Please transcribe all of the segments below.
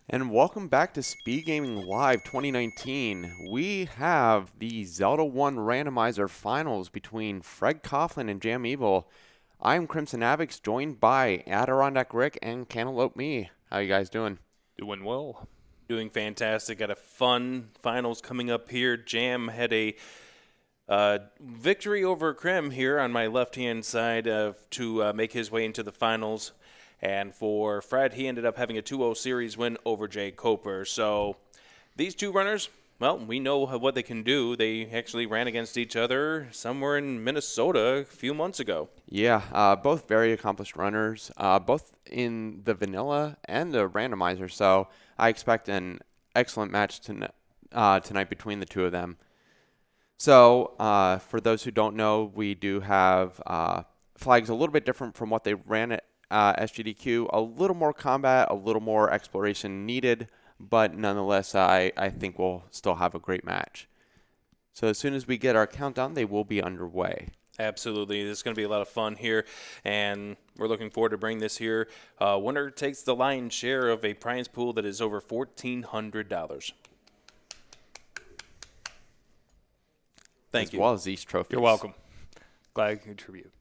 And welcome back to SpeedGaming Live 2019. We have the Zelda 1 Randomizer Finals between fcoughlin and JamEvil. I'm Crimson Avix, joined by Adirondack Rick and Cantaloupe Me. How you guys doing? Doing well. Doing fantastic. Got a fun finals coming up here. Jam had a victory over Krim here on my left-hand side to make his way into the finals. And for Fred, he ended up having a 2-0 series win over Jay Coper. So these two runners, well, we know what they can do. They actually ran against each other somewhere in Minnesota a few months ago. Yeah, both very accomplished runners, both in the vanilla and the randomizer. So I expect an excellent match tonight between the two of them. So for those who don't know, we do have flags a little bit different from what they ran at SGDQ. A little more combat, a little more exploration needed, but nonetheless, I think we'll still have a great match. So as soon as we get our countdown, they will be underway. Absolutely. This is going to be a lot of fun here, and we're looking forward to bring this here. Winner takes the lion's share of a prize pool that is over $1,400. Thank you. As well as these trophies. You're welcome. Glad I could contribute.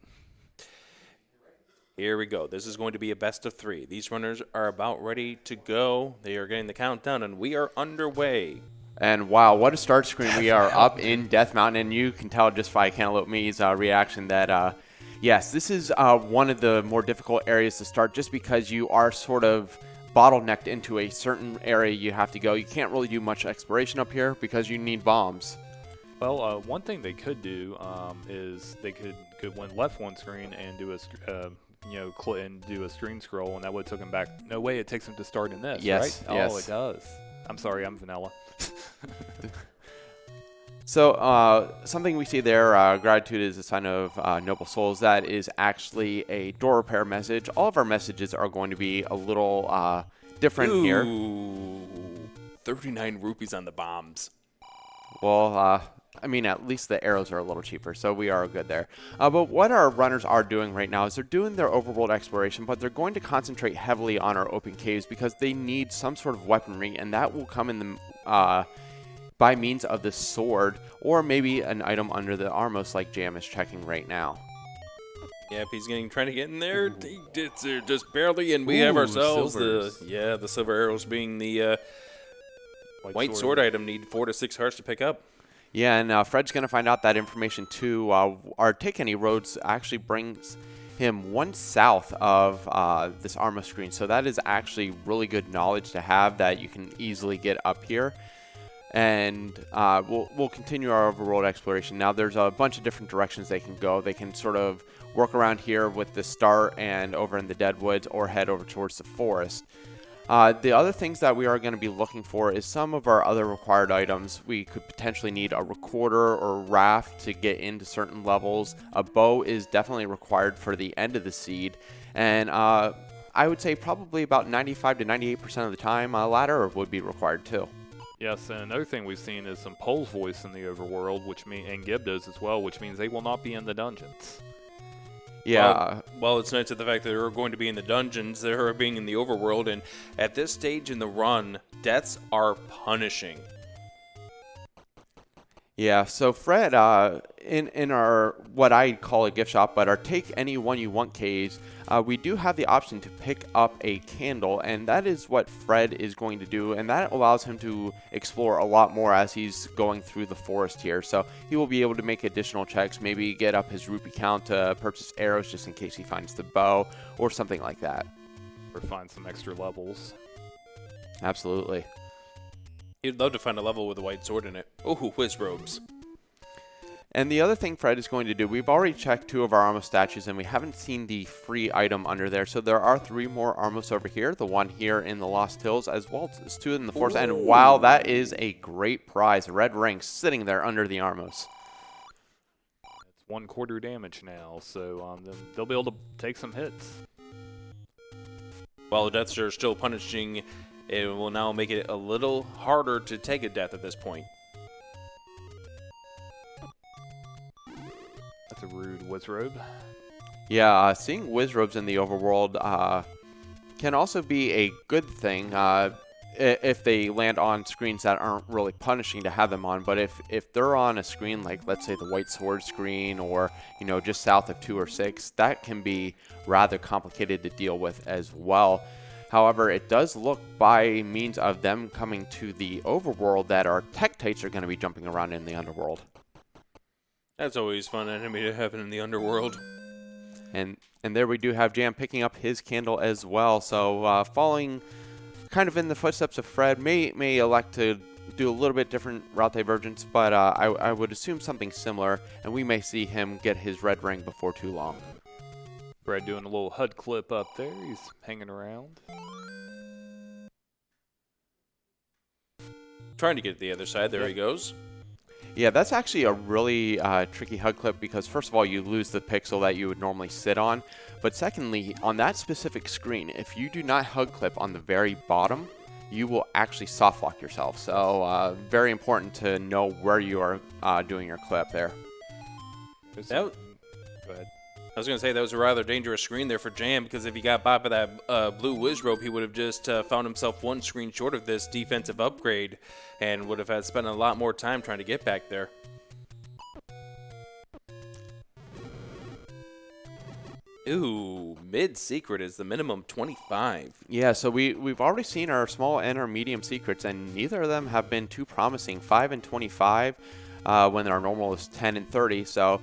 Here we go. This is going to be a best of three. These runners are about ready to go. They are getting the countdown, and we are underway. And wow, what a start screen. We are up in Death Mountain, and you can tell just by Cantaloupe Me's reaction that, yes, this is one of the more difficult areas to start just because you are sort of bottlenecked into a certain area you have to go. You can't really do much exploration up here because you need bombs. Well, one thing they could do is they could win left one screen and do a do a screen scroll, and that would have took them back. No way it takes them to start in this, yes, right? Yes. Oh, it does. I'm sorry, I'm vanilla. So something we see there, gratitude is a sign of noble souls. That is actually a door repair message. All of our messages are going to be a little different here. Ooh, 39 rupees on the bombs. Well, I mean, at least the arrows are a little cheaper, so we are good there. But what our runners are doing right now is they're doing their overworld exploration, but they're going to concentrate heavily on our open caves because they need some sort of weaponry, and that will come in the by means of the sword or maybe an item under the Armos like Jam is checking right now. Yep, he's trying to get in there. He did just barely, and we have ourselves silvers. the silver arrows being the white sword item. Need 4 to 6 hearts to pick up. Yeah, and Fred's going to find out that information too. Our Take Any Roads actually brings him one south of this Armor screen, so that is actually really good knowledge to have that you can easily get up here. And we'll continue our overworld exploration. Now, there's a bunch of different directions they can go. They can sort of work around here with the start and over in the Deadwoods or head over towards the forest. The other things that we are going to be looking for is some of our other required items. We could potentially need a recorder or raft to get into certain levels. A bow is definitely required for the end of the seed. And I would say probably about 95 to 98% of the time, a ladder would be required too. Yes, and another thing we've seen is some Pole's voice in the overworld, and Gibdo's as well, which means they will not be in the dungeons. Yeah. Well, it's nice to the fact that they're going to be in the dungeons, they're being in the overworld, and at this stage in the run, deaths are punishing. Yeah, so Fred, in our, what I call a gift shop, but our Take Any One You Want caves, we do have the option to pick up a candle, and that is what Fred is going to do, and that allows him to explore a lot more as he's going through the forest here. So he will be able to make additional checks, maybe get up his rupee count to purchase arrows just in case he finds the bow or something like that. Or find some extra levels. Absolutely. He'd love to find a level with a white sword in it. Oh, whiz robes. And the other thing Fred is going to do, we've already checked 2 of our Armos statues, and we haven't seen the free item under there. So there are 3 more Armos over here, the one here in the Lost Hills, as well as 2 in the forest. And wow, that is a great prize. A red ring sitting there under the Armos. It's 1/4 damage now, so they'll be able to take some hits. While the deaths are still punishing, it will now make it a little harder to take a death at this point. That's a rude wizrobe. Yeah, seeing Wizrobes in the overworld can also be a good thing. if they land on screens that aren't really punishing to have them on. But if they're on a screen like, let's say, the White Sword screen, or just south of 2 or 6, that can be rather complicated to deal with as well. However, it does look, by means of them coming to the overworld, that our Tektites are going to be jumping around in the underworld. That's always fun enemy to have in the underworld. And there we do have Jam picking up his candle as well. So following kind of in the footsteps of Fred, may elect to do a little bit different route divergence, but I would assume something similar, and we may see him get his red ring before too long. Fred doing a little HUD clip up there. He's hanging around. Trying to get to the other side. There he goes. Yeah, that's actually a really tricky HUD clip, because first of all, you lose the pixel that you would normally sit on. But secondly, on that specific screen, if you do not HUD clip on the very bottom, you will actually soft lock yourself. So very important to know where you are doing your clip there. Go ahead. I was going to say that was a rather dangerous screen there for Jam, because if he got by that blue whiz rope, he would have just found himself one screen short of this defensive upgrade and would have had spent a lot more time trying to get back there. Ooh, mid-secret is the minimum 25. Yeah, so we've already seen our small and our medium secrets, and neither of them have been too promising. 5 and 25 when our normal is 10 and 30. So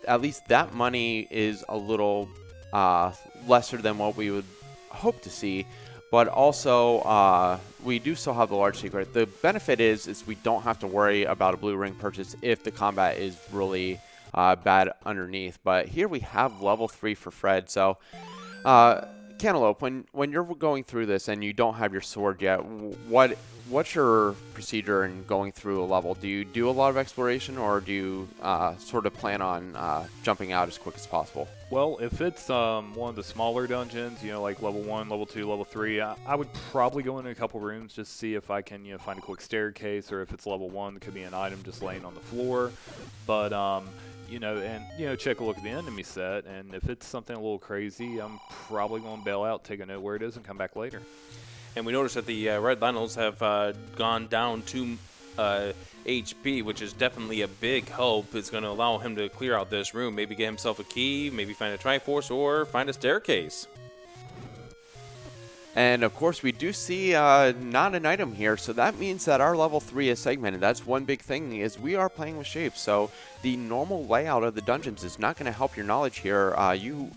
at least that money is a little lesser than what we would hope to see. But also, we do still have the large secret. The benefit is we don't have to worry about a blue ring purchase if the combat is really bad underneath. But here we have level 3 for Fred. So, Cantaloupe, when you're going through this and you don't have your sword yet, what's your procedure in going through a level? Do you do a lot of exploration, or do you sort of plan on jumping out as quick as possible? Well, if it's one of the smaller dungeons, like level 1, level 2, level 3, I would probably go into a couple rooms just to see if I can find a quick staircase, or if it's level 1, it could be an item just laying on the floor. But check a look at the enemy set, and if it's something a little crazy, I'm probably going to bail out, take a note where it is, and come back later. And we noticed that the red vinyls have gone down 2 HP, which is definitely a big help. It's going to allow him to clear out this room, maybe get himself a key, maybe find a Triforce, or find a staircase. And of course, we do see not an item here, so that means that our level 3 is segmented. That's one big thing, is we are playing with shapes. So the normal layout of the dungeons is not going to help your knowledge here. You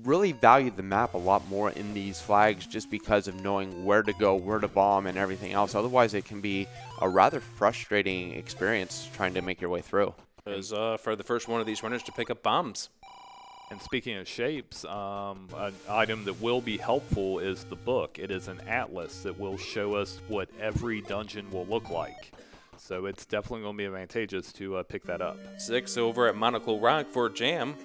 really value the map a lot more in these flags, just because of knowing where to go, where to bomb, and everything else. Otherwise, it can be a rather frustrating experience trying to make your way through. As for the first one of these runners to pick up bombs. And speaking of shapes, an item that will be helpful is the book. It is an atlas that will show us what every dungeon will look like. So it's definitely going to be advantageous to pick that up. 6 over at Monocle Rock for Jam.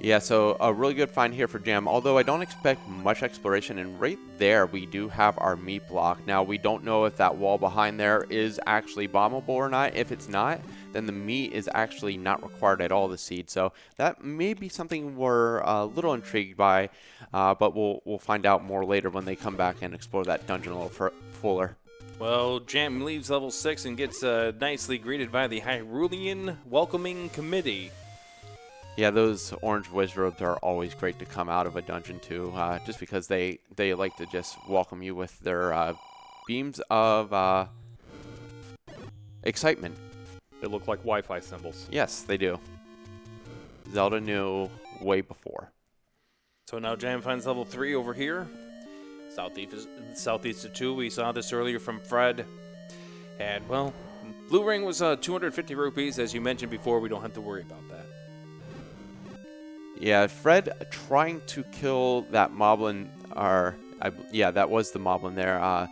Yeah, so a really good find here for Jam, although I don't expect much exploration, and right there we do have our meat block. Now, we don't know if that wall behind there is actually bombable or not. If it's not, then the meat is actually not required at all, the seed. So that may be something we're a little intrigued by, but we'll find out more later when they come back and explore that dungeon a little fuller. Well, Jam leaves level 6 and gets nicely greeted by the Hyrulean Welcoming Committee. Yeah, those orange whiz robes are always great to come out of a dungeon too, just because they like to just welcome you with their beams of excitement. They look like Wi-Fi symbols. Yes, they do. Zelda knew way before. So now Jam finds level 3 over here. Southeast of 2, we saw this earlier from Fred. And, well, blue ring was 250 rupees. As you mentioned before, we don't have to worry about that. Yeah, Fred trying to kill that moblin, that was the moblin there.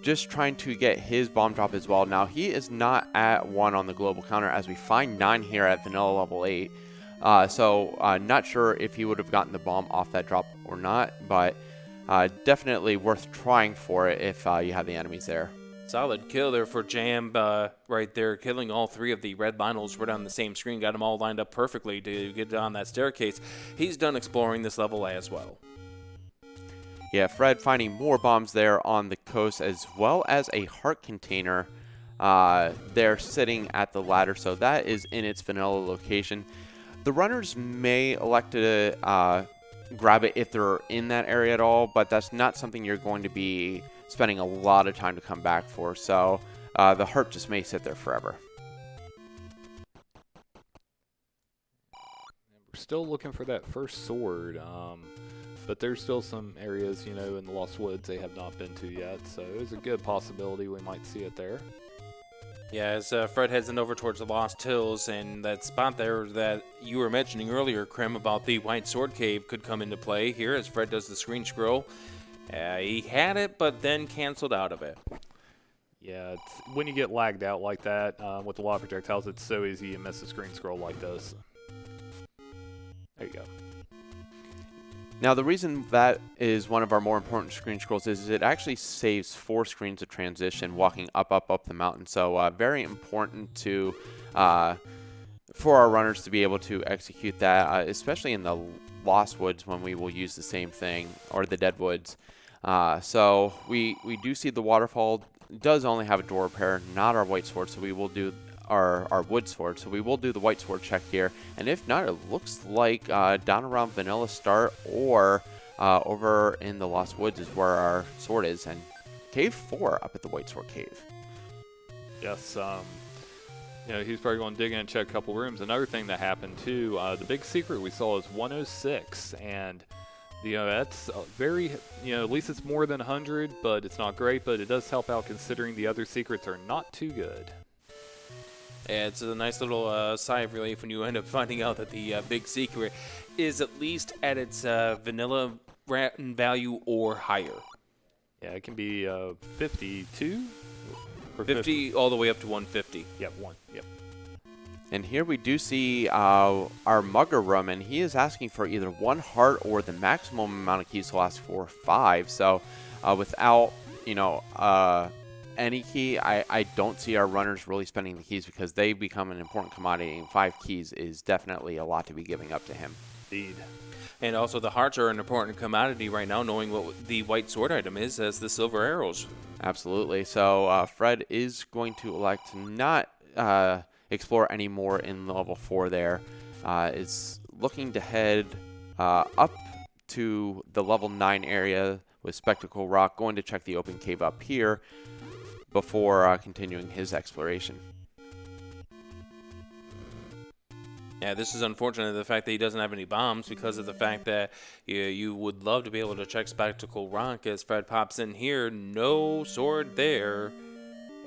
Just trying to get his bomb drop as well. Now, he is not at 1 on the global counter, as we find 9 here at vanilla level 8. So, not sure if he would have gotten the bomb off that drop or not, but definitely worth trying for it if you have the enemies there. Solid kill there for Jam right there, killing all 3 of the red vinyls right on the same screen. Got them all lined up perfectly to get on that staircase. He's done exploring this level as well. Yeah, Fred finding more bombs there on the coast, as well as a heart container there sitting at the ladder. So that is in its vanilla location. The runners may elect to grab it if they're in that area at all, but that's not something you're going to be spending a lot of time to come back for. So the heart just may sit there forever. We're still looking for that first sword, but there's still some areas, you know, in the Lost Woods they have not been to yet, so there's a good possibility we might see it there. Yeah, as Fred heads over towards the Lost Hills, and that spot there that you were mentioning earlier, Krim, about the White Sword Cave could come into play here as Fred does the screen scroll. He had it, but then canceled out of it. Yeah, when you get lagged out like that with the lava projectiles, it's so easy to miss a screen scroll like this. There you go. Now, the reason that is one of our more important screen scrolls is it actually saves 4 screens of transition walking up the mountain. So very important to for our runners to be able to execute that, especially in the Lost Woods when we will use the same thing, or the Dead Woods. So we do see the waterfall does only have a door repair, not our white sword, so we will do our wood sword. So we will do the white sword check here, and if not, it looks like down around Vanilla Start or over in the Lost Woods is where our sword is, and cave 4 up at the White Sword Cave. Yes, you know, he's probably going to dig in and check a couple rooms. Another thing that happened too, the big secret we saw is 106, and you know, that's very, you know, at least it's more than 100, but it's not great, but it does help out considering the other secrets are not too good. Yeah, it's a nice little sigh of relief when you end up finding out that the big secret is at least at its vanilla value or higher. Yeah, it can be 52? Or 50 all the way up to 150. Yep, 1. Yep. And here we do see our mugger room, and he is asking for either 1 heart or the maximum amount of keys he'll ask for 5. So without, you know, any key, I don't see our runners really spending the keys because they become an important commodity, and 5 keys is definitely a lot to be giving up to him. Indeed. And also the hearts are an important commodity right now, knowing what the white sword item is as the silver arrows. Absolutely. So Fred is going to elect to not explore any more in level 4 there. Is looking to head up to the level 9 area with Spectacle Rock, going to check the open cave up here before continuing his exploration. Yeah, this is unfortunate, the fact that he doesn't have any bombs, because of the fact that you would love to be able to check Spectacle Rock as Fred pops in here. No sword there,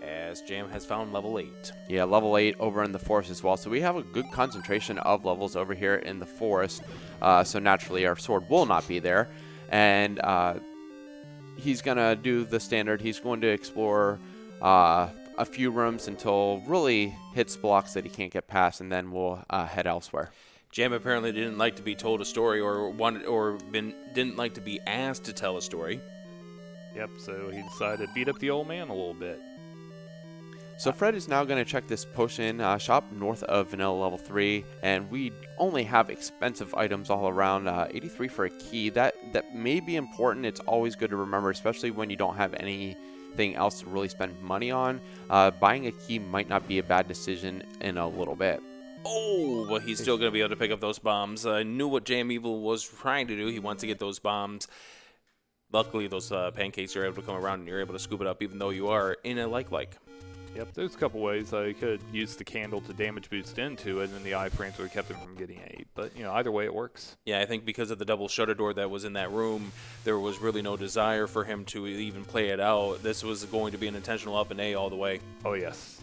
as Jam has found level 8. Yeah, level 8 over in the forest as well. So we have a good concentration of levels over here in the forest. So naturally our sword will not be there. And he's going to do the standard. He's going to explore a few rooms until really hits blocks that he can't get past, and then we'll head elsewhere. Jam apparently didn't like to be told a story, or didn't like to be asked to tell a story. Yep, so he decided to beat up the old man a little bit. So Fred is now going to check this potion shop north of Vanilla level 3, and we only have expensive items all around. 83 for a key. That may be important. It's always good to remember, especially when you don't have anything else to really spend money on. Buying a key might not be a bad decision in a little bit. Oh, but he's still going to be able to pick up those bombs. I knew what JamEvil was trying to do. He wants to get those bombs. Luckily, those pancakes are able to come around, and you're able to scoop it up, even though you are in a like. Yep, there's a couple ways. You could use the candle to damage boost into it, and then the iframes would have kept him from getting 8. But, you know, either way it works. Yeah, I think because of the double shutter door that was in that room, there was really no desire for him to even play it out. This was going to be an intentional up and A all the way. Oh, yes.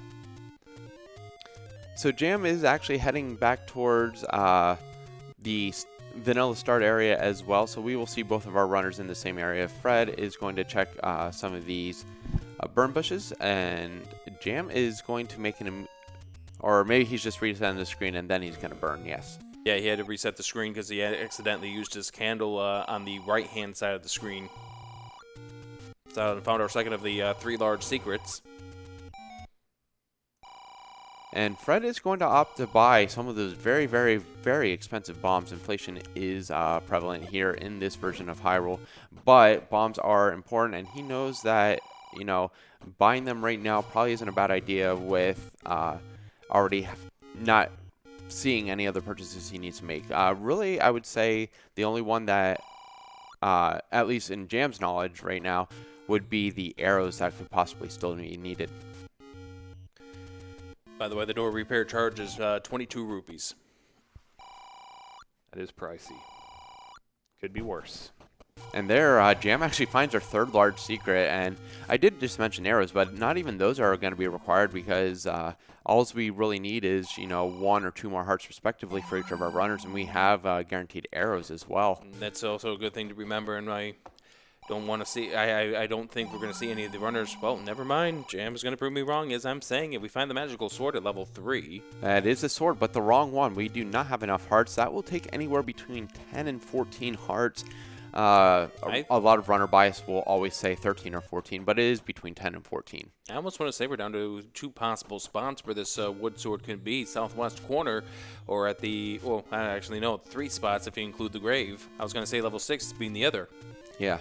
So Jam is actually heading back towards the Vanilla Start area as well. So we will see both of our runners in the same area. Fred is going to check some of these burn bushes, and Jam is going to make or maybe he's just resetting the screen and then he's going to burn, yes. Yeah, he had to reset the screen because he had accidentally used his candle on the right-hand side of the screen. So we found our second of the 3 large secrets. And Fred is going to opt to buy some of those very, very, very expensive bombs. Inflation is prevalent here in this version of Hyrule, but bombs are important, and he knows that, you know, buying them right now probably isn't a bad idea with already not seeing any other purchases he needs to make. Really, I would say the only one that, at least in Jam's knowledge right now, would be the arrows that could possibly still be needed. By the way, the door repair charge is 22 rupees. That is pricey. Could be worse. And there, Jam actually finds our third large secret, and I did just mention arrows, but not even those are going to be required because all we really need is, you know, 1 or 2 more hearts respectively for each of our runners, and we have guaranteed arrows as well. And that's also a good thing to remember, and I don't want to see. I don't think we're going to see any of the runners. Well, never mind. Jam is going to prove me wrong as I'm saying it. We find the magical sword at level 3. That is a sword, but the wrong one. We do not have enough hearts. That will take anywhere between 10 and 14 hearts. A lot of runner bias will always say 13 or 14, but it is between 10 and 14. I almost want to say we're down to 2 possible spots where this wood sword could be. Southwest corner or at the, well, I actually know 3 spots if you include the grave. I was going to say level 6 being the other. Yeah.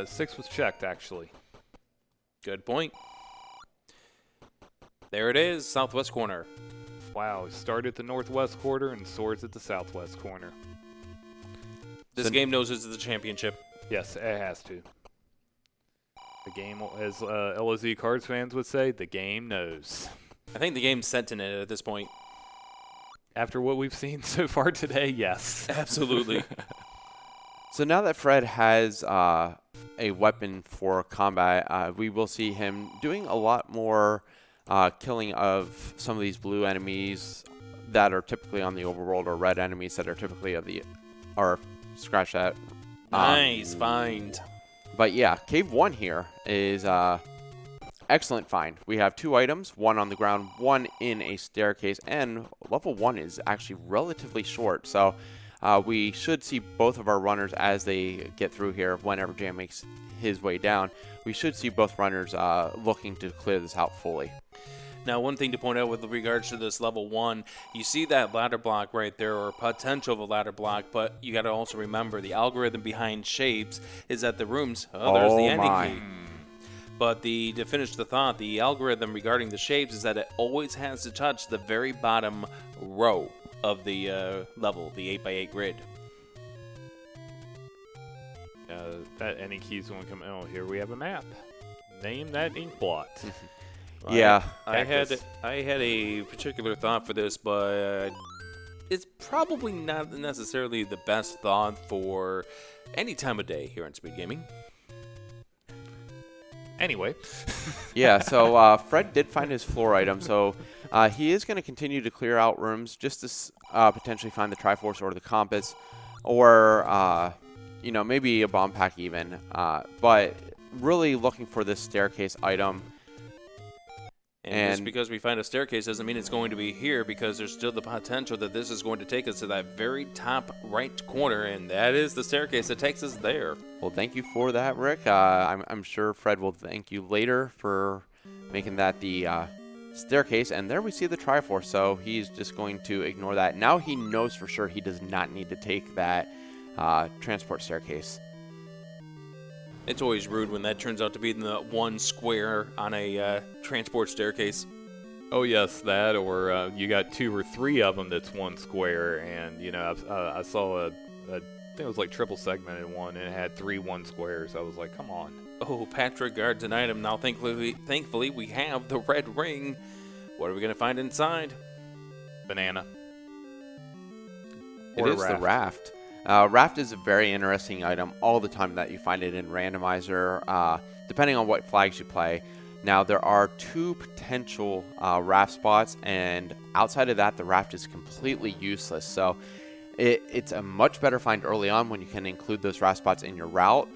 6 was checked, actually. Good point. There it is, southwest corner. Wow, start at the northwest corner and swords at the southwest corner. This game knows this is the championship. Yes, it has to. The game, as LOZ Cards fans would say, the game knows. I think the game's scenting it at this point. After what we've seen so far today, yes. Absolutely. So now that Fred has a weapon for combat, we will see him doing a lot more killing of some of these blue enemies that are typically on the overworld, or red enemies that are typically of the, or scratch that. Nice find. But yeah, Cave 1 here is excellent find. We have 2 items, 1 on the ground, 1 in a staircase, and level 1 is actually relatively short. So we should see both of our runners as they get through here. Whenever Jam makes his way down, we should see both runners looking to clear this out fully. Now, one thing to point out with regards to this level 1, you see that ladder block right there, or potential of a ladder block, but you got to also remember the algorithm behind shapes is that the rooms, there's the ending key. But to finish the thought, the algorithm regarding the shapes is that it always has to touch the very bottom row of the level, the 8x8 grid. That any keys won't come. Oh, here we have a map. Name that ink blot. Yeah, I had a particular thought for this, but it's probably not necessarily the best thought for any time of day here on SpeedGaming. Anyway. Yeah, so Fred did find his floor item, so he is going to continue to clear out rooms just to potentially find the Triforce or the Compass, or, you know, maybe a bomb pack even, but really looking for this staircase item. And just because we find a staircase doesn't mean it's going to be here, because there's still the potential that this is going to take us to that very top right corner, and that is the staircase that takes us there. Well, thank you for that, Rick. I'm sure Fred will thank you later for making that the staircase. And there we see the Triforce, so he's just going to ignore that. Now he knows for sure he does not need to take that transport staircase. It's always rude when that turns out to be the one square on a transport staircase. Oh yes, that, or you got 2 or 3 of them that's 1 square, and you know I saw I think it was like triple segmented one, and it had 3 1 squares. I was like, come on. Oh, Patrick guards an item. Now thankfully we have the red ring. What are we gonna find inside? Banana. It is the raft. Raft is a very interesting item all the time that you find it in Randomizer, depending on what flags you play. Now, there are 2 potential raft spots, and outside of that, the raft is completely useless. So it's a much better find early on when you can include those raft spots in your route,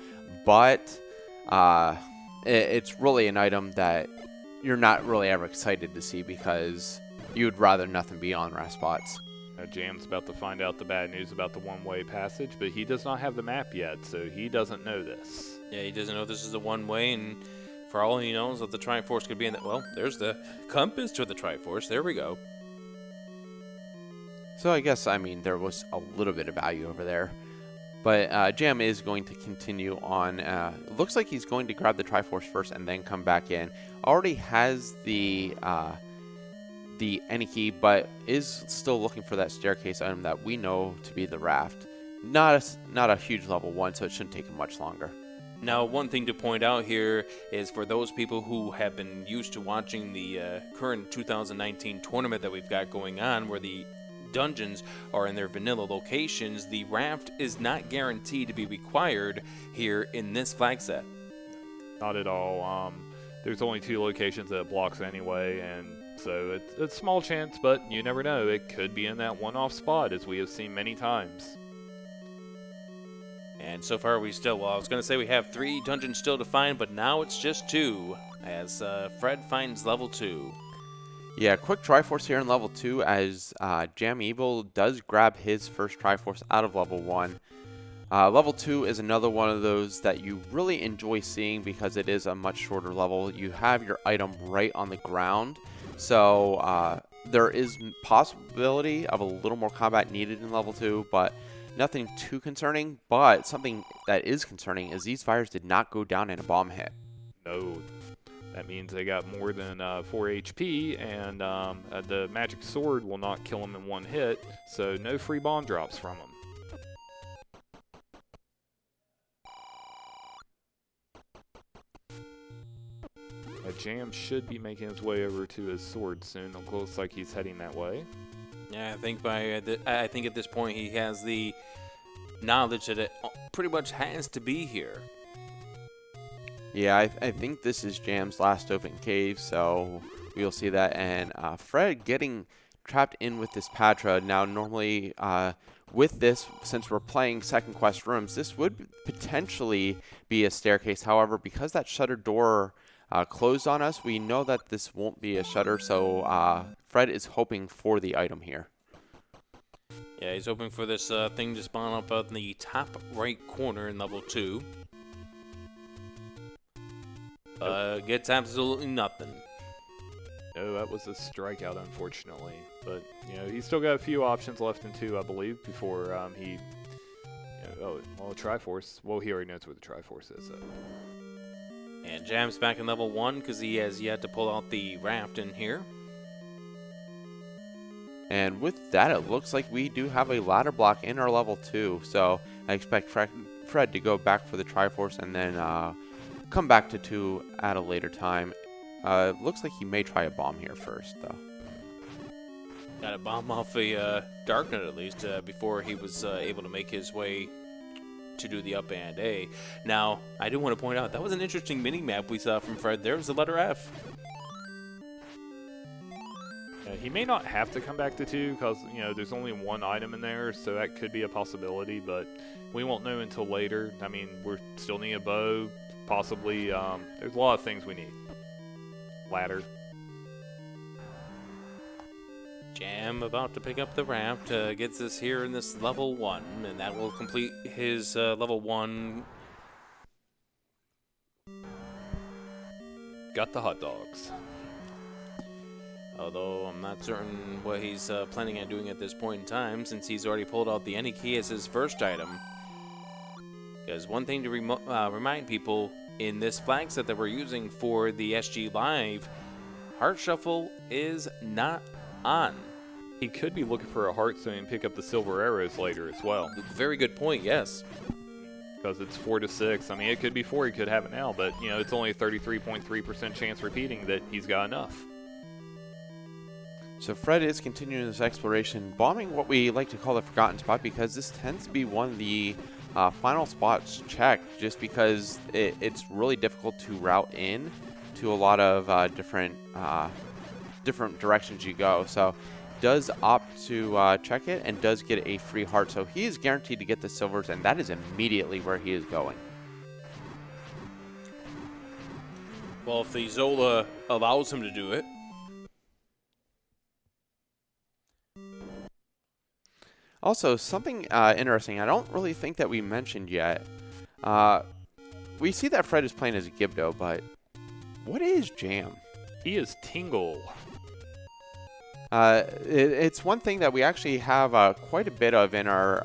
but it's really an item that you're not really ever excited to see because you'd rather nothing be on raft spots. Jam's about to find out the bad news about the one-way passage, but he does not have the map yet, so he doesn't know this. Yeah, he doesn't know this is a one-way, and For all he knows, that the Triforce could be in that. Well, there's the compass to the Triforce. There we go. So I guess, I mean, there was a little bit of value over there. But Jam is going to continue on. It looks like he's going to grab the Triforce first and then come back in. Already has the any key, but is still looking for that staircase item that we know to be the raft. Not a huge level 1, so it shouldn't take him much longer. Now, one thing to point out here is for those people who have been used to watching the current 2019 tournament that we've got going on, where the dungeons are in their vanilla locations, the raft is not guaranteed to be required here in this flag set. Not at all. There's only 2 locations that it blocks anyway, and so it's a small chance, but you never know. It could be in that one-off spot, as we have seen many times. And so far we still, well, I was going to say we have 3 dungeons still to find, but now it's just 2, as Fred finds level 2. Yeah, quick Triforce here in level 2 as JamEvil does grab his first Triforce out of level 1. Level 2 is another one of those that you really enjoy seeing because it is a much shorter level. You have your item right on the ground, so there is possibility of a little more combat needed in level 2, but nothing too concerning. But something that is concerning is these fires did not go down in a bomb hit. No. That means they got more than 4 HP, and the magic sword will not kill them in one hit, so no free bomb drops from them. Jam should be making his way over to his sword soon. It looks like he's heading that way. Yeah, I think I think at this point he has the knowledge that it pretty much has to be here. Yeah, I think this is Jam's last open cave, so we'll see that. And Fred getting trapped in with this Patra. Now, normally with this, since we're playing second quest rooms, this would potentially be a staircase. However, because that shutter door closed on us, we know that this won't be a shutter, so Fred is hoping for the item here. Yeah, he's hoping for this thing to spawn up in the top right corner in level 2. Gets absolutely nothing. No, that was a strikeout, unfortunately. But, you know, he's still got a few options left in 2, I believe, before he... Triforce. Well, he already knows where the Triforce is, so... And Jam's back in level 1 because he has yet to pull out the raft in here. And with that, it looks like we do have a ladder block in our level 2. So I expect Fred to go back for the Triforce and then come back to 2 at a later time. Looks like he may try a bomb here first, though. Got a bomb off a Darknet at least before he was able to make his way to do the up and A. Now, I do want to point out, that was an interesting mini-map we saw from Fred. There was the letter F. He may not have to come back to 2 because, you know, there's only 1 item in there, so that could be a possibility, but we won't know until later. I mean, we're still need a bow, possibly. There's a lot of things we need. Ladder. Jam about to pick up the raft, gets us here in this level 1, and that will complete his level 1. Got the hot dogs. Although I'm not certain what he's planning on doing at this point in time, since he's already pulled out the any key as his first item. Because one thing to remind people, in this flag set that we're using for the SG Live, Heart Shuffle is not on. He could be looking for a heart so he can pick up the silver arrows later as well. Very good point, yes. Because it's 4 to 6. I mean, it could be 4, he could have it now, but, you know, it's only a 33.3% chance repeating that he's got enough. So Fred is continuing this exploration, bombing what we like to call the forgotten spot, because this tends to be one of the final spots checked, just because it's really difficult to route in to a lot of different directions you go. So does opt to check it and does get a free heart, so he is guaranteed to get the silvers, and that is immediately where he is going. Well, if the Zola allows him to do it. Also, something interesting, I don't really think that we mentioned yet. We see that Fred is playing as a Gibdo, but What is Jam? He is Tingle. It's one thing that we actually have quite a bit of in our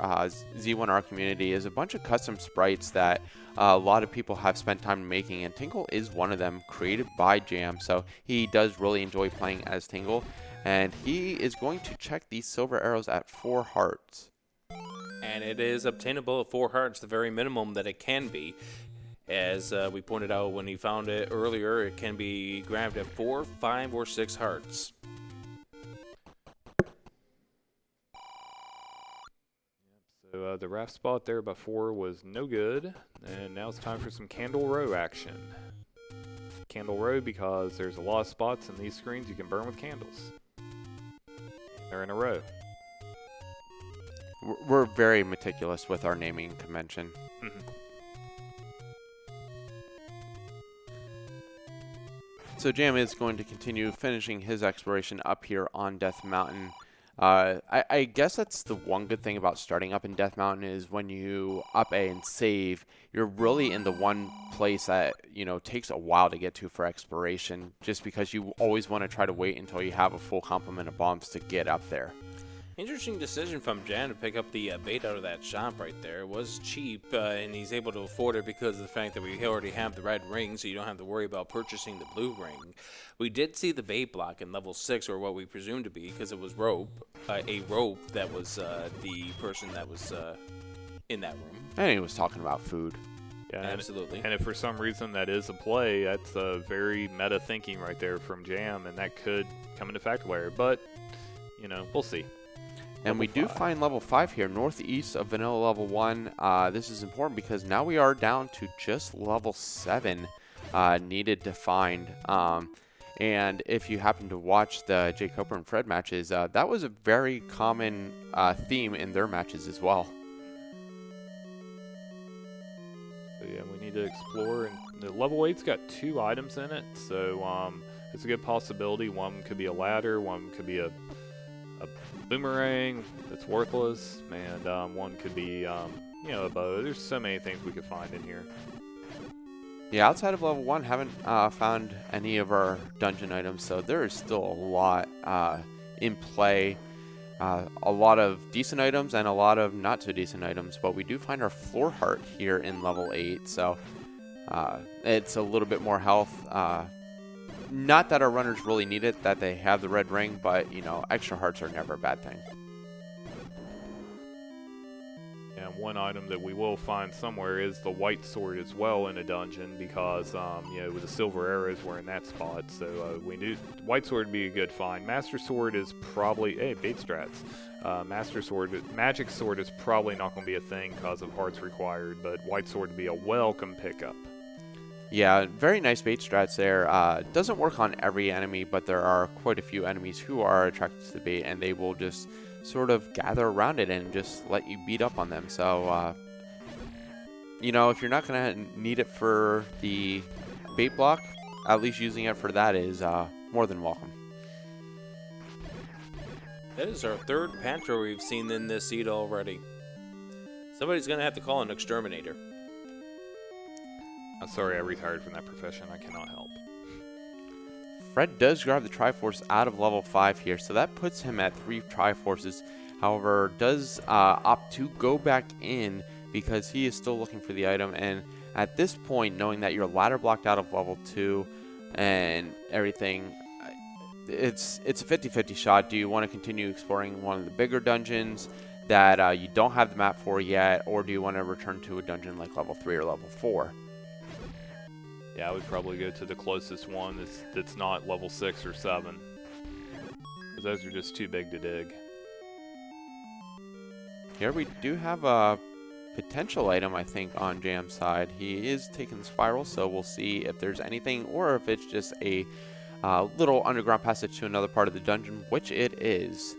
Z1R community is a bunch of custom sprites that a lot of people have spent time making, and Tingle is one of them, created by Jam. So he does really enjoy playing as Tingle, and he is going to check these silver arrows at 4 hearts. And it is obtainable at 4 hearts, the very minimum that it can be. As we pointed out when he found it earlier, it can be grabbed at 4, 5, or 6 hearts. So the raft spot there before was no good, and now it's time for some Candle Row action. Candle Row because there's a lot of spots in these screens you can burn with candles. They're in a row. We're very meticulous with our naming convention. So Jam is going to continue finishing his exploration up here on Death Mountain. I guess that's the one good thing about starting up in Death Mountain is when you up A and save, you're really in the one place that, you know, takes a while to get to for exploration, just because you always want to try to wait until you have a full complement of bombs to get up there. Interesting decision from Jan to pick up the bait out of that shop right there. It was cheap, and he's able to afford it because of the fact that we already have the red ring, so you don't have to worry about purchasing the blue ring. We did see the bait block in level 6, or what we presume to be, because it was rope, a rope that was the person that was in that room. And he was talking about food. Yeah, absolutely. And if for some reason that is a play, that's a very meta thinking right there from Jam, and that could come into factor later. But, you know, we'll see. And we do find level 5 here, northeast of vanilla level 1. This is important because now we are down to just level 7 needed to find. And if you happen to watch the Jay Cooper and Fred matches, that was a very common theme in their matches as well. So yeah, we need to explore. And the level 8's got 2 items in it, so it's a good possibility. One could be a ladder, one could be a boomerang that's worthless, and one could be, you know, a bow. There's so many things we could find in here. Yeah, outside of level 1, haven't found any of our dungeon items, so there is still a lot in play. A lot of decent items and a lot of not so decent items, but we do find our floor heart here in level 8, so it's a little bit more health. Not that our runners really need it, that they have the red ring, but, you know, extra hearts are never a bad thing. And one item that we will find somewhere is the white sword as well in a dungeon, because, you know, with the silver arrows we're in that spot, so we knew white sword would be a good find. Master sword is probably, hey, bait strats. Master sword, magic sword is probably not going to be a thing because of hearts required, but white sword would be a welcome pickup. Yeah, very nice bait strats there. Doesn't work on every enemy, but there are quite a few enemies who are attracted to the bait, and they will just sort of gather around it and just let you beat up on them. So, you know, if you're not going to need it for the bait block, at least using it for that is more than welcome. That is our 3rd Panther we've seen in this seed already. Somebody's going to have to call an exterminator. I'm sorry I retired from that profession. I cannot help. Fred does grab the Triforce out of level 5 here, so that puts him at 3 Triforces. However, does opt to go back in because he is still looking for the item. And at this point, knowing that you're ladder blocked out of level 2 and everything, it's a 50-50 shot. Do you want to continue exploring one of the bigger dungeons that you don't have the map for yet, or do you want to return to a dungeon like level 3 or level 4? Yeah, I would probably go to the closest one that's not level 6 or 7. Because those are just too big to dig. Here we do have a potential item, I think, on Jam's side. He is taking the spiral, so we'll see if there's anything, or if it's just a little underground passage to another part of the dungeon, which it is.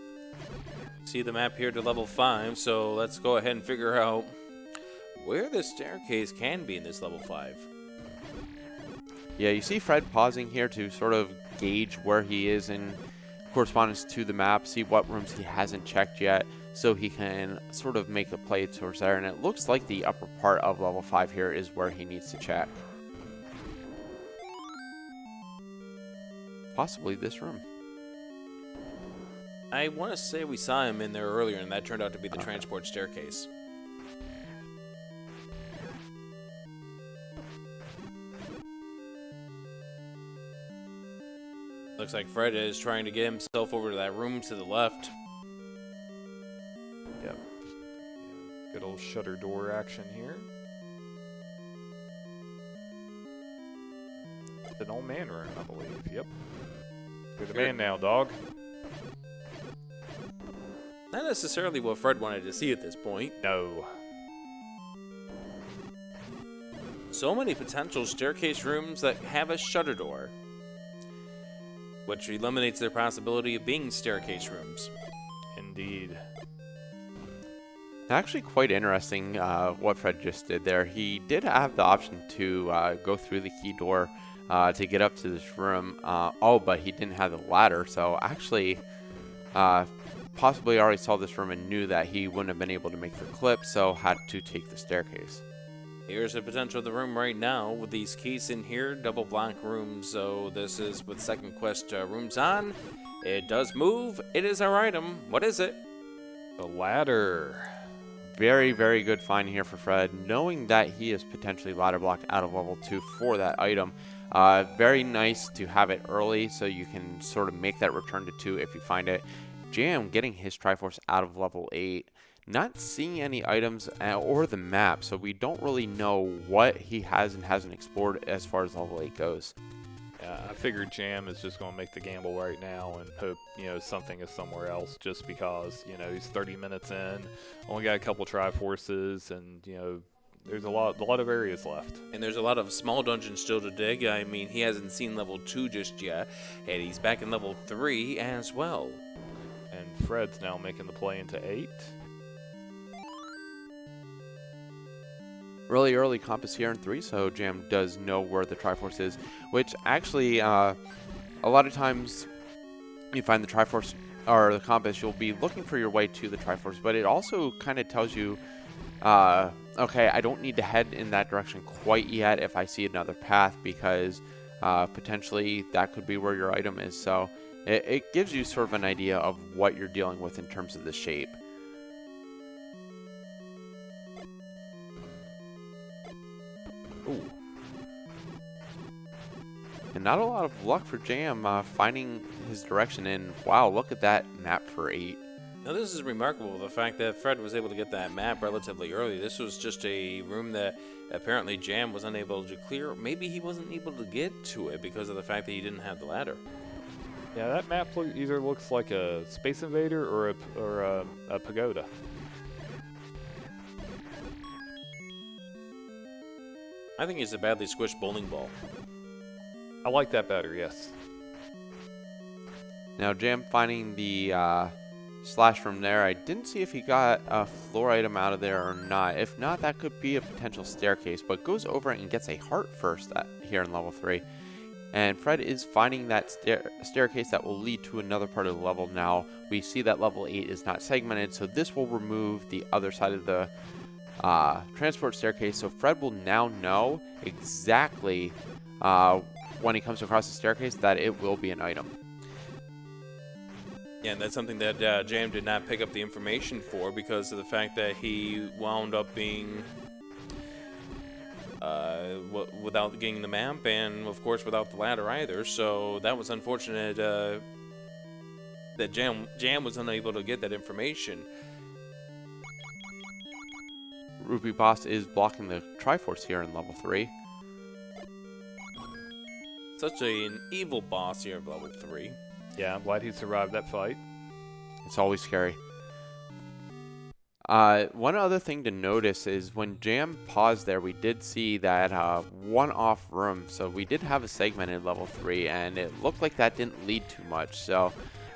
See the map here to level 5, so let's go ahead and figure out where the staircase can be in this level 5. Yeah, you see Fred pausing here to sort of gauge where he is in correspondence to the map, see what rooms he hasn't checked yet, so he can sort of make a play towards there. And it looks like the upper part of level 5 here is where he needs to check. possibly this room. I want to say we saw him in there earlier, and that turned out to be the transport staircase. Looks like Fred is trying to get himself over to that room to the left. Yep. Good old shutter door action here. It's an old man room, I believe. Yep. You're the man now, dog. Not necessarily what Fred wanted to see at this point. No. So many potential staircase rooms that have a shutter door, which eliminates their possibility of being staircase rooms. Indeed. Actually quite interesting what Fred just did there. He did have the option to go through the key door to get up to this room. But he didn't have the ladder, so actually possibly already saw this room and knew that he wouldn't have been able to make the clip, so had to take the staircase. Here's the potential of the room right now with these keys in here, double block rooms. So this is with second quest rooms on. It does move. It is our item. What is it? The ladder. Very, very good find here for Fred, knowing that he is potentially ladder blocked out of level 2 for that item. Very nice to have it early so you can sort of make that return to 2 if you find it. Jam getting his Triforce out of level 8. Not seeing any items or the map, so we don't really know what he has and hasn't explored as far as level 8 goes. I figured Jam is just going to make the gamble right now and hope, something is somewhere else just because, he's 30 minutes in, only got a couple Triforces, and, there's a lot of areas left. And there's a lot of small dungeons still to dig. I mean, he hasn't seen level 2 just yet, and he's back in level 3 as well. And Fred's now making the play into 8. Really early compass here in 3, so Jam does know where the Triforce is, which actually a lot of times you find the Triforce or the compass, you'll be looking for your way to the Triforce, but it also kind of tells you, okay, I don't need to head in that direction quite yet if I see another path, because potentially that could be where your item is. So it gives you sort of an idea of what you're dealing with in terms of the shape. Ooh. And not a lot of luck for Jam finding his direction in. Wow, look at that map for 8. Now this is remarkable, the fact that Fred was able to get that map relatively early. This was just a room that apparently Jam was unable to clear. Maybe he wasn't able to get to it because of the fact that he didn't have the ladder. Yeah, that map either looks like a Space Invader or a pagoda. I think it's a badly squished bowling ball. I like that better, yes. Now Jam finding the slash from there. I didn't see if he got a floor item out of there or not. If not, that could be a potential staircase, but goes over it and gets a heart first here in level 3. And Fred is finding that staircase that will lead to another part of the level. Now we see that level 8 is not segmented, so this will remove the other side of the transport staircase. So Fred will now know exactly when he comes across the staircase that it will be an item. Yeah, and that's something that Jam did not pick up the information for because of the fact that he wound up being without getting the map, and of course without the ladder either. So that was unfortunate that Jam was unable to get that information. Ruby Boss is blocking the Triforce here in level 3. Such an evil boss here of level 3. Yeah, I'm glad he survived that fight. It's always scary. One other thing to notice is when Jam paused there, we did see that one-off room. So we did have a segmented level 3, and it looked like that didn't lead too much. So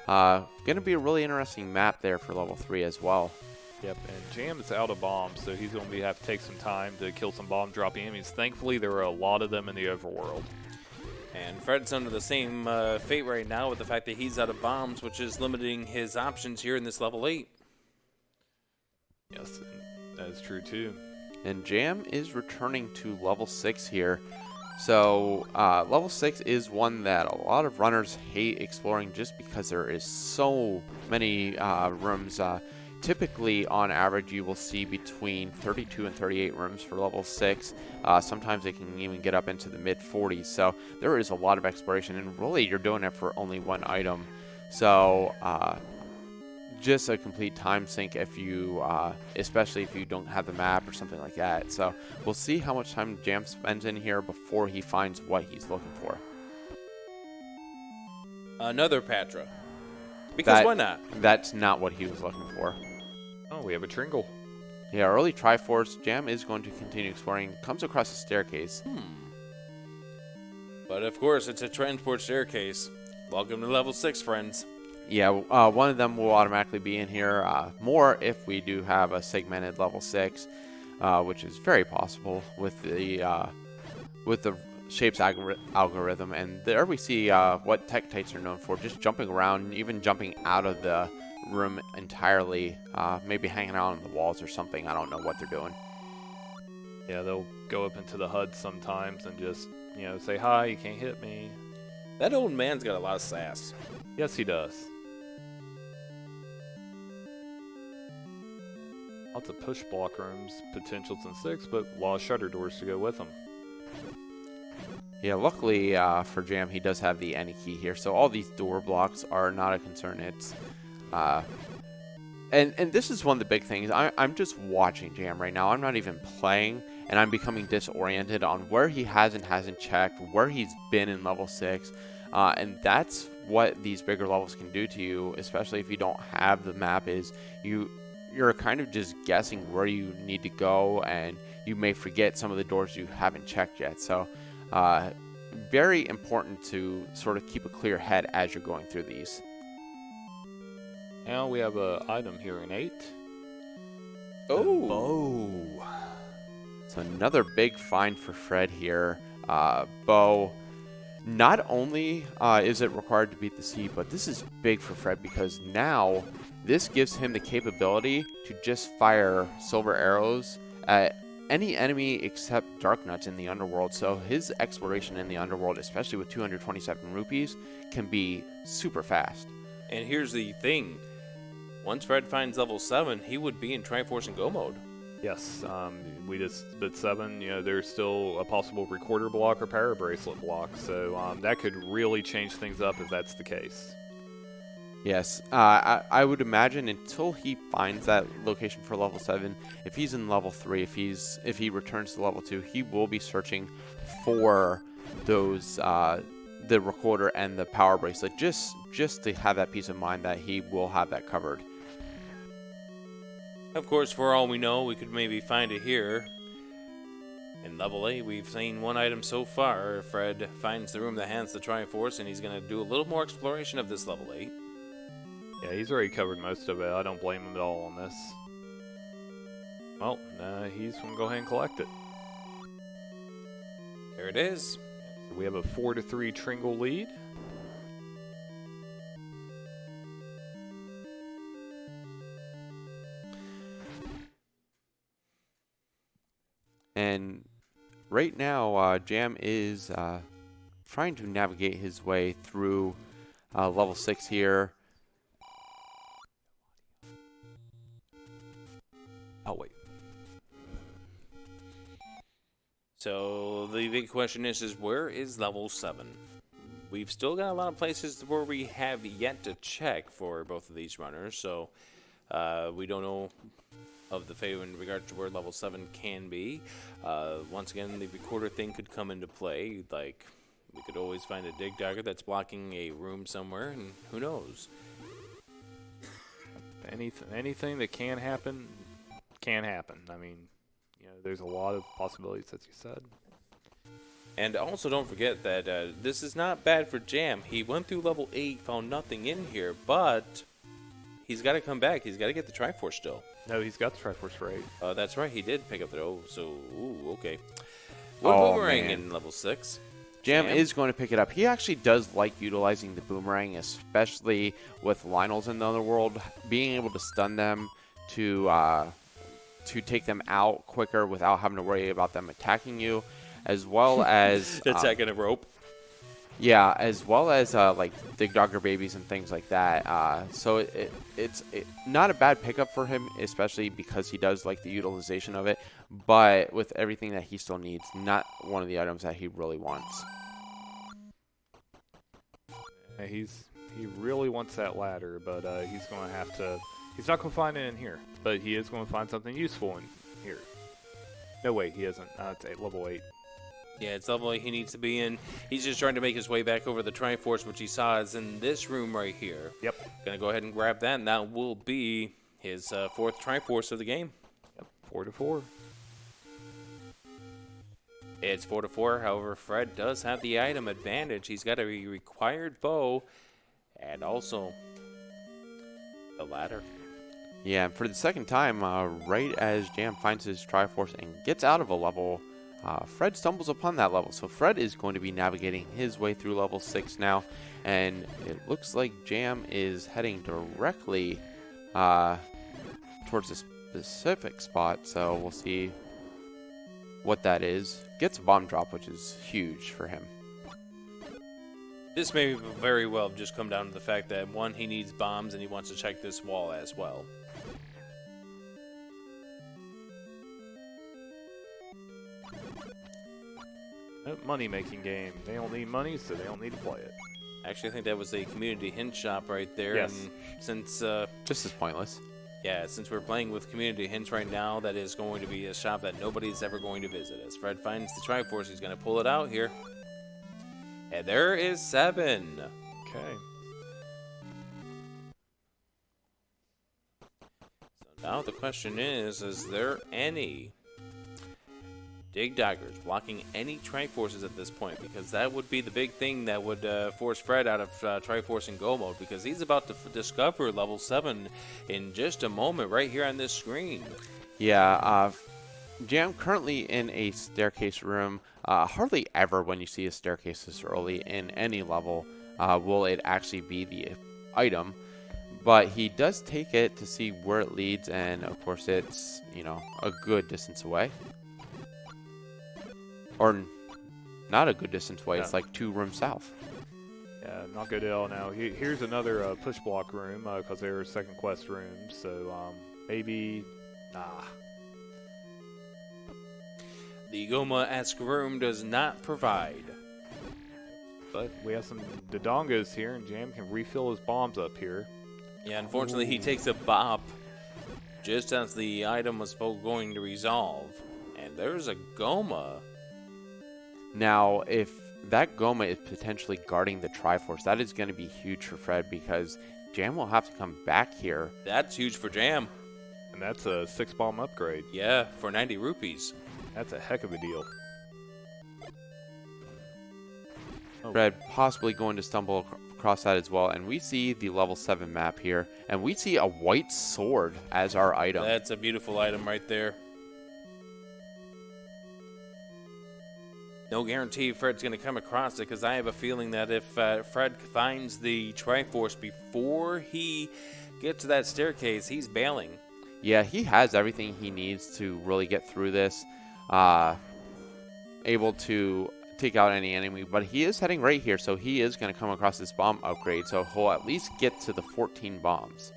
going to be a really interesting map there for level 3 as well. Yep, and Jam is out of bombs, so he's going to have to take some time to kill some bomb-dropping enemies. Thankfully, there are a lot of them in the overworld. And Fred's under the same fate right now with the fact that he's out of bombs, which is limiting his options here in this level 8. Yes, that is true too. And Jam is returning to level 6 here. So level 6 is one that a lot of runners hate exploring just because there is so many rooms. Typically, on average, you will see between 32 and 38 rooms for level 6. Sometimes they can even get up into the mid-40s. So there is a lot of exploration, and really you're doing it for only one item. So just a complete time sink if you, especially if you don't have the map or something like that. So we'll see how much time Jam spends in here before he finds what he's looking for. Another Patra. Because why not? That's not what he was looking for. Oh, we have a Tringle. Yeah, early Triforce. Jam is going to continue exploring. Comes across a staircase. But of course, it's a transport staircase. Welcome to level 6, friends. Yeah, one of them will automatically be in here. More if we do have a segmented level 6, which is very possible with the shapes algorithm. And there we see what Tektites are known for, just jumping around, even jumping out of the room entirely, maybe hanging out on the walls or something. I don't know what they're doing. Yeah, they'll go up into the HUD sometimes and just, say, hi, you can't hit me. That old man's got a lot of sass. Yes, he does. Lots of push block rooms, potentials in 6, but a lot of shutter doors to go with them. Yeah, luckily for Jam, he does have the any key here, so all these door blocks are not a concern. It's and this is one of the big things. I'm just watching Jam right now. I'm not even playing, and I'm becoming disoriented on where he has and hasn't checked, where he's been in level 6, and that's what these bigger levels can do to you, especially if you don't have the map. Is you're kind of just guessing where you need to go, and you may forget some of the doors you haven't checked yet. So very important to sort of keep a clear head as you're going through these. Now we have an item here in 8. Oh! Bow. So another big find for Fred here. Bow. Not only is it required to beat the sea, but this is big for Fred because now this gives him the capability to just fire silver arrows at any enemy except Dark Nuts in the underworld. So his exploration in the underworld, especially with 227 rupees, can be super fast. And here's the thing. Once Fred finds level 7, he would be in Triforce and Go mode. Yes, we just did 7. There's still a possible recorder block or power bracelet block, so that could really change things up if that's the case. Yes, I would imagine until he finds that location for level 7, if he's in level 3, if he returns to level 2, he will be searching for those the recorder and the power bracelet, just to have that peace of mind that he will have that covered. Of course, for all we know, we could maybe find it here. In level 8, we've seen one item so far. Fred finds the room that has the Triforce, and he's going to do a little more exploration of this level 8. Yeah, he's already covered most of it. I don't blame him at all on this. Well, he's going to go ahead and collect it. There it is. So we have a 4-3 Tringle lead. And right now, Jam is trying to navigate his way through level 6 here. Oh, wait. So the big question is where is level 7? We've still got a lot of places where we have yet to check for both of these runners, so we don't know of the favor in regards to where level 7 can be. Once again, the recorder thing could come into play. Like, we could always find a dig dagger that's blocking a room somewhere, and who knows? Anything that can happen. I mean, there's a lot of possibilities, as you said. And also don't forget that this is not bad for Jam. He went through level 8, found nothing in here, but he's got to come back. He's got to get the Triforce still. No, he's got the Triforce for 8. That's right. He did pick up the... okay. Oh, Boomerang man. in level 6. Jam is going to pick it up. He actually does like utilizing the boomerang, especially with Lionels in the underworld. Being able to stun them to take them out quicker without having to worry about them attacking you. as well as Attacking a rope. yeah, as well as like Dig Dogger babies and things like that. So it's not a bad pickup for him, especially because he does like the utilization of it. But with everything that he still needs, not one of the items that he really wants. Yeah, he really wants that ladder, but he's going to have to. He's not going to find it in here, but he is going to find something useful in here. No, wait, he isn't. It's level 8. Yeah, it's level 8 he needs to be in. He's just trying to make his way back over the Triforce, which he saw is in this room right here. Yep. Gonna go ahead and grab that, and that will be his 4th Triforce of the game. Yep, 4-4. It's 4-4. However, Fred does have the item advantage. He's got a required bow, and also the ladder. Yeah, and for the second time, right as Jam finds his Triforce and gets out of a level, Fred stumbles upon that level. So Fred is going to be navigating his way through level 6 now, and it looks like Jam is heading directly towards a specific spot. So we'll see what that is. Gets a bomb drop, which is huge for him. This may very well have just come down to the fact that, one, he needs bombs, and he wants to check this wall as well. Money-making game. They don't need money, so they don't need to play it. Actually, I think that was a community hint shop right there. Yes. And since Just as pointless. yeah, since we're playing with community hints right now, that is going to be a shop that nobody's ever going to visit. As Fred finds the Triforce, he's going to pull it out here. And there is 7. Okay. So now the question is there any Dig Daggers blocking any Triforces at this point? Because that would be the big thing that would force Fred out of Triforce and Go mode, because he's about to discover level 7 in just a moment right here on this screen. Yeah, Jam currently in a staircase room. Hardly ever when you see a staircase this early in any level will it actually be the item. But he does take it to see where it leads, and of course it's, you know, a good distance away. Or not a good distance away, it's like 2 rooms south. Yeah, not good at all now. Here's another push block room, because they were second quest rooms, so maybe... Nah. The Goma-esque room does not provide. But we have some Dodongos here, and Jam can refill his bombs up here. Yeah, unfortunately, he takes a bop just as the item was going to resolve. And there's a Goma. Now, if that Goma is potentially guarding the Triforce, that is going to be huge for Fred, because Jam will have to come back here. That's huge for Jam. And that's a 6-bomb upgrade. Yeah, for 90 rupees. That's a heck of a deal. Fred possibly going to stumble across that as well. And we see the level 7 map here, and we see a white sword as our item. That's a beautiful item right there. No guarantee Fred's going to come across it, because I have a feeling that if Fred finds the Triforce before he gets to that staircase, he's bailing. Yeah, he has everything he needs to really get through this. Able to take out any enemy, but he is heading right here, so he is going to come across this bomb upgrade, so he'll at least get to the 14 bombs.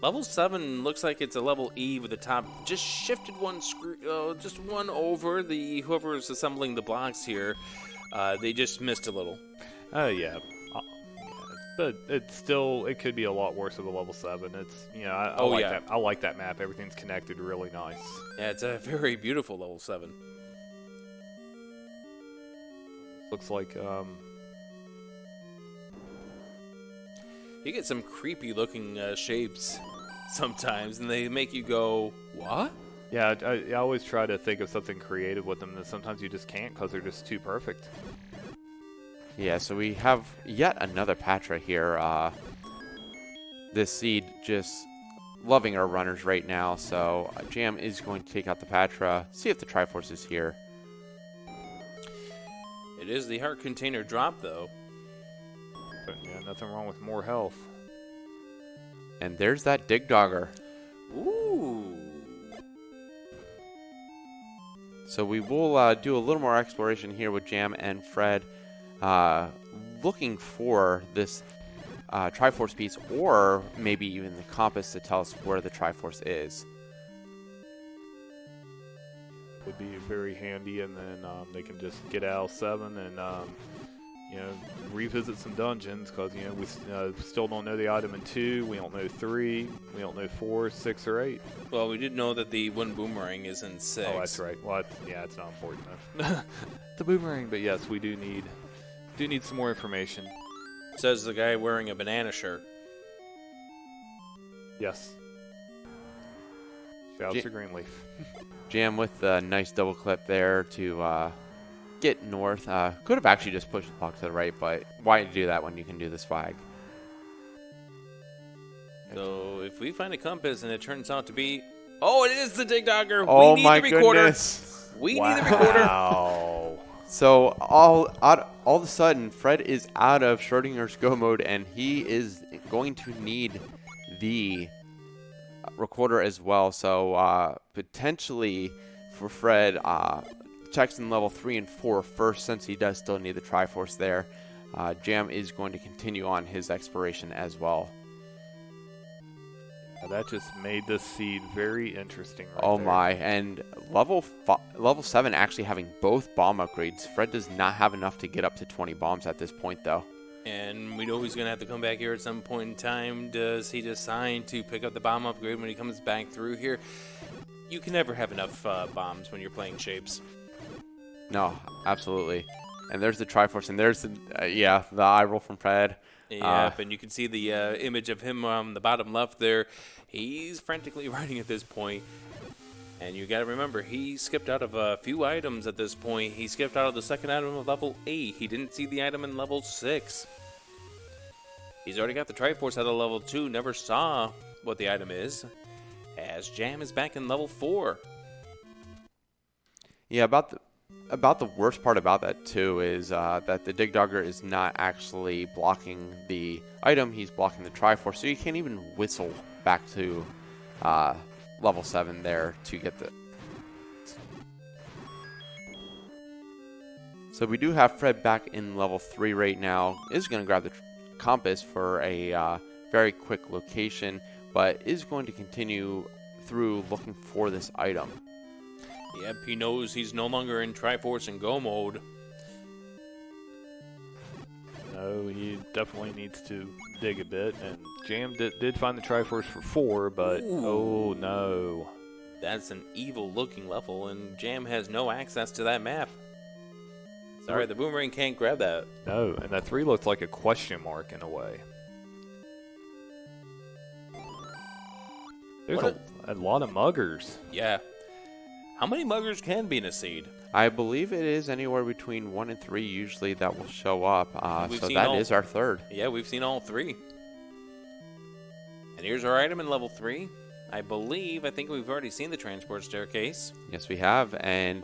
Level 7 looks like it's a level E with the top just shifted one just one over. The whoever's assembling the blocks here, they just missed a little. Yeah. But it's still, it could be a lot worse of a level 7. It's, you know, I like that map. Everything's connected really nice. Yeah, it's a very beautiful level 7. Looks like you get some creepy looking shapes sometimes, and they make you go, what? Yeah, I always try to think of something creative with them, and sometimes you just can't because they're just too perfect. Yeah, so we have yet another Patra here. This seed just loving our runners right now, so Jam is going to take out the Patra, see if the Triforce is here. It is the heart container drop, though. But yeah, nothing wrong with more health. And there's that Dig Dogger. Ooh. So we will do a little more exploration here with Jam and Fred, looking for this Triforce piece, or maybe even the compass to tell us where the Triforce is. Would be very handy, and then they can just get out 7 and you know, revisit some dungeons, because you know we still don't know the item in 2, we don't know 3, we don't know 4, 6, or 8. Well, we did know that the one boomerang is in 6. Oh, that's right. Well, yeah, it's not important though. The boomerang, but yes, we do need some more information. Says the guy wearing a banana shirt. Yes. Shouts to Greenleaf. Jam with a nice double clip there to get north. Could have actually just pushed the puck to the right, but why do that when you can do this flag? So if we find a compass and it turns out to be, oh, it is the Dig Dogger. Oh we need my the recorder. goodness! We need the recorder. Wow. So all of a sudden, Fred is out of Schrodinger's Go mode, and he is going to need the recorder as well. So potentially for Fred, checks in level 3 and 4 first, since he does still need the Triforce there. Jam is going to continue on his exploration as well. That just made this seed very interesting right Oh there. my, and level 7 actually having both bomb upgrades. Fred does not have enough to get up to 20 bombs at this point though. And we know he's going to have to come back here at some point in time. Does he decide to pick up the bomb upgrade when he comes back through here? You can never have enough bombs when you're playing shapes. No, absolutely. And there's the Triforce, and there's the eye roll from Fred. Yep, and you can see the image of him on the bottom left there. He's frantically running at this point. And you got to remember, he skipped out of a few items at this point. He skipped out of the second item of level 8. He didn't see the item in level 6. He's already got the Triforce out of level 2. Never saw what the item is, as Jam is back in level 4. Yeah, about the worst part about that too is that the Dig Dogger is not actually blocking the item. He's blocking the Triforce, so you can't even whistle back to level 7 there to get the. So we do have Fred back in level 3 right now. Is going to grab the compass for a very quick location, but is going to continue through looking for this item. Yep, he knows he's no longer in Triforce and Go mode. No, he definitely needs to dig a bit, and Jam did find the Triforce for 4, but Ooh. oh no. That's an evil looking level, and Jam has no access to that map. Sorry, the boomerang can't grab that. No, and that 3 looks like a question mark in a way. There's a lot of muggers. Yeah. How many muggers can be in a seed? I believe it is anywhere between 1 and 3 usually that will show up. We've So seen that all- is our third. Yeah, we've seen all 3. And here's our item in level 3. I think we've already seen the transport staircase. Yes, we have. And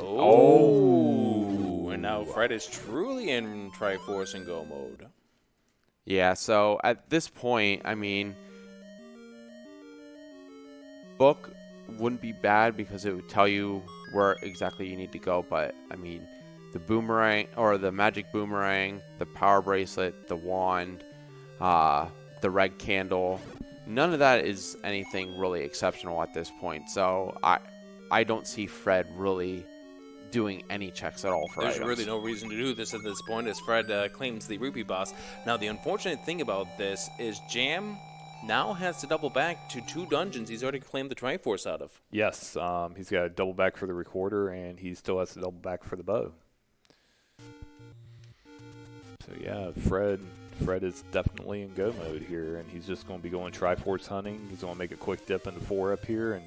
And now Fred is truly in Triforce and Go mode. yeah, so at this point, I mean, book wouldn't be bad because it would tell you where exactly you need to go, but I mean, the boomerang or the magic boomerang, the power bracelet, the wand, the red candle, none of that is anything really exceptional at this point. So I don't see Fred really doing any checks at all for There's items. really no reason to do this at this point, as Fred claims the rupee boss. Now, the unfortunate thing about this is Jam now has to double back to 2 dungeons he's already claimed the Triforce out of. Yes, he's got to double back for the recorder, and he still has to double back for the bow. So yeah, Fred is definitely in go mode here, and he's just going to be going Triforce hunting. He's going to make a quick dip into 4 up here and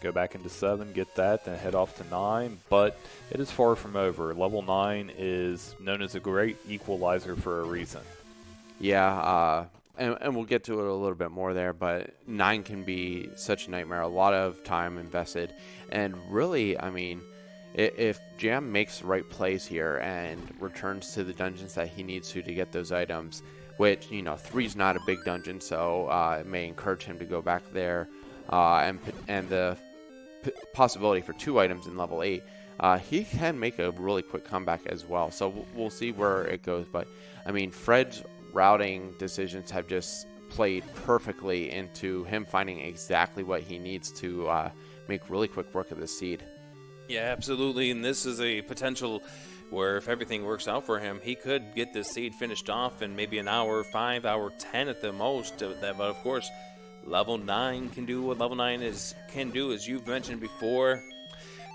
go back into 7, get that, then head off to 9. But it is far from over. Level 9 is known as a great equalizer for a reason. Yeah, and we'll get to it a little bit more there, but 9 can be such a nightmare. A lot of time invested. And really, I mean, if Jam makes the right plays here and returns to the dungeons that he needs to get those items, which, 3's not a big dungeon, so it may encourage him to go back there. And the possibility for 2 items in level 8, he can make a really quick comeback as well. So we'll see where it goes. But, I mean, Fred's routing decisions have just played perfectly into him finding exactly what he needs to make really quick work of the seed. Yeah, absolutely. And this is a potential where if everything works out for him, he could get this seed finished off in maybe an hour, 5 hour, 10 at the most. But of course, level 9 can do what level 9 can do, as you've mentioned before.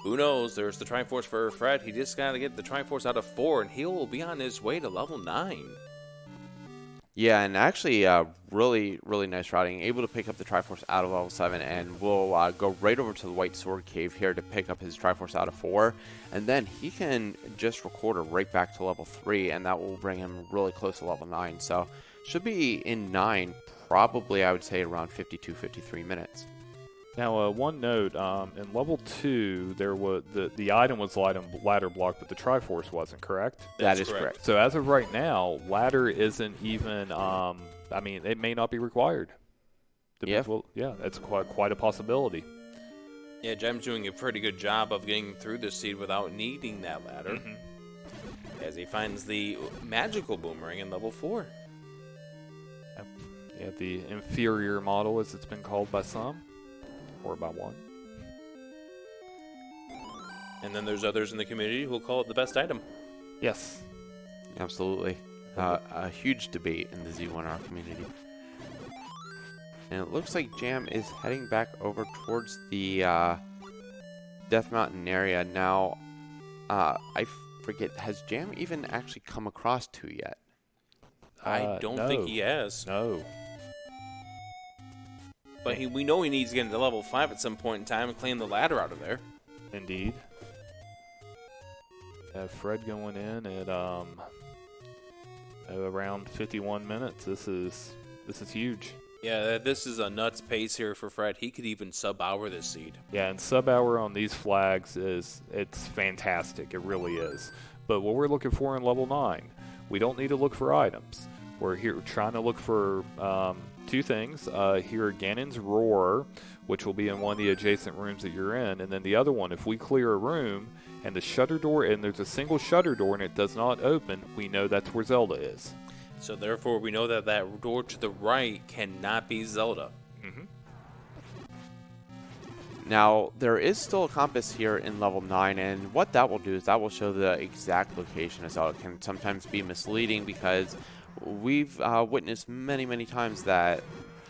Who knows? There's the Triforce for Fred. He just got to get the Triforce out of 4, and he will be on his way to level 9. Yeah, and actually, really, really nice routing. Able to pick up the Triforce out of level 7, and we'll go right over to the White Sword Cave here to pick up his Triforce out of 4. And then he can just record it right back to level 3, and that will bring him really close to level 9. So, should be in 9, probably, I would say, around 52, 53 minutes. Now, one note, in level 2, there was the item was ladder block, but the Triforce wasn't, correct? That is correct. So as of right now, ladder isn't even, I mean, it may not be required. Yeah. Well, yeah, that's quite a possibility. Yeah, Gem's doing a pretty good job of getting through this seed without needing that ladder. As he finds the magical boomerang in level 4. Yeah, the inferior model, as it's been called by some. Or by one. And then there's others in the community who will call it the best item. Yes. Absolutely. A huge debate in the Z1R community. And it looks like Jam is heading back over towards the Death Mountain area. Now, I forget, has Jam even actually come across 2 yet? I don't think he has. No. But we know he needs to get into level 5 at some point in time and claim the ladder out of there. Indeed. Fred going in at around 51 minutes. This is huge. Yeah, this is a nuts pace here for Fred. He could even sub-hour this seed. Yeah, and sub-hour on these flags it's fantastic. It really is. But what we're looking for in level 9, we don't need to look for items. We're here trying to look for 2 things. Here, Ganon's Roar, which will be in one of the adjacent rooms that you're in. And then the other one, if we clear a room and the shutter door, and there's a single shutter door and it does not open, we know that's where Zelda is. So therefore, we know that that door to the right cannot be Zelda. Now, there is still a compass here in level 9, and what that will do is that will show the exact location of Zelda. It can sometimes be misleading because we've witnessed many times that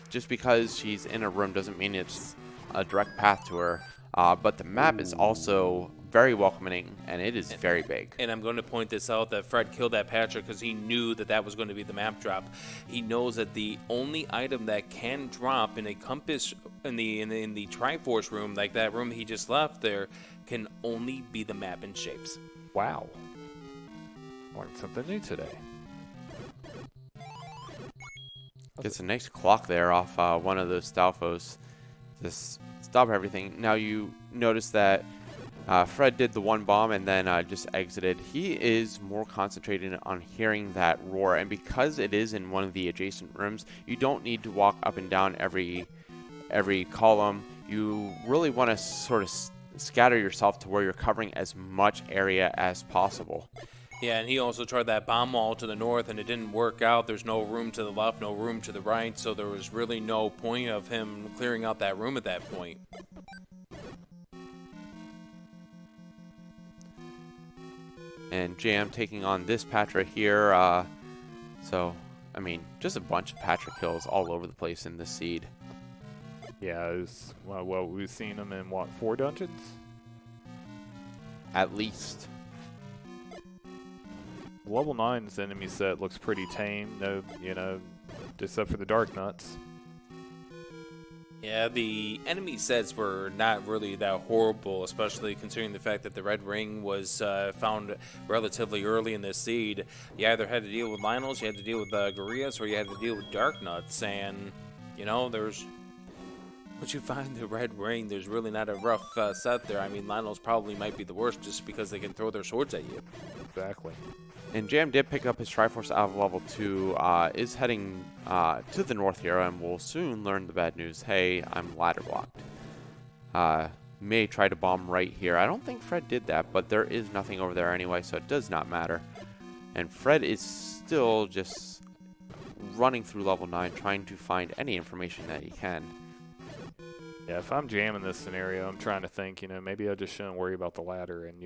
just because she's in a room doesn't mean it's a direct path to her. But the map is also very welcoming, and it is very big. And I'm going to point this out that Fred killed that Patrick because he knew that that was going to be the map drop. He knows that the only item that can drop in a compass in the Triforce room, like that room he just left there, can only be the map and shapes. Wow. Learned something new today. Gets a nice clock there off one of those Stalfos to stop everything. Now you notice that Fred did the one bomb and then just exited. He is more concentrated on hearing that roar, and because it is in one of the adjacent rooms, you don't need to walk up and down every column. You really want to sort of scatter yourself to where you're covering as much area as possible. Yeah, and he also tried that bomb wall to the north, and it didn't work out. There's no room to the left, no room to the right, so there was really no point of him clearing out that room at that point. And Jam taking on this Patra here. So, I mean, just a bunch of Patra kills all over the place in this seed. Yeah, well, we've seen him in, 4 dungeons? At least. Level 9's enemy set looks pretty tame, no, except for the Dark Nuts. Yeah, the enemy sets were not really that horrible, especially considering the fact that the Red Ring was found relatively early in this seed. You either had to deal with Lionels, you had to deal with Gorillas, or you had to deal with Dark Nuts, and, there's... Once you find the Red Ring, there's really not a rough set there. I mean, Lionels probably might be the worst just because they can throw their swords at you. Exactly. And Jam did pick up his Triforce out of level 2, is heading to the north here, and will soon learn the bad news. Hey, I'm ladder blocked. may try to bomb right here. I don't think Fred did that, but there is nothing over there anyway, so it does not matter. And Fred is still just running through level 9, trying to find any information that he can. Yeah, if I'm jamming this scenario, I'm trying to think, maybe I just shouldn't worry about the ladder and,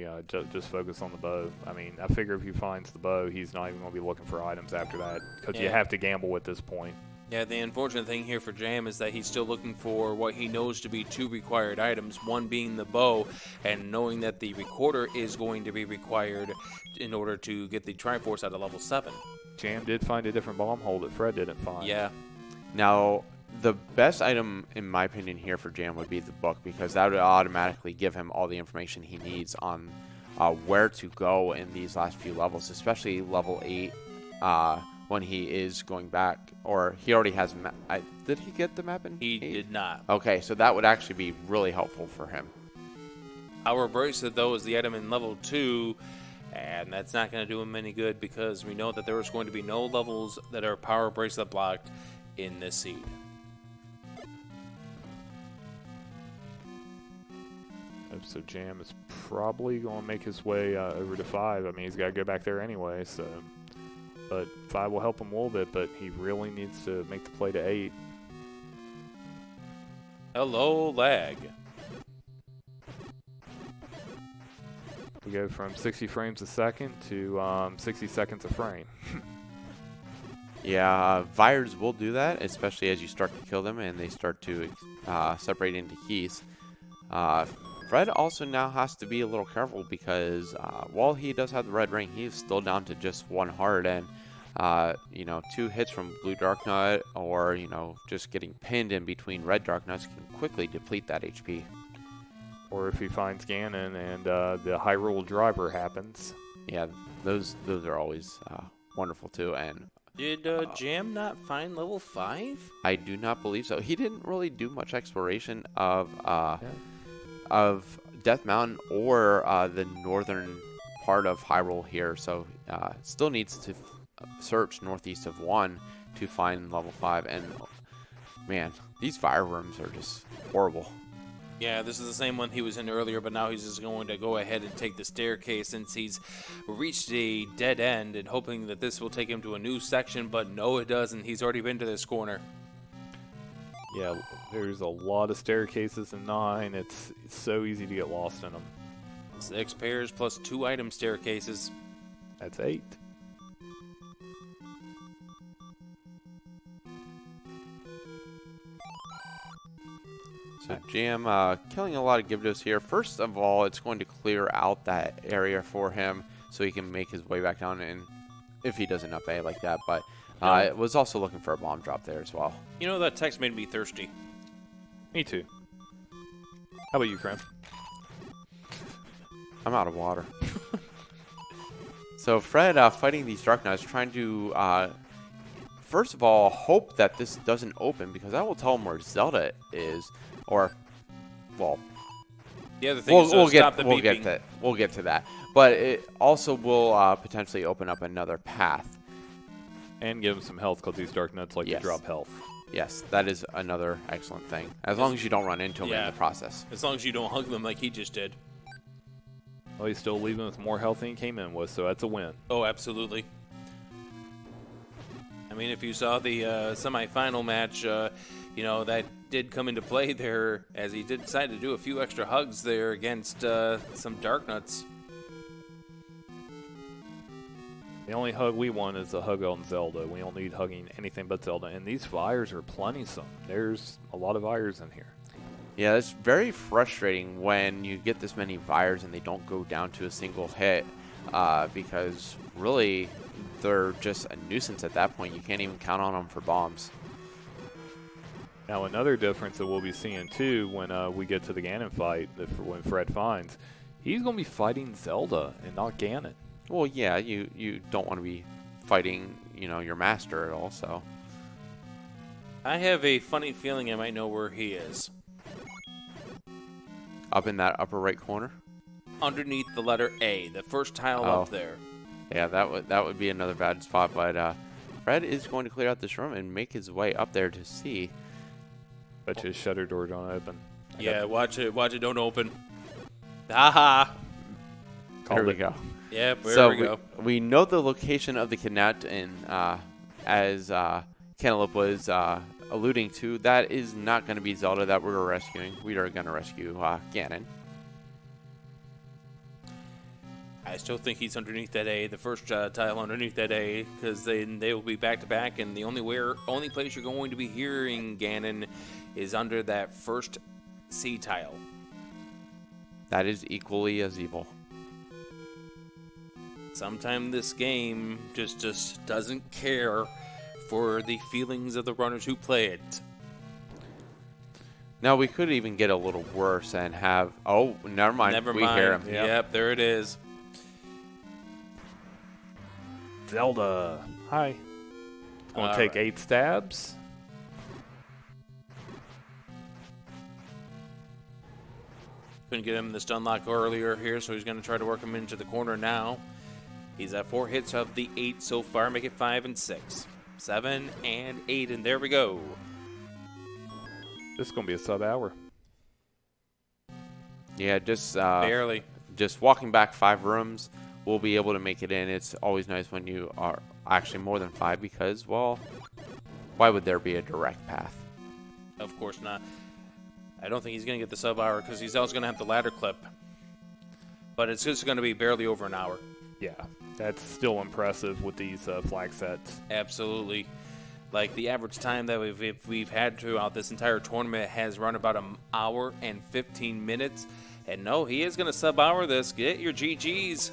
just focus on the bow. I mean, I figure if he finds the bow, he's not even going to be looking for items after that, because you have to gamble at this point. Yeah, the unfortunate thing here for Jam is that he's still looking for what he knows to be 2 required items, one being the bow, and knowing that the recorder is going to be required in order to get the Triforce out of level 7. Jam did find a different bomb hole that Fred didn't find. Yeah. Now, the best item, in my opinion, here for Jam would be the book, because that would automatically give him all the information he needs on where to go in these last few levels, especially level 8, when he is going back, or he already has a map. Did he get the map in He 8? did not. Okay, so that would actually be really helpful for him. Our bracelet, though, is the item in level 2, and that's not going to do him any good because we know that there is going to be no levels that are power bracelet blocked in this seed. So Jam is probably going to make his way over to 5. I mean, he's got to go back there anyway, so... But 5 will help him a little bit, but he really needs to make the play to 8. Hello, lag. We go from 60 frames a second to 60 seconds a frame. Yeah, Vires will do that, especially as you start to kill them and they start to separate into keys. Fred also now has to be a little careful because while he does have the red ring, he's still down to just 1 heart, and 2 hits from blue dark nut or just getting pinned in between red dark nuts can quickly deplete that HP. Or if he finds Ganon and the Hyrule driver happens. Yeah, those are always wonderful too. And Did Jam not find level 5? I do not believe so. He didn't really do much exploration of Death Mountain or the northern part of Hyrule here, so still needs to search northeast of 1 to find level 5. And man, these fire rooms are just horrible. Yeah, this is the same one he was in earlier, but now he's just going to go ahead and take the staircase since he's reached a dead end and hoping that this will take him to a new section, but no it doesn't. He's already been to this corner. Yeah, there's a lot of staircases in 9. It's so easy to get lost in them. 6 pairs plus 2 item staircases. That's 8. So Jam killing a lot of Gyarados here. First of all, it's going to clear out that area for him so he can make his way back down, and if he doesn't up A like that, but it was also looking for a bomb drop there as well. You know, that text made me thirsty. Me too. How about you, Krem? I'm out of water. So Fred fighting these Dark Knights, trying to first of all hope that this doesn't open, because that will tell him where Zelda is, or well, The other thing is we'll stop the get beeping. to that, but it also will potentially open up another path. And give him some health, because these Dark Nuts like to drop health. Yes, that is another excellent thing, as long as you don't run into him in the process. As long as you don't hug them like he just did. Well, he's still leaving with more health than he came in with, so that's a win. Oh, absolutely. I mean, if you saw the semifinal match, that did come into play there, as he did decide to do a few extra hugs there against some Dark Nuts. The only hug we want is a hug on Zelda. We don't need hugging anything but Zelda. And these fires are plenty-some. There's a lot of fires in here. Yeah, it's very frustrating when you get this many fires and they don't go down to a single hit, because really they're just a nuisance at that point. You can't even count on them for bombs. Now, another difference that we'll be seeing, too, when we get to the Ganon fight, when Fred finds, he's going to be fighting Zelda and not Ganon. Well, yeah, you don't want to be fighting, your master at all, so. I have a funny feeling I might know where he is. Up in that upper right corner? Underneath the letter A, the first tile up there. Yeah, that would be another bad spot, but Fred is going to clear out this room and make his way up there to see. Bet you his shutter door don't open. Yeah, watch it. Watch it. Don't open. Haha. There we go. Yep, there So we go. we know the location of the kidnapped, and as Cantaloupe was alluding to, that is not going to be Zelda that we're rescuing. We are going to rescue Ganon. I still think he's underneath that A, the first tile underneath that A, because then they will be back to back, and the only place you're going to be hearing Ganon is under that first C tile. That is equally as evil. Sometimes this game just doesn't care for the feelings of the runners who play it. Now we could even get a little worse and have. Oh, never mind. Never we mind. hear him. Yep, there it is. Zelda. Hi. Gonna All take right. 8 stabs. Couldn't get him the stun lock earlier here, so he's going to try to work him into the corner now. He's at 4 hits of the 8 so far. Make it 5 and 6. 7 and 8, and there we go. This is gonna be a sub-hour. Yeah, just Barely. just walking back 5 rooms, we'll be able to make it in. It's always nice when you are actually more than 5 because, well, why would there be a direct path? Of course not. I don't think he's going to get the sub-hour because he's also going to have the ladder clip. But it's just going to be barely over an hour. Yeah, that's still impressive with these flag sets. Absolutely. Like, the average time that we've had throughout this entire tournament has run about an hour and 15 minutes. And no, he is going to sub-hour this. Get your GGs.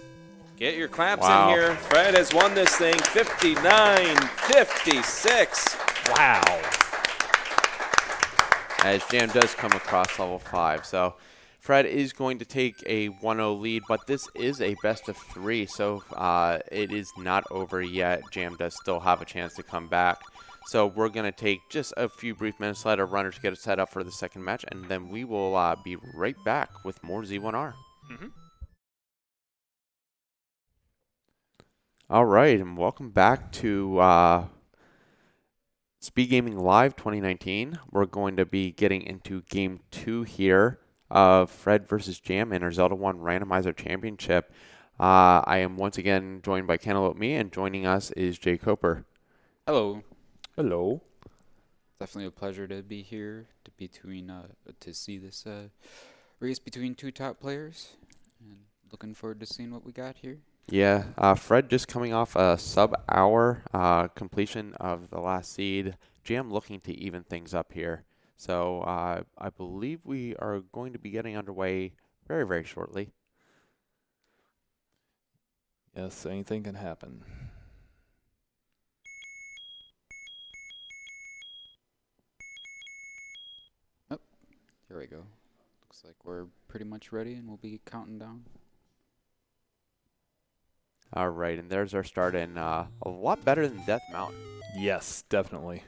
Get your claps Wow. in here. Fred has won this thing 59-56. Wow. As Jam does come across level 5. So Fred is going to take a 1-0 lead, but this is a best of 3, so it is not over yet. Jam does still have a chance to come back. So we're going to take just a few brief minutes, let our runners get set up for the second match, and then we will be right back with more Z1R. Mm-hmm. All right, and welcome back to SpeedGaming Live 2019. We're going to be getting into Game 2 here of Fred versus Jam in our Zelda 1 Randomizer Championship. I am once again joined by Cantaloupe Me, and joining us is Jay Coper. Hello. Hello. Definitely a pleasure to be here to see this race between 2 top players, and looking forward to seeing what we got here. Yeah, Fred just coming off a sub-hour completion of the last seed. Jam looking to even things up here. So I believe we are going to be getting underway very, very shortly. Yes, anything can happen. Here we go. Looks like we're pretty much ready, and we'll be counting down. All right, and there's our start, and a lot better than Death Mountain. Yes, definitely.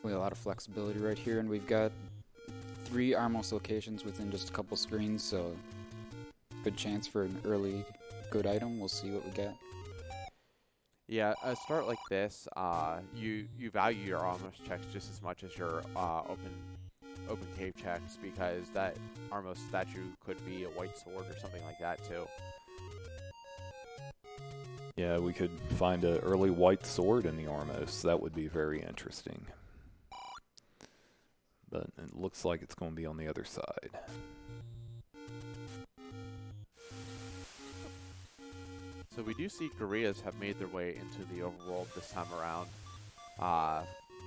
We have a lot of flexibility right here, and we've got 3 Armos locations within just a couple screens, so good chance for an early good item. We'll see what we get. Yeah, a start like this, you value your Armos checks just as much as your open cave checks, because that Armos statue could be a white sword or something like that too. Yeah, we could find an early white sword in the Armos. That would be very interesting. But it looks like it's going to be on the other side. So we do see gorillas have made their way into the overworld this time around.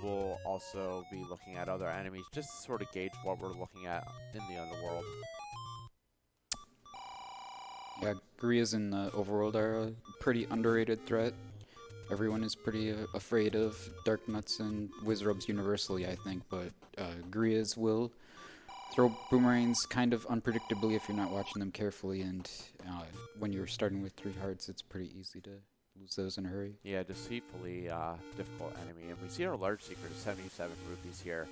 We'll also be looking at other enemies just to sort of gauge what we're looking at in the underworld. Yeah, gorillas in the overworld are a pretty underrated threat. Everyone is pretty afraid of Dark Nuts and Wizrubs universally, I think, but gorillas will throw boomerangs kind of unpredictably if you're not watching them carefully, and when you're starting with 3 hearts, it's pretty easy to lose those in a hurry. Yeah, deceitfully difficult enemy. And we see our large secret of 77 rupees here.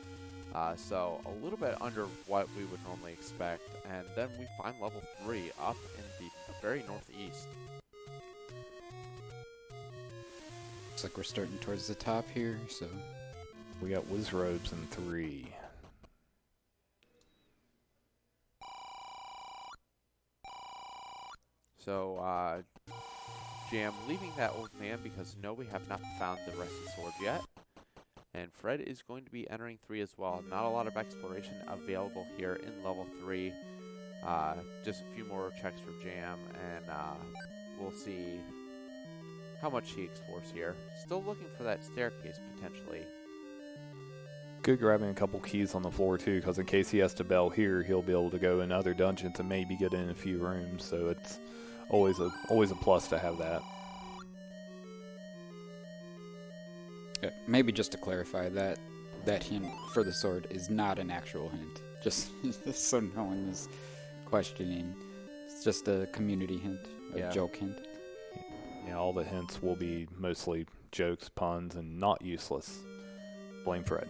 So a little bit under what we would normally expect. And then we find level 3 up in the very northeast. Looks like we're starting towards the top here, so We got Wizrobes in 3. So, Jam leaving that old man because no, we have not found the rest of the sword yet. And Fred is going to be entering 3 as well. Not a lot of exploration available here in level 3. Just a few more checks for Jam, and we'll see how much he explores here. Still looking for that staircase, potentially. Good grabbing a couple keys on the floor, too, because in case he has to bail here, he'll be able to go in other dungeons and maybe get in a few rooms, so it's always a plus to have that. Maybe just to clarify, that hint for the sword is not an actual hint. Just so no one is questioning. It's just a community hint, a joke hint. Yeah, all the hints will be mostly jokes, puns, and not useless. Blame Fred.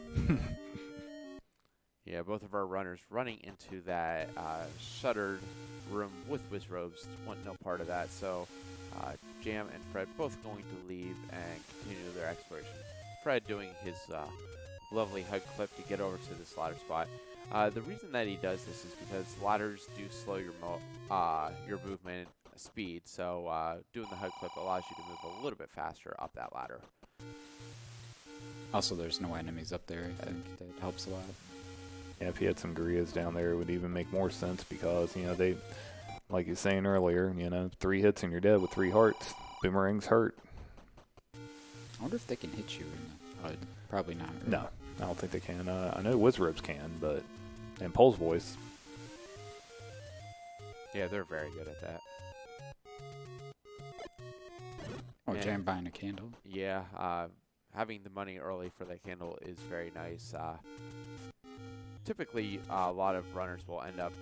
Yeah, both of our runners running into that shuttered room with Wizrobes want no part of that. So Jam and Fred both going to leave and continue their exploration. Fred doing his lovely hug clip to get over to this ladder spot. The reason that he does this is because ladders do slow your movement speed. So doing the hug clip allows you to move a little bit faster up that ladder. Also, there's no enemies up there. I think that helps a lot. Yeah, if he had some Grias down there, it would even make more sense because, they, like you were saying earlier, 3 hits and you're dead with 3 hearts. Boomerangs hurt. I wonder if they can hit you or not. Probably not. Right? No, I don't think they can. I know Wizrobes can, but... And Pole's Voice. Yeah, they're very good at that. Oh, Jam buying a candle. Yeah, having the money early for that candle is very nice. Typically, a lot of runners will end up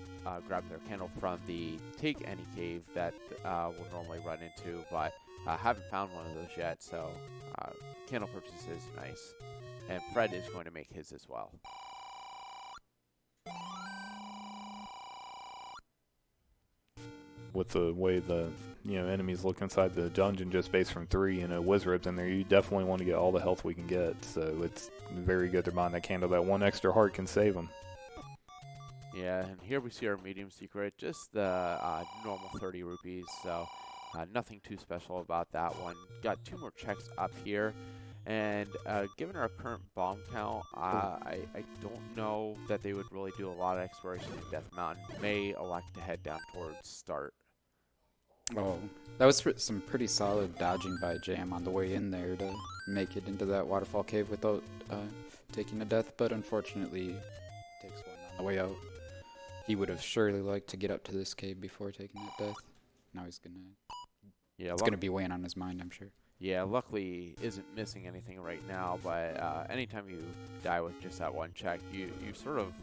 grabbing their candle from the Take Any Cave that we'll normally run into, but haven't found one of those yet, so candle purchase is nice. And Fred is going to make his as well. With the way the enemies look inside the dungeon just based from 3, Wizrobes in there, you definitely want to get all the health we can get. So it's very good to buying that candle. That 1 extra heart can save them. Yeah, and here we see our medium secret, just the normal 30 rupees. So nothing too special about that one. Got 2 more checks up here. And given our current bomb count, I don't know that they would really do a lot of exploration in Death Mountain. May elect to head down towards Start. Oh, that was some pretty solid dodging by Jam on the way in there to make it into that waterfall cave without taking a death, but unfortunately takes one on the way out. He would have surely liked to get up to this cave before taking that death. Now he's it's gonna be weighing on his mind, I'm sure. Yeah, luckily isn't missing anything right now, but anytime you die with just that 1 check, you sort of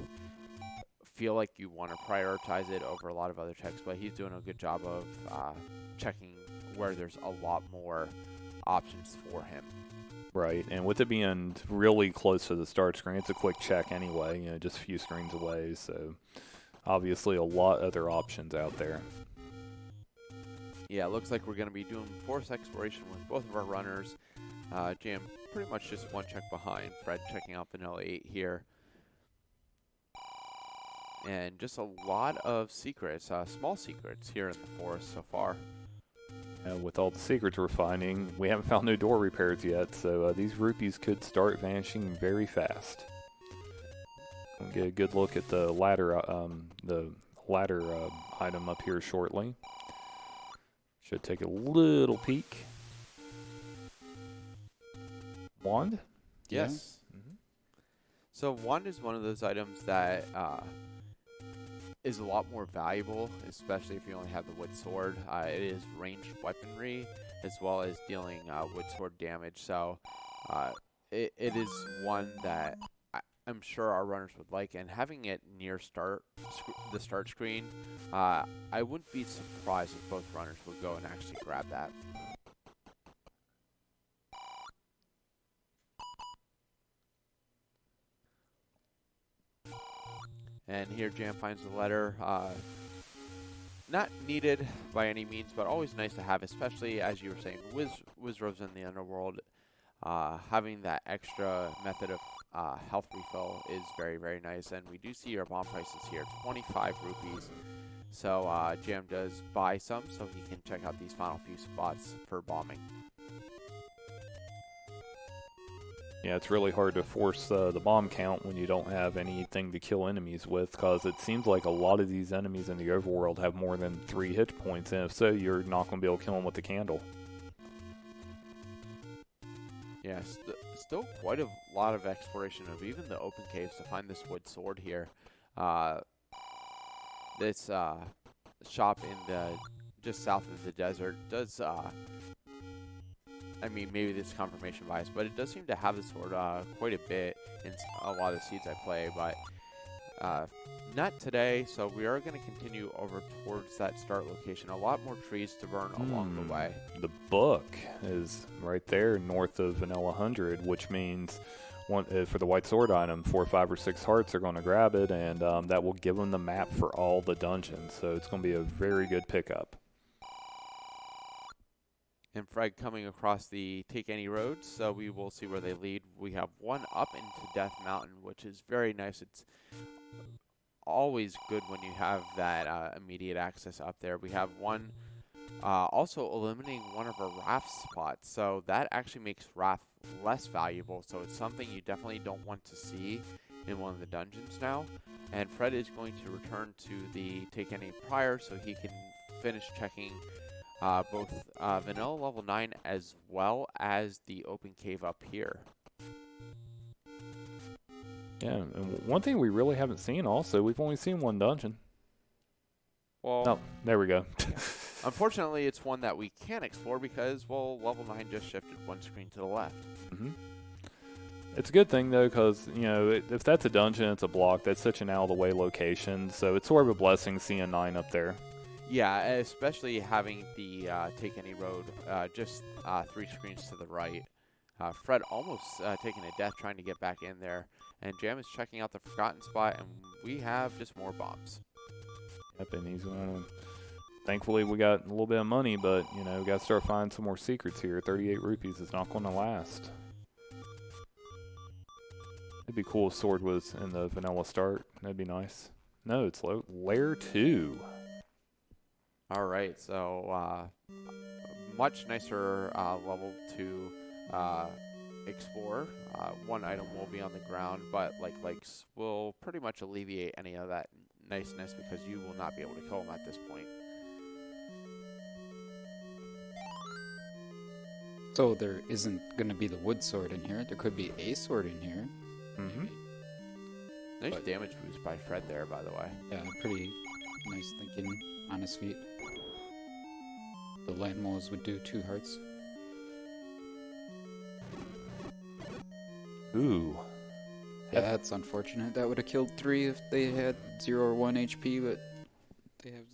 feel like you want to prioritize it over a lot of other checks, but he's doing a good job of checking where there's a lot more options for him. Right, and with it being really close to the start screen, it's a quick check anyway, just a few screens away, so obviously a lot other options out there. Yeah, it looks like we're going to be doing force exploration with both of our runners. Jam pretty much just 1 check behind. Fred checking out Vanilla 8 here. And just a lot of secrets, small secrets here in the forest so far. With all the secrets we're finding, we haven't found no door repairs yet, so these rupees could start vanishing very fast. We'll get a good look at the ladder item up here shortly. Should take a little peek. Wand? Yes. Yeah. Mm-hmm. So wand is one of those items that is a lot more valuable, especially if you only have the wood sword. It is ranged weaponry as well as dealing wood sword damage. So it is one that I'm sure our runners would like, and having it near the start screen, I wouldn't be surprised if both runners would go and actually grab that. And here Jam finds the letter. Not needed by any means, but always nice to have, especially as you were saying, Wizrobes in the underworld. Having that extra method of health refill is very, very nice. And we do see our bomb prices here, 25 rupees. So Jam does buy some so he can check out these final few spots for bombing. Yeah, it's really hard to force the bomb count when you don't have anything to kill enemies with, because it seems like a lot of these enemies in the overworld have more than 3 hit points, and if so, you're not going to be able to kill them with the candle. Yeah, still quite a lot of exploration of even the open caves to find this wood sword here. This shop in the just south of the desert does, I mean, maybe this is confirmation bias, but it does seem to have the sword quite a bit in a lot of the seeds I play, but not today, so we are going to continue over towards that start location. A lot more trees to burn along the way. The book is right there north of Vanilla 100, which means for the white sword item, 4, 5, or 6 hearts are going to grab it, and that will give them the map for all the dungeons, so it's going to be a very good pickup. And Fred coming across the Take Any roads, so we will see where they lead. We have one up into Death Mountain, which is very nice. It's always good when you have that immediate access up there. We have one also eliminating one of our raft spots, so that actually makes raft less valuable, so it's something you definitely don't want to see in one of the dungeons now. And Fred is going to return to the Take Any prior so he can finish checking both Vanilla level 9 as well as the open cave up here. Yeah, and one thing we really haven't seen also, we've only seen one dungeon. Well, oh, there we go. Yeah. Unfortunately, it's one that we can't explore because, well, level 9 just shifted one screen to the left. It's a good thing, though, because, you know, if that's a dungeon, it's a block. That's such an out-of-the-way location, so it's sort of a blessing seeing 9 up there. Yeah, especially having the Take Any road just 3 screens to the right. Fred almost taking a death trying to get back in there. And Jam is checking out the forgotten spot, and we have just more bombs. Yep, and he's going to... Thankfully, we got a little bit of money, but, you know, we got to start finding some more secrets here. 38 rupees is not going to last. It'd be cool if Sword was in the vanilla start. That'd be nice. No, it's layer 2. All right, so much nicer level 2 explore. One item will be on the ground, but like legs will pretty much alleviate any of that niceness because you will not be able to kill them at this point. So there isn't going to be the wood sword in here. There could be a sword in here. Nice But- damage boost by Fred there, by the way. Yeah, pretty nice thinking on his feet. The land moles would do 2 hearts. Ooh. Yeah, that's unfortunate. That would have killed 3 if they had 0 or 1 HP, but they have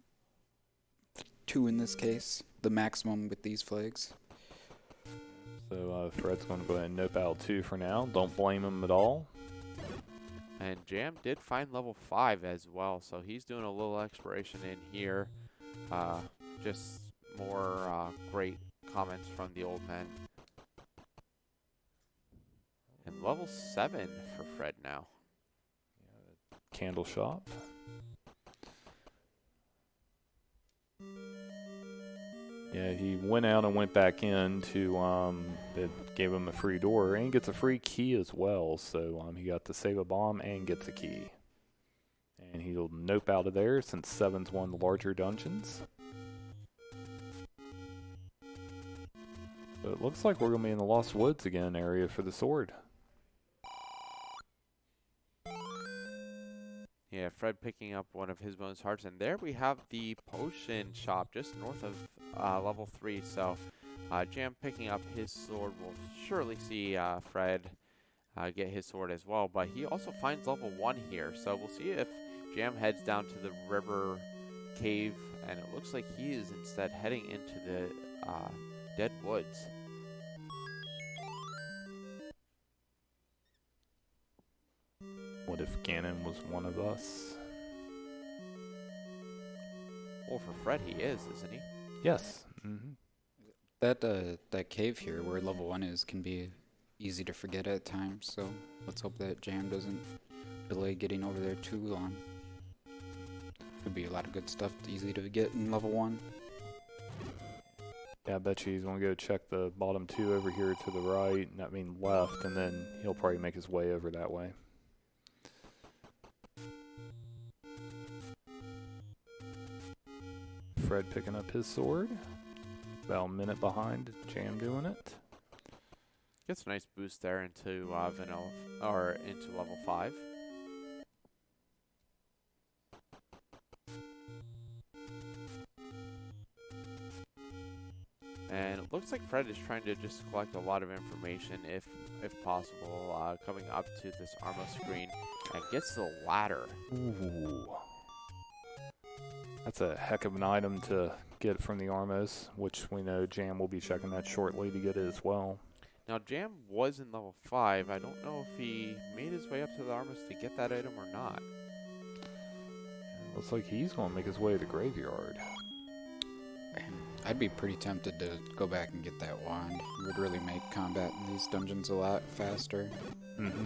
2 in this case. The maximum with these flags. So Fred's going to go ahead and nope out 2 for now. Don't blame him at all. And Jam did find level 5 as well, so he's doing a little exploration in here. Just more great comments from the old men. And level 7 for Fred now. Candle shop. Yeah, he went out and went back in to, it gave him a free door and gets a free key as well. So he got to save a bomb and gets a key. And he'll nope out of there since 7's one of the larger dungeons. But it looks like we're going to be in the Lost Woods again area for the sword. Yeah, Fred picking up one of his bonus hearts, and there we have the potion shop just north of level 3. So Jam picking up his sword will surely see Fred get his sword as well, but he also finds level 1 here. So we'll see if Jam heads down to the river cave, and it looks like he is instead heading into the dead woods. What if Ganon was one of us? Well, for Fred he is, isn't he? Yes. That cave here where level 1 is can be easy to forget at times, so let's hope that Jam doesn't delay getting over there too long. Could be a lot of good stuff, easy to get in level 1. Yeah, I bet you he's going to go check the bottom 2 over here to the right, and that means left, and then he'll probably make his way over that way. Fred picking up his sword. About a minute behind Jam doing it. Gets a nice boost there into vanilla or into level 5. And it looks like Fred is trying to just collect a lot of information, if possible, coming up to this Armo screen and gets the ladder. Ooh. That's a heck of an item to get from the Armos, which we know Jam will be checking that shortly to get it as well. Now, Jam was in level 5. I don't know if he made his way up to the Armos to get that item or not. Looks like he's going to make his way to the graveyard. And I'd be pretty tempted to go back and get that wand. It would really make combat in these dungeons a lot faster. Mm-hmm.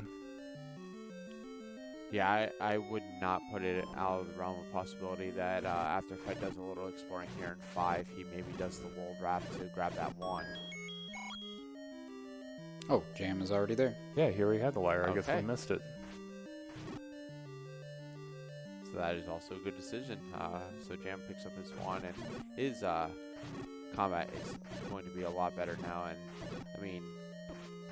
Yeah, I would not put it out of the realm of possibility that after Fred does a little exploring here in 5, he maybe does the world wrap to grab that wand. Oh, Jam is already there. Yeah, he already had the ladder. I guess we Okay. missed it. So that is also a good decision. So Jam picks up his wand, and his combat is going to be a lot better now. And I mean,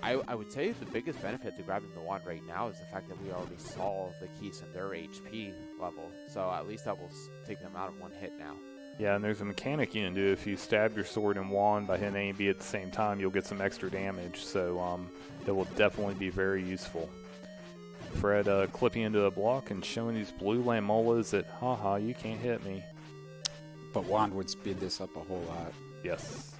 I would say the biggest benefit to grabbing the wand right now is the fact that we already saw the keys in their HP level. So at least that will take them out of one hit now. Yeah, and there's a mechanic you can do. If you stab your sword and wand by hitting A and B at the same time, you'll get some extra damage. So it will definitely be very useful. Fred clipping into a block and showing these blue lamolas that, haha, you can't hit me. But wand would speed this up a whole lot. Yes.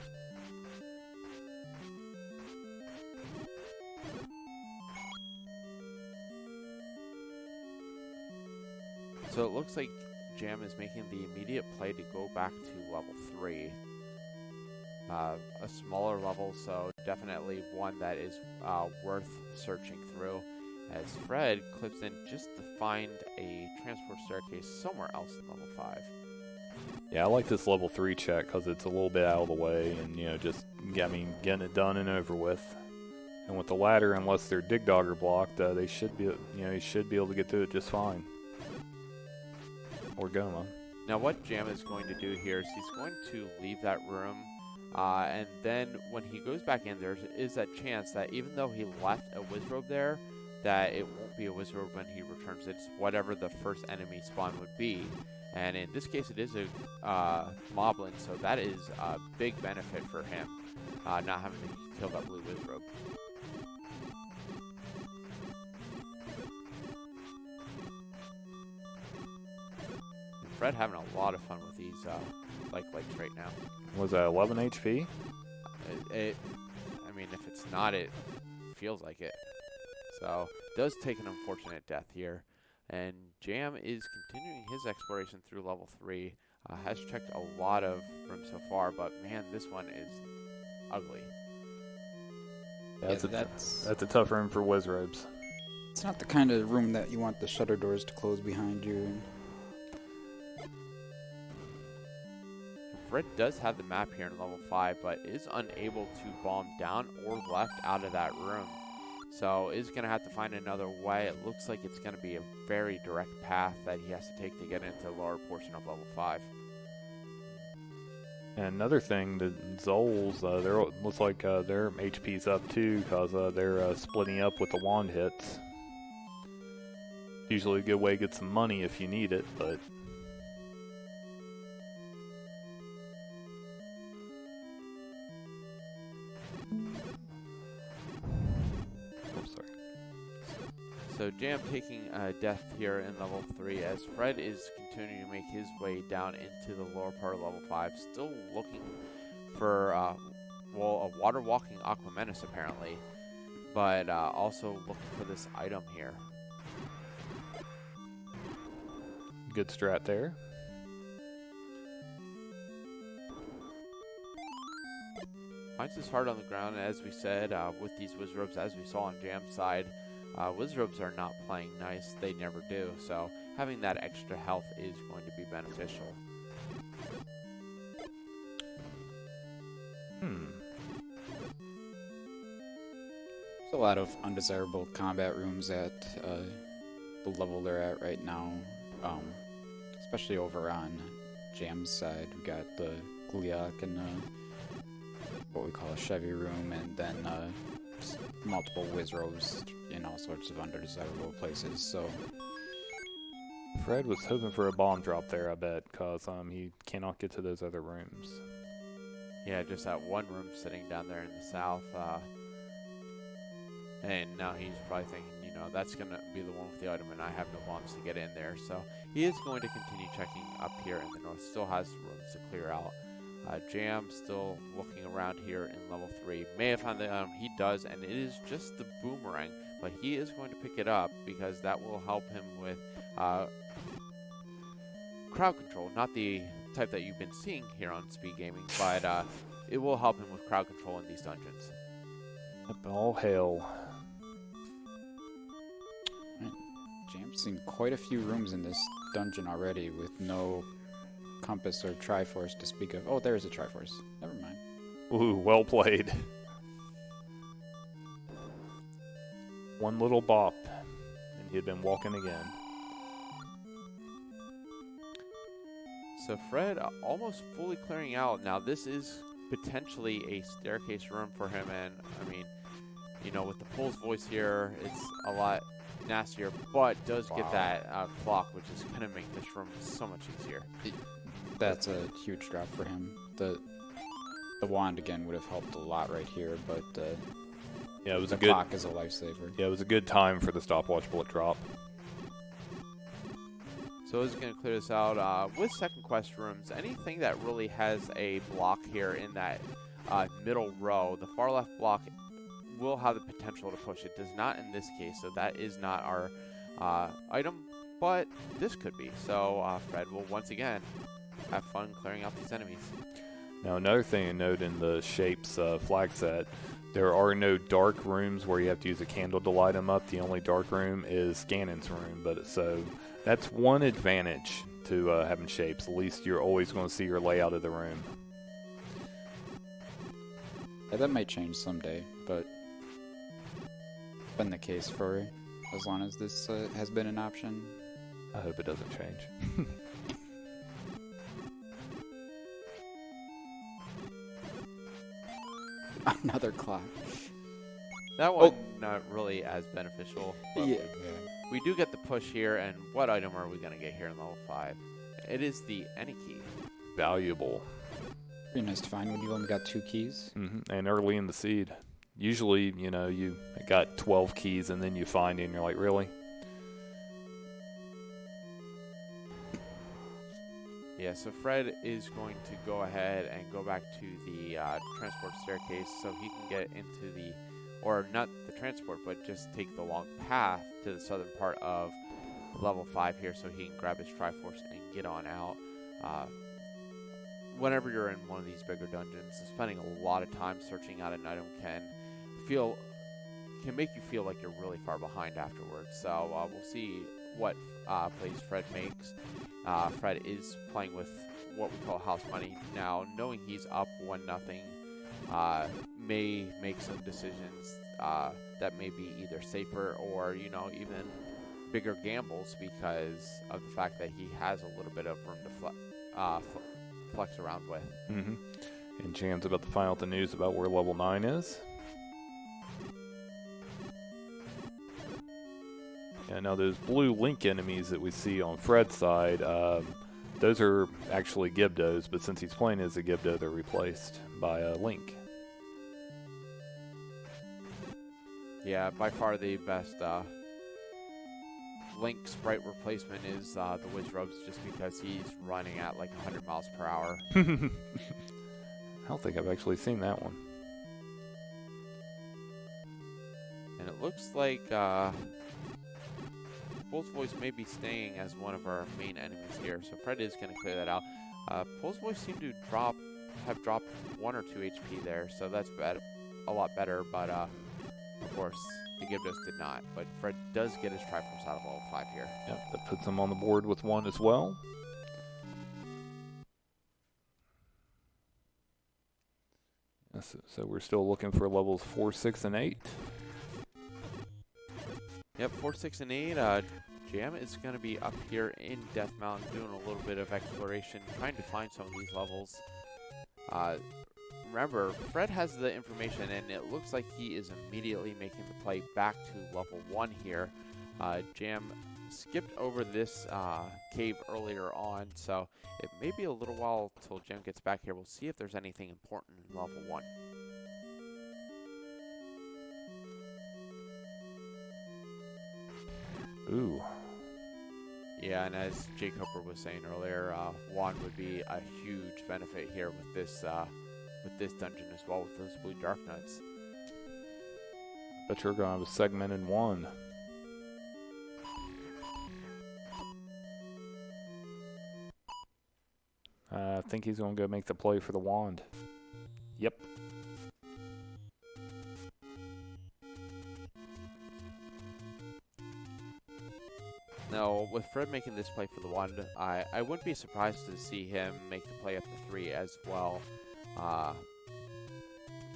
So it looks like Jam is making the immediate play to go back to level 3. A smaller level, so definitely one that is worth searching through. As Fred clips in just to find a transport staircase somewhere else in level 5. Yeah, I like this level 3 check because it's a little bit out of the way and, you know, just, I mean, getting it done and over with. And with the ladder, unless they're dig dogger blocked, they should be, you know, you should be able to get through it just fine. Or Goma. Now what Jam is going to do here is he's going to leave that room, and then when he goes back in, there is that chance that even though he left a Wizrobe there, that it won't be a Wizrobe when he returns. It's whatever the first enemy spawn would be. And in this case, it is a Moblin, so that is a big benefit for him, not having to kill that blue Wizrobe. Fred having a lot of fun with these lights right now. Was that 11 HP? I mean, if it's not, it feels like it. So, does take an unfortunate death here. And Jam is continuing his exploration through level 3. Has checked a lot of rooms so far, but man, this one is ugly. Yeah, that's a tough room for Wizrobes. It's not the kind of room that you want the shutter doors to close behind you. Fred does have the map here in level 5, but is unable to bomb down or left out of that room. So is going to have to find another way. It looks like it's going to be a very direct path that he has to take to get into the lower portion of level 5. And another thing, the Zols, looks like their HP's up too because they're splitting up with the wand hits. Usually a good way to get some money if you need it, but... So Jam taking death here in level 3 as Fred is continuing to make his way down into the lower part of level 5, still looking for, a water walking Aquamenus apparently, but also looking for this item here. Good strat there. Finds his heart on the ground, and as we said, with these Wizrobes, as we saw on Jam's side, Wizrobes are not playing nice. They never do. So having that extra health is going to be beneficial. There's a lot of undesirable combat rooms at the level they're at right now, especially over on Jam's side. We got the Gliok and what we call a Chevy room, and then multiple Wizrobes in all sorts of undesirable places. So Fred was hoping for a bomb drop there, I bet, because he cannot get to those other rooms. Yeah, just that one room sitting down there in the south. And now he's probably thinking, you know, that's going to be the one with the item, and I have no bombs to get in there. So he is going to continue checking up here in the north. Still has rooms to clear out. Jam still looking around here in level 3. May have found the item. He does, and it is just the boomerang. But he is going to pick it up because that will help him with crowd control. Not the type that you've been seeing here on SpeedGaming, but it will help him with crowd control in these dungeons. All hail. Jam's seen quite a few rooms in this dungeon already with no compass or Triforce to speak of. Oh, there's a Triforce. Never mind. Ooh, well played. One little bop, and he had been walking again. So Fred almost fully clearing out. Now this is potentially a staircase room for him, and I mean, you know, with the Pulse voice here, it's a lot nastier, but does get that clock, which is going to make this room so much easier. That's a huge drop for him. The wand again would have helped a lot right here, but yeah, it was the a good clock is a lifesaver. Yeah, it was a good time for the stopwatch bullet drop. So he's going to clear this out with second quest rooms. Anything that really has a block here in that middle row, the far left block will have the potential to push. It does not in this case, so that is not our item, but this could be. So Fred will once again have fun clearing out these enemies. Now another thing to note in the shapes flag set, there are no dark rooms where you have to use a candle to light them up. The only dark room is Ganon's room, but so that's one advantage to having shapes. At least you're always going to see your layout of the room. Yeah, that might change someday, but it's been the case for as long as this has been an option. I hope it doesn't change. Another clock. That one not really as beneficial. But Yeah. we do get the push here, and what item are we going to get here in level 5? It is the any key. Valuable. Pretty nice to find when you only got 2 keys. And early in the seed. Usually, you know, you got 12 keys and then you find it and you're like, really? Yeah, so Fred is going to go ahead and go back to the transport staircase so he can get into the, or not the transport, but just take the long path to the southern part of level 5 here so he can grab his Triforce and get on out. Whenever you're in one of these bigger dungeons, spending a lot of time searching out an item can make you feel like you're really far behind afterwards. So we'll see what plays Fred makes. Fred is playing with what we call house money. Now, knowing he's up 1-0, may make some decisions that may be either safer or, you know, even bigger gambles because of the fact that he has a little bit of room to flex around with. And Jam's about to find out the news about where level 9 is. Yeah, now those blue Link enemies that we see on Fred's side, those are actually Gibdos, but since he's playing as a Gibdo, they're replaced by Link. Yeah, by far the best Link sprite replacement is the Wizrobes, just because he's running at like 100 miles per hour. I don't think I've actually seen that one. And it looks like Pulse Voice may be staying as one of our main enemies here, so Fred is going to clear that out. Pulse Voice seemed to have dropped 1 or 2 HP there, so that's a lot better, but of course The Gyptos did not, but Fred does get his Triforce out of level 5 here. Yep, that puts him on the board with 1 as well. Yes, so we're still looking for levels 4, 6, and 8. Yep, 4, 6, and 8. Jam is going to be up here in Death Mountain doing a little bit of exploration, trying to find some of these levels. Remember, Fred has the information, and it looks like he is immediately making the play back to level 1 here. Jam skipped over this cave earlier on, so it may be a little while till Jam gets back here. We'll see if there's anything important in level 1. Ooh. Yeah, and as Jake Hooper was saying earlier, wand would be a huge benefit here with this dungeon as well, with those blue dark nuts. Bet you're going to have a segmented 1. I think he's going to go make the play for the wand. Yep. Now, with Fred making this play for the wand, I wouldn't be surprised to see him make the play up to 3 as well.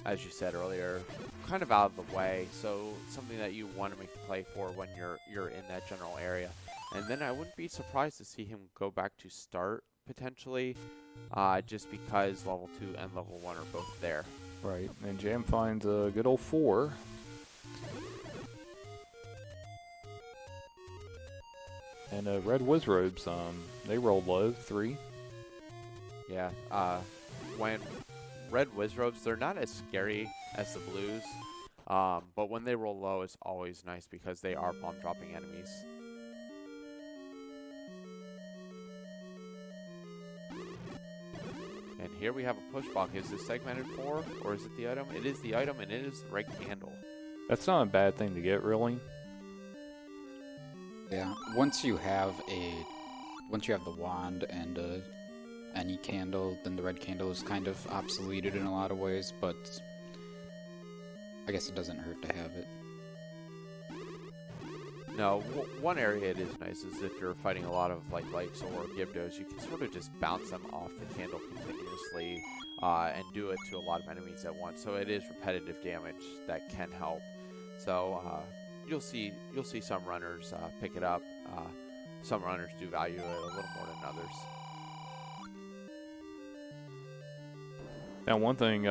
As you said earlier, kind of out of the way, so something that you want to make the play for when you're in that general area. And then I wouldn't be surprised to see him go back to start, potentially, just because level 2 and level 1 are both there. Right, and Jam finds a good old 4. And Red Wizrobes, they rolled low, 3. Yeah, when Red Wizrobes, they're not as scary as the blues, but when they roll low, it's always nice because they are bomb dropping enemies. And here we have a push block. Is this segmented 4, or is it the item? It is the item, and it is the red candle. That's not a bad thing to get, really. Yeah, once you have the wand and any candle, then the red candle is kind of obsoleted in a lot of ways, but I guess it doesn't hurt to have it. No, one area it is nice is if you're fighting a lot of like Likes or Gyptos, you can sort of just bounce them off the candle continuously and do it to a lot of enemies at once. So it is repetitive damage that can help. So you'll see some runners pick it up. Some runners do value it a little more than others. Now, one thing,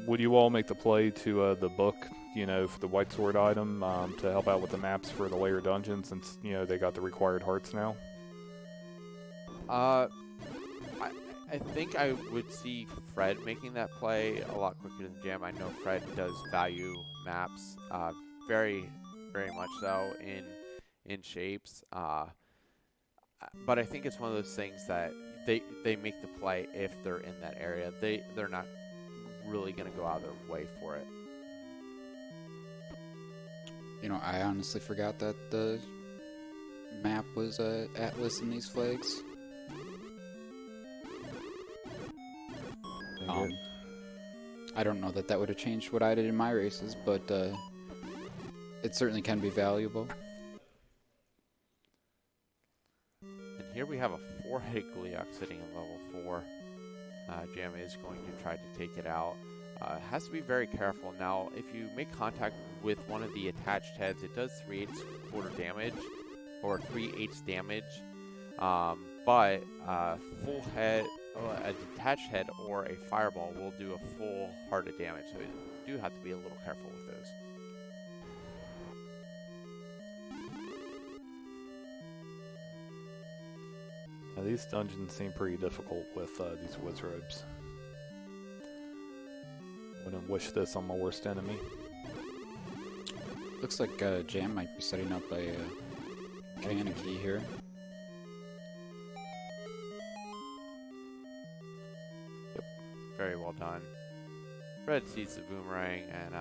would you all make the play to the book, for the White Sword item to help out with the maps for the layer dungeons, since, they got the required hearts now? I think I would see Fred making that play a lot quicker than Jam. I know Fred does value maps very, very much so in shapes. But I think it's one of those things that they make the play if they're in that area. They're not really going to go out of their way for it. I honestly forgot that the map was Atlas in these flags. I don't know that would have changed what I did in my races, but it certainly can be valuable. And here we have a 4-headed Gleeok sitting in level 4. Jam is going to try to take it out. Has to be very careful. Now, if you make contact with one of the attached heads, it does 3/8 damage, or 3/8 damage. But full head, a detached head, or a fireball will do a full heart of damage. So you do have to be a little careful with those. Now, these dungeons seem pretty difficult with these Wizrobes. Wouldn't wish this on my worst enemy. Looks like Jam might be setting up a cannon key here. Yep, very well done. Red sees the boomerang and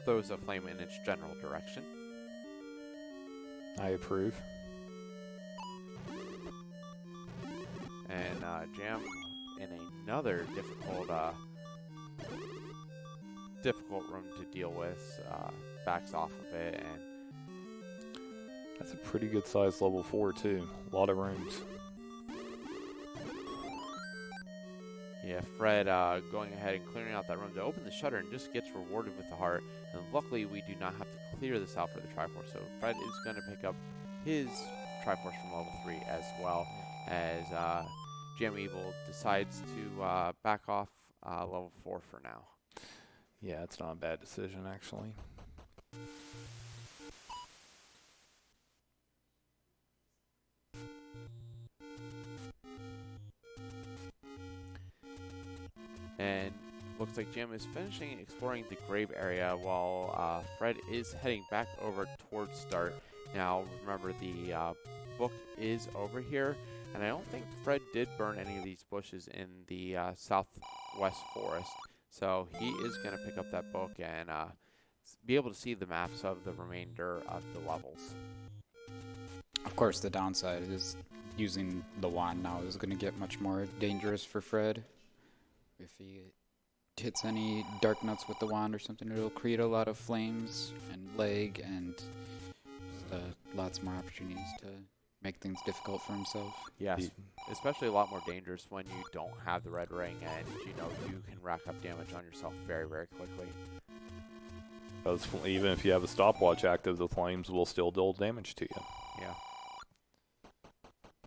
throws a flame in its general direction. I approve. And Jam in another difficult difficult room to deal with. Backs off of it, and That's a pretty good size level 4 too. A lot of rooms. yeah, Fred going ahead and clearing out that room to open the shutter and just gets rewarded with the heart. And luckily, we do not have to clear this out for the Triforce. So Fred is going to pick up his Triforce from level 3 as well, as JamEvil decides to back off level 4 for now. Yeah, it's not a bad decision actually. And looks like Jam is finishing exploring the grave area while Fred is heading back over towards start. Now, remember, the book is over here, and I don't think Fred did burn any of these bushes in the southwest forest. So he is going to pick up that book and be able to see the maps of the remainder of the levels. Of course, the downside is using the wand now is going to get much more dangerous for Fred. If he hits any dark nuts with the wand or something, it'll create a lot of flames and lag and lots more opportunities to make things difficult for himself. Yes, especially a lot more dangerous when you don't have the red ring and you can rack up damage on yourself very, very quickly. Because even if you have a stopwatch active, the flames will still deal damage to you. Yeah.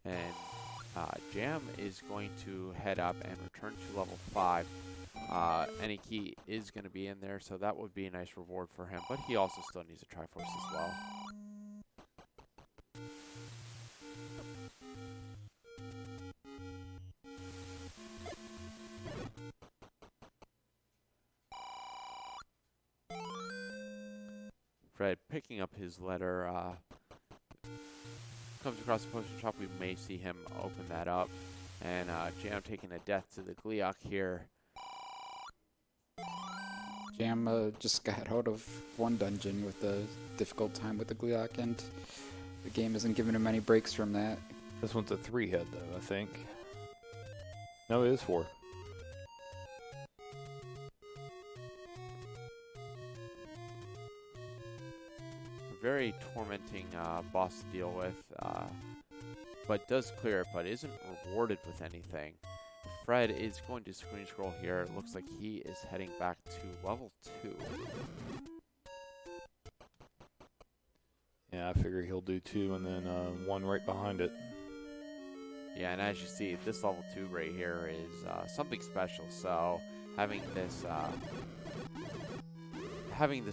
And Jam is going to head up and return to level 5. Any key is going to be in there, so that would be a nice reward for him, but he also still needs a Triforce as well. Fred picking up his letter, comes across the potion shop. We may see him open that up. And Jam taking a death to the Gliok here. Jam just got out of one dungeon with a difficult time with the Gliok, and the game isn't giving him any breaks from that. This one's a 3-head though, I think. No, it is 4. Very tormenting boss to deal with, but does clear it, but isn't rewarded with anything. Fred is going to screen scroll here. It looks like he is heading back to level 2. Yeah, I figure he'll do 2 and then 1 right behind it. Yeah, and as you see, this level 2 right here is something special, so having this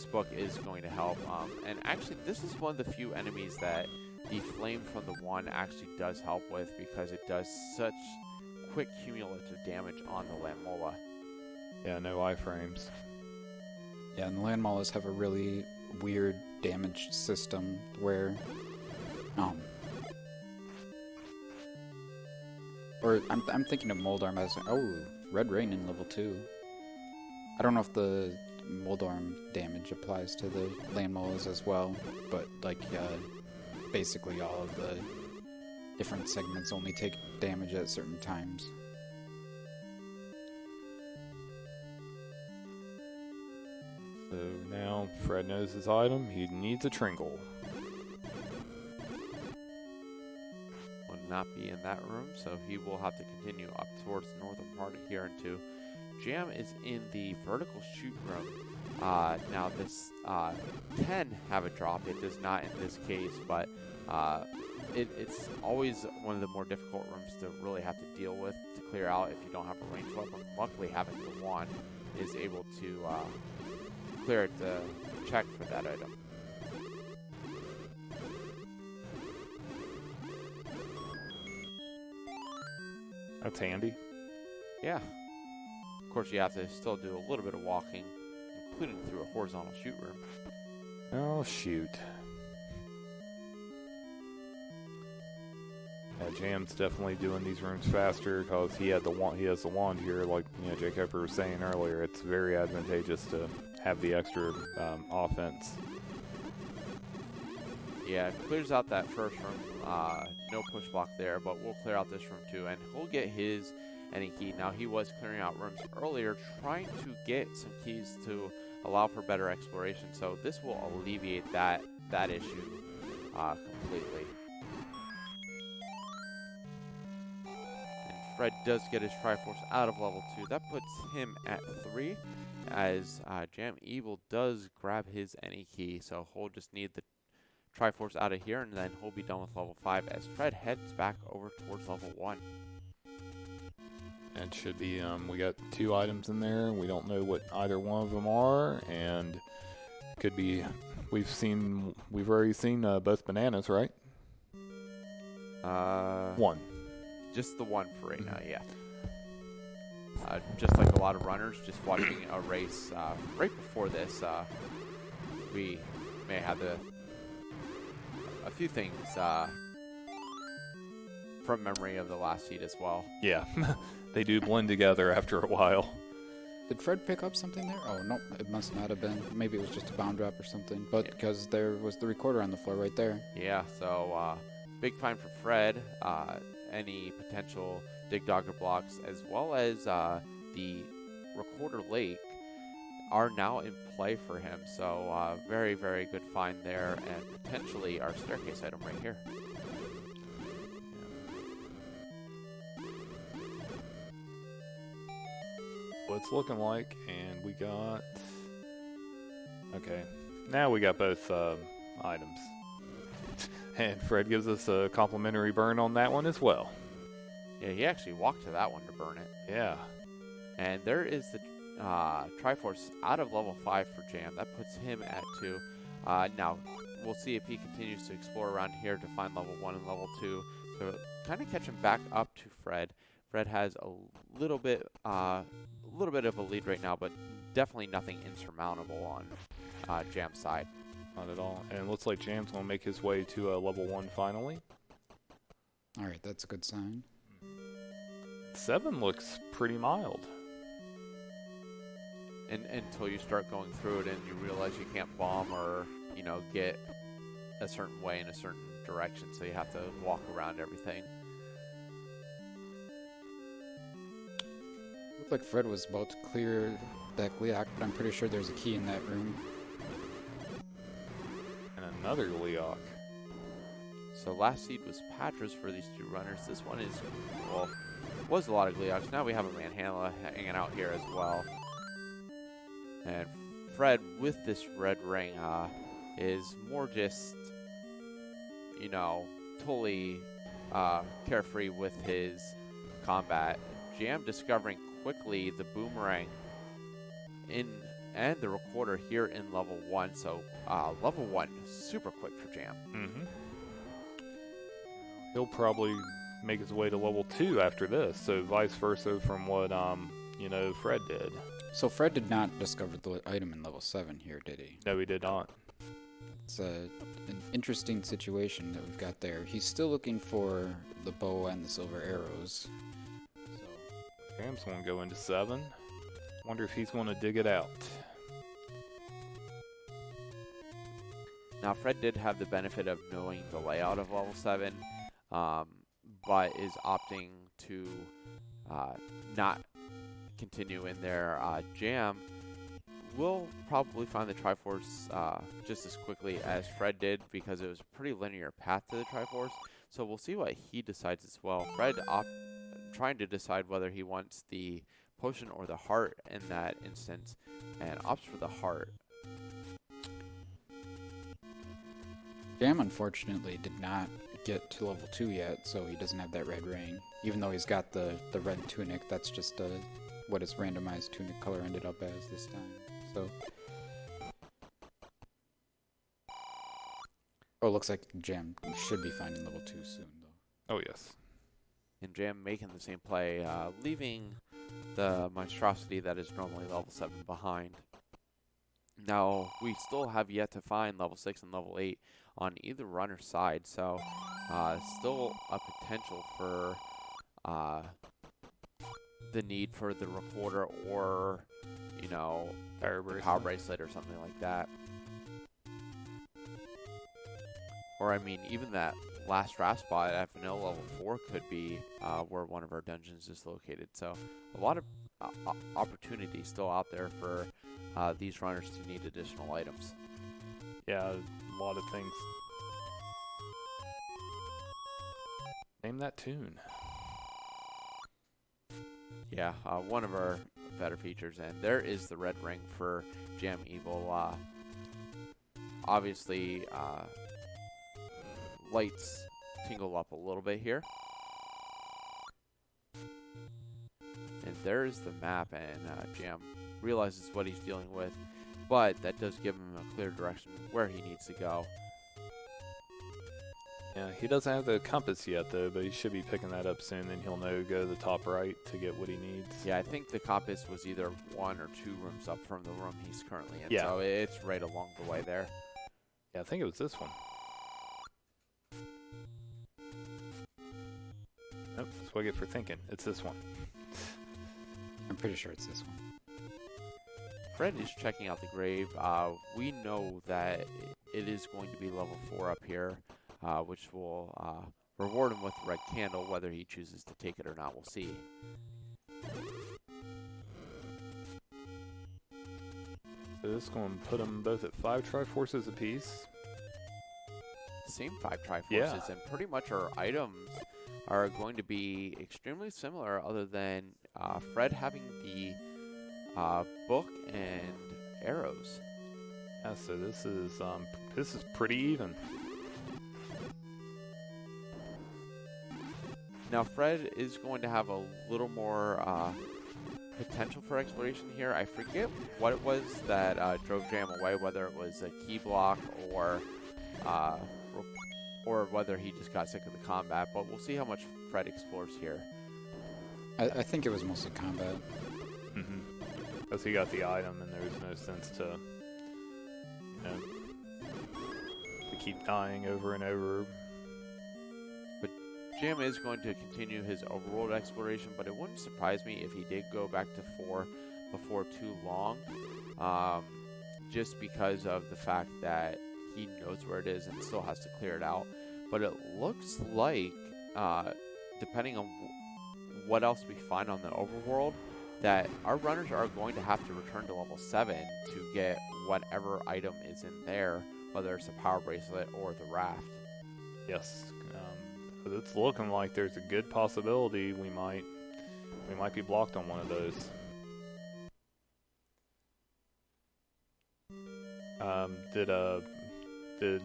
book is going to help. And actually, this is one of the few enemies that the flame from the wand actually does help with, because it does such quick cumulative damage on the Landmola. Yeah, no iframes. Yeah, and the Landmolas have a really weird damage system where, or I'm thinking of Moldarm as, Red Rain in level 2. I don't know if the Moldarm damage applies to the Landmolas as well, but basically all of the different segments only take damage at certain times. So now Fred knows his item. He needs a Tringle. Will not be in that room, so he will have to continue up towards the northern part of here into. Jam is in the vertical shoot room. Now this can have a drop. It does not in this case, but it's always one of the more difficult rooms to really have to deal with to clear out if you don't have a ranged weapon. Luckily, having the wand is able to clear it to check for that item. That's handy. Yeah. Of course, you have to still do a little bit of walking, including through a horizontal shoot room. Oh, shoot. Yeah, Jam's definitely doing these rooms faster because he has the wand here. Like Jake Pepper was saying earlier, it's very advantageous to have the extra offense. Yeah, it clears out that first room. No push block there, but we'll clear out this room too, and he'll get his any key. Now, he was clearing out rooms earlier, trying to get some keys to allow for better exploration. So this will alleviate that issue completely. And Fred does get his Triforce out of level 2. That puts him at 3, as JamEvil does grab his any key. So he'll just need the Triforce out of here, and then he'll be done with level 5 as Fred heads back over towards level 1. It should be, we got 2 items in there. We don't know what either one of them are, and could be, we've already seen both bananas, right? One. Just the one for right now, yeah. Just like a lot of runners, just watching a race right before this, we may have a few things from memory of the last seed as well. Yeah, they do blend together after a while. Did Fred pick up something there? Oh, no, it must not have been. Maybe it was just a bound drop or something. But because there was the recorder on the floor right there. Yeah, so big find for Fred. Any potential dig dogger blocks, as well as the recorder lake, are now in play for him. So very, very good find there, and potentially our staircase item right here. What it's looking like, and we got, okay, now we got both items. And Fred gives us a complimentary burn on that one as well. Yeah, he actually walked to that one to burn it. Yeah. And there is the Triforce out of level 5 for Jam. That puts him at 2. Now, we'll see if he continues to explore around here to find level 1 and level 2. So kind of catch him back up to Fred. Fred has a little bit of a lead right now, but definitely nothing insurmountable on Jam's side. Not at all. And it looks like Jam's going to make his way to level 1 finally. All right, that's a good sign. 7 looks pretty mild. And until you start going through it and you realize you can't bomb or, you know, get a certain way in a certain direction, so you have to walk around everything. Looked like Fred was about to clear that Gliok, but I'm pretty sure there's a key in that room. And another Leok. So last seed was Patras for these 2 runners. This one is, well, was a lot of Gleoks. Now we have a Manhandla hanging out here as well. And Fred, with this red ring, is more just, you know, totally carefree with his combat. Jam discovering quickly the boomerang and the recorder here in level 1. So level 1, super quick for Jam. Mm-hmm. He'll probably make his way to level 2 after this, so vice versa from what you know, Fred did. So Fred did not discover the item in level 7 here, did he? No, he did not. It's an interesting situation that we've got there. He's still looking for the bow and the silver arrows. So Jam's going to go into 7. Wonder if he's going to dig it out. Now Fred did have the benefit of knowing the layout of level 7, but is opting to not continue in there. Jam will probably find the Triforce just as quickly as Fred did, because it was a pretty linear path to the Triforce. So we'll see what he decides as well. Fred trying to decide whether he wants the potion or the heart in that instance, and opts for the heart. Jam, unfortunately, did not get to level 2 yet, so he doesn't have that red ring. Even though he's got the red tunic, that's just what his randomized tunic color ended up as this time. So, oh, looks like Jam should be finding level 2 soon, though. Oh, yes. And Jam making the same play, leaving the monstrosity that is normally level 7 behind. Now, we still have yet to find level 6 and level 8 on either runner's side, so still a potential for the need for the recorder or, you know, power bracelet or something like that. Or, I mean, even that last draft spot at vanilla level 4 could be where one of our dungeons is located. So a lot of opportunity still out there for these runners to need additional items. Yeah, a lot of things. Name that tune. Yeah, one of our better features, and there is the red ring for JamEvil. Obviously, lights tingle up a little bit here. And there's the map, and Jam realizes what he's dealing with, but that does give him a clear direction where he needs to go. Yeah, he doesn't have the compass yet, though, but he should be picking that up soon, and he'll know to go to the top right to get what he needs. Yeah, I think the compass was either 1 or 2 rooms up from the room he's currently in, Yeah. so it's right along the way there. Yeah, I think it was this one. Nope, that's what I get for thinking. It's this one. I'm pretty sure it's this one. Fred is checking out the grave. We know that it is going to be level 4 up here, which will reward him with the red candle. Whether he chooses to take it or not, we'll see. So this is going to put them both at 5 Triforces apiece. Same 5 Triforces, Yeah. and pretty much our items are going to be extremely similar, other than Fred having the book and arrows. Yeah, so this is pretty even. Now Fred is going to have a little more potential for exploration here. I forget what it was that drove Jam away, whether it was a key block or whether he just got sick of the combat, but we'll see how much Fred explores here. I think it was mostly combat. Mm-hmm. Because he got the item, and there's no sense to, to keep dying over and over. But Jam is going to continue his overworld exploration, but it wouldn't surprise me if he did go back to 4 before too long, just because of the fact that he knows where it is and still has to clear it out. But it looks like, depending on what else we find on the overworld, that our runners are going to have to return to level 7 to get whatever item is in there, whether it's a power bracelet or the raft. Yes, it's looking like there's a good possibility we might be blocked on one of those. Did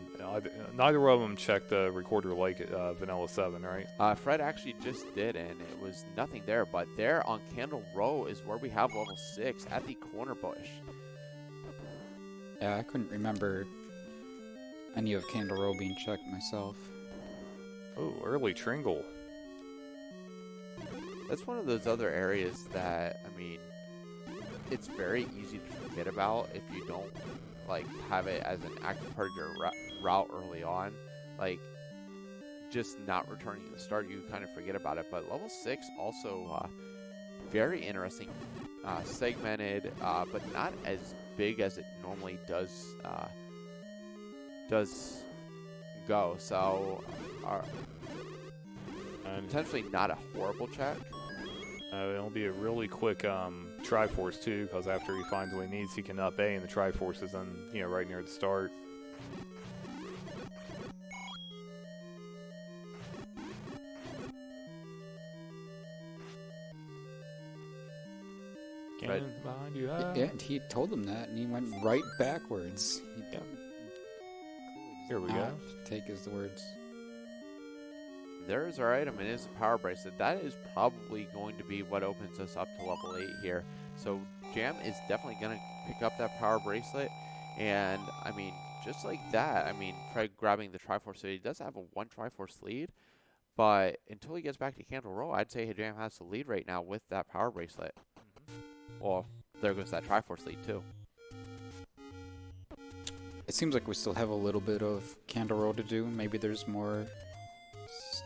neither of them check the Recorder Lake at Vanilla 7, right? Fred actually just did, and it was nothing there, but there on Candle Row is where we have level 6 at the corner bush. Yeah, I couldn't remember any of Candle Row being checked myself. Oh, early Tringle. That's one of those other areas that, I mean, it's very easy to forget about if you don't have it as an active part of your route early on. Just not returning at the start, you kind of forget about it. But level 6 also very interesting, segmented, but not as big as it normally does go. So potentially not a horrible check. It'll be a really quick Triforce too, because after he finds what he needs, he can up A, and the Triforce is right near the start. Cannon's behind you. Yeah, and he told him that, and he went right backwards. Yeah. Here we go. Take his words. There is our item. It is a power bracelet. That is probably going to be what opens us up to level 8 here. So Jam is definitely going to pick up that power bracelet. And, I mean, just like that, I mean, Fred grabbing the Triforce. So he does have a 1 Triforce lead. But until he gets back to Candle Row, I'd say Jam has the lead right now with that power bracelet. Well, there goes that Triforce lead, too. It seems like we still have a little bit of Candle Row to do. Maybe there's more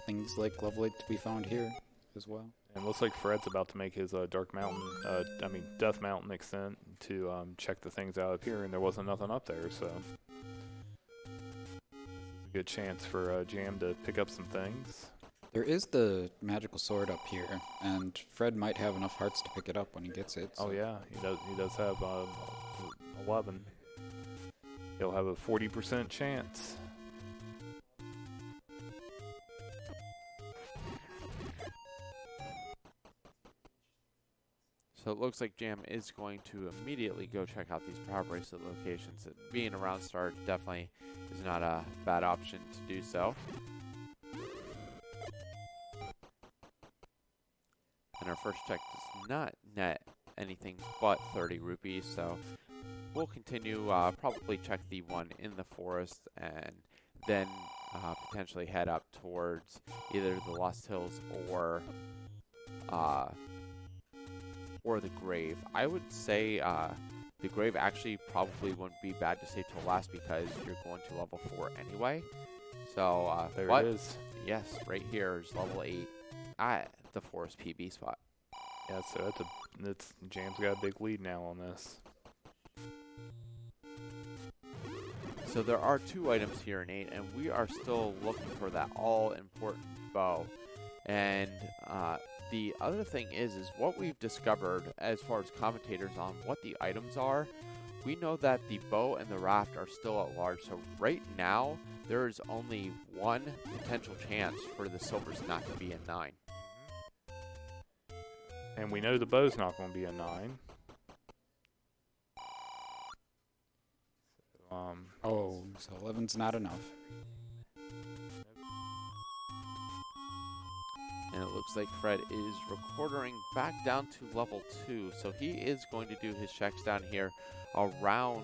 things like level 8 to be found here as well. And looks like Fred's about to make his Death Mountain extent to check the things out up here, and there wasn't nothing up there, so this is a good chance for Jam to pick up some things. There is the magical sword up here, and Fred might have enough hearts to pick it up when he gets it. So. Oh yeah, he does have 11. He'll have a 40% chance. So it looks like Jam is going to immediately go check out these power bracelet locations. Being a round start definitely is not a bad option to do so. And our first check does not net anything but 30 rupees, so we'll continue, probably check the one in the forest and then potentially head up towards either the Lost Hills or the grave. I would say the grave actually probably wouldn't be bad to save till last because you're going to level 4 anyway. So There but it is. yes, right here is level 8 at the forest PB spot. Yeah, so that's Jam's got a big lead now on this. So there are 2 items here in 8, and we are still looking for that all-important bow. And the other thing is what we've discovered as far as commentators on what the items are. We know that the bow and the raft are still at large. So right now, there is only one potential chance for the silvers not to be a 9. And we know the bow's not going to be a 9. Oh, so 11's not enough. And it looks like Fred is recording back down to level 2. So he is going to do his checks down here around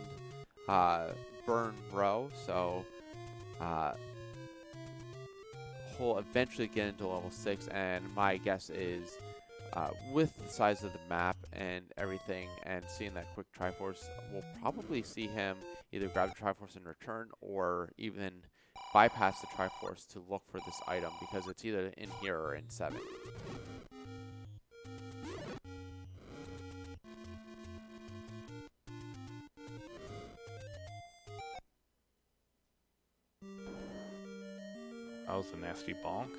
Burn Row. So he'll eventually get into level 6. And my guess is with the size of the map and everything and seeing that quick Triforce, we'll probably see him either grab the Triforce in return or even bypass the Triforce to look for this item because it's either in here or in 7. That was a nasty bonk.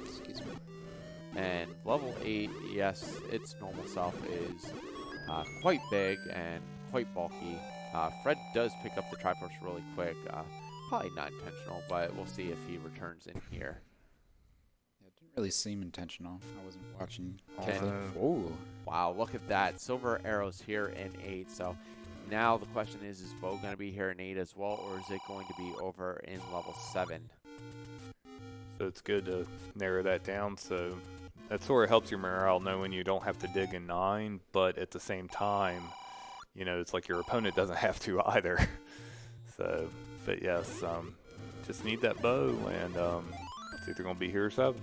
Excuse me. And level 8, yes, its normal self is quite big and quite bulky. Fred does pick up the Triforce really quick. Probably not intentional, but we'll see if he returns in here. Yeah, it didn't really seem intentional. I wasn't watching all Okay. the... Oh, Wow, look at that. Silver arrows here in 8. So now the question is Bo going to be here in 8 as well, or is it going to be over in level 7? So it's good to narrow that down. So that sort of helps your morale knowing you don't have to dig in 9, but at the same time, you know, it's like your opponent doesn't have to either. So, but yes, just need that bow, and it's either going to be here or 7.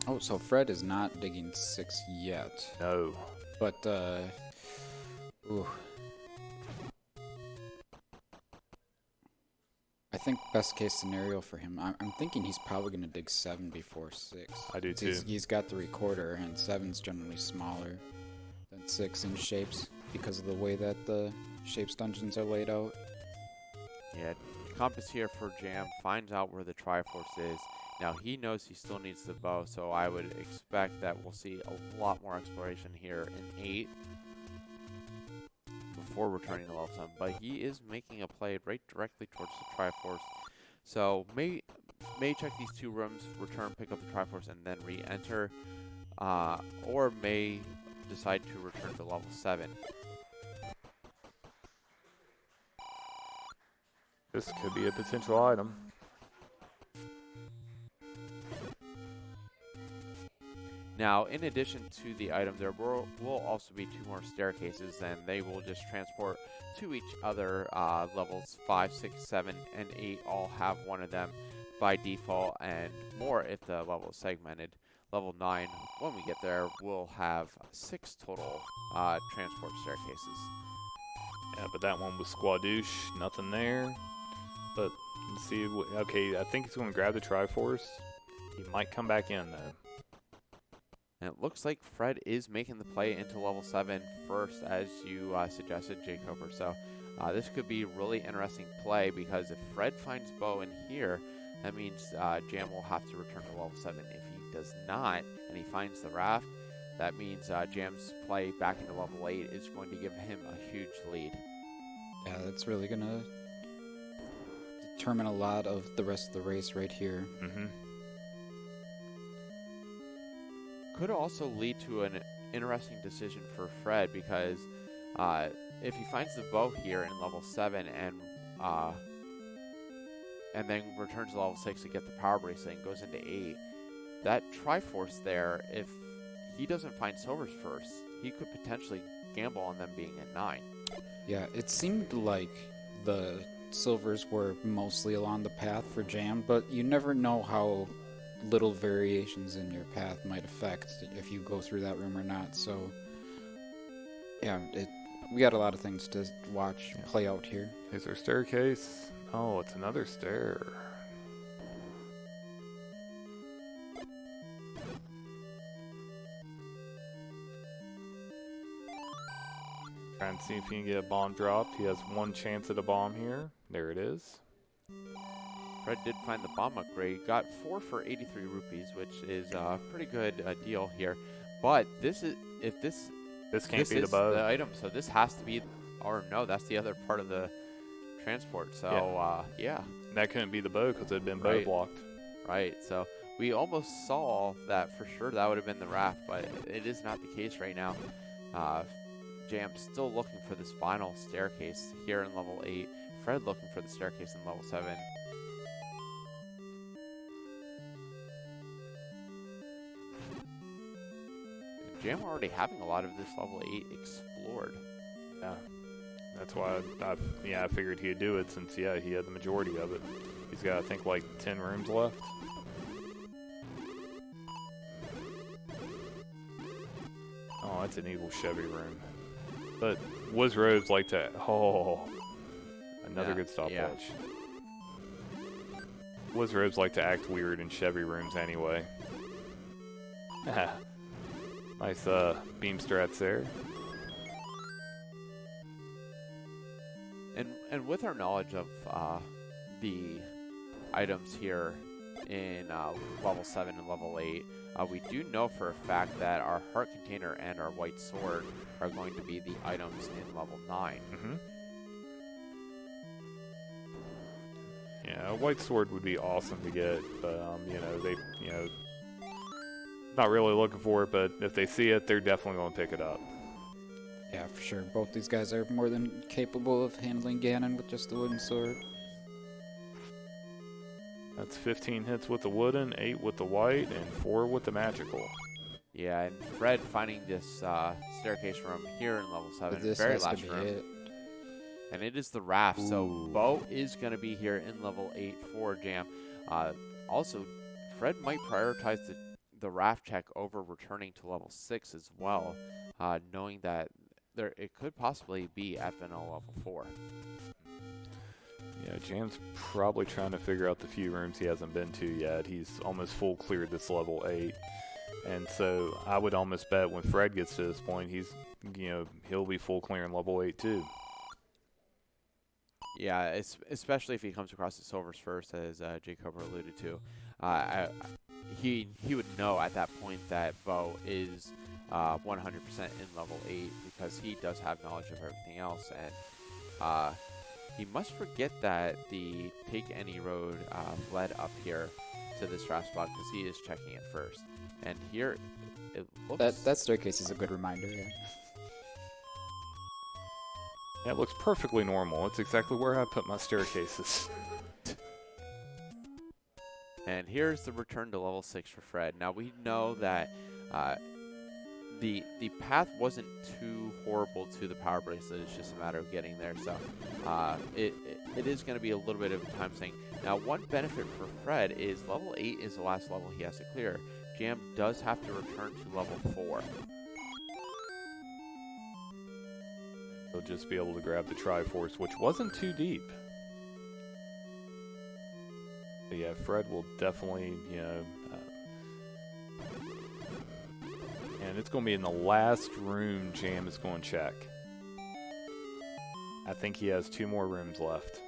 oh, so Fred is not digging 6 yet. No. But, ooh. I think best case scenario for him, I'm thinking he's probably going to dig 7 before 6. I do too. He's got the recorder, and 7's generally smaller than 6 in shapes because of the way that the shapes dungeons are laid out. Yeah, compass here for Jam finds out where the Triforce is. Now he knows he still needs the bow, so I would expect that we'll see a lot more exploration here in 8 before returning to level 7. But he is making a play right directly towards the Triforce. So may check these 2 rooms, return, pick up the Triforce, and then re-enter. Or may decide to return to level 7. This could be a potential item. Now, in addition to the item, there will also be 2 more staircases, and they will just transport to each other. Levels 5, 6, 7, and 8 all have one of them by default, and more if the level is segmented. Level 9, when we get there, we'll have 6 total transport staircases. Yeah, but that one was Squadouche, nothing there. But let's see. Okay, I think he's going to grab the Triforce. He might come back in though. And it looks like Fred is making the play into level 7 first, as you suggested, Jake Cooper. So this could be a really interesting play, because if Fred finds Bo in here, that means Jam will have to return to level 7. If he does not, and he finds the raft, That means Jam's play back into level 8 is going to give him a huge lead. Yeah, that's really gonna determine a lot of the rest of the race right here. Mm-hmm. Could also lead to an interesting decision for Fred, because if he finds the bow here in level 7 and then returns to level 6 to get the power bracelet and goes into 8, that Triforce there, if he doesn't find silvers first, he could potentially gamble on them being at 9. Yeah, it seemed like the silvers were mostly along the path for Jam, but you never know how little variations in your path might affect if you go through that room or not. So, yeah, we got a lot of things to watch play out here. Is there a staircase? Oh, it's another stair. Try and see if he can get a bomb dropped. He has one chance at a bomb here. There it is. Fred did find the bomb upgrade, got 4 for 83 rupees, which is a pretty good deal here. But this is, if this can't be the bow. The item, so this has to be, or no, that's the other part of the transport. So yeah. That couldn't be the bow because it had been bow blocked. Right. So we almost saw that for sure. That would have been the raft, but it is not the case right now. Jam's still looking for this final staircase here in level 8. Fred looking for the staircase in level 7. Jam already having a lot of this level 8 explored. Yeah, that's why I figured he'd do it, since he had the majority of it. He's got, I think, like 10 rooms left. Oh, that's an evil Chevy room. But Wizrobes like to, another good stopwatch. Wizrobes like to act weird in Chevy rooms anyway. Nice beam strats there. And with our knowledge of the items here in level 7 and level 8, we do know for a fact that our heart container and our white sword are going to be the items in level 9. Mm-hmm. Yeah, a white sword would be awesome to get, but not really looking for it, but if they see it, they're definitely going to pick it up. Yeah, for sure. Both these guys are more than capable of handling Ganon with just the wooden sword. That's 15 hits with the wooden, 8 with the white, and 4 with the magical. Yeah, and Fred finding this staircase room here in level 7, This very has last to be room. it. And it is the raft, so Bo is going to be here in level 8 for Jam. Also, Fred might prioritize the raft check over returning to level 6 as well, knowing that it could possibly be at vanilla level 4. Yeah, Jam's probably trying to figure out the few rooms he hasn't been to yet. He's almost full cleared this level 8. And so I would almost bet when Fred gets to this point, he'll be full clear in level 8 too. Yeah, especially if he comes across the silvers first, as Jacob alluded to. He would know at that point that Bo is 100% in level 8 because he does have knowledge of everything else, and he must forget that the Take Any Road led up here to this draft spot because he is checking it first. And here it looks... That staircase is a good reminder, yeah. Yeah, it looks perfectly normal. It's exactly where I put my staircases. And here's the return to level 6 for Fred. Now we know that the path wasn't too horrible to the power bracelet. It's just a matter of getting there. So it is going to be a little bit of a time thing. Now one benefit for Fred is level 8 is the last level he has to clear. Jam does have to return to level 4. He'll just be able to grab the Triforce, which wasn't too deep. But yeah, Fred will definitely, and it's going to be in the last room Jam is going to check. I think he has 2 more rooms left.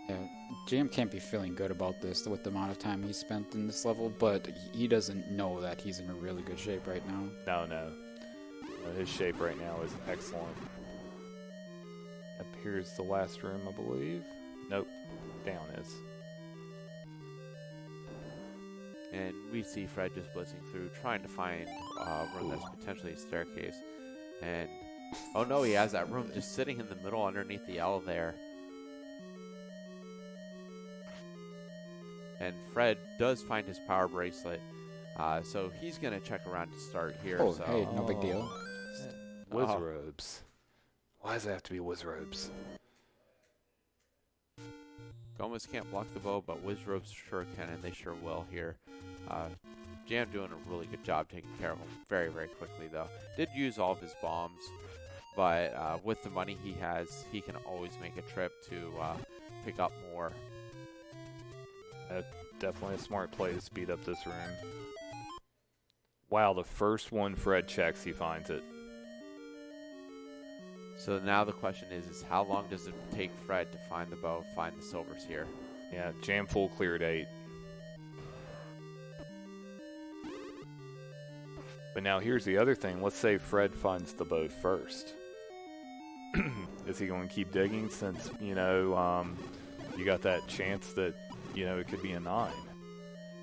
Yeah, Jam can't be feeling good about this with the amount of time he spent in this level, but he doesn't know that he's in a really good shape right now. No. His shape right now is excellent. Up here's the last room, I believe. Nope, down is. And we see Fred just blitzing through, trying to find a room that's potentially a staircase. And, oh no, he has that room just sitting in the middle underneath the L there. And Fred does find his power bracelet, so he's going to check around to start here. Oh, so. hey, no big deal. Wizrobes. Why does it have to be Wizrobes? Gomez can't block the bow, but Wizrobes sure can, and they sure will here. Jam doing a really good job taking care of him very, very quickly, though. Did use all of his bombs, but with the money he has, he can always make a trip to pick up more. Definitely a smart play to speed up this room. Wow, the first one Fred checks, he finds it. So now the question is how long does it take Fred to find the bow, find the silvers here? Yeah, Jam full cleared 8. But now here's the other thing. Let's say Fred finds the bow first. Is he going to keep digging since, you got that chance that, it could be a 9?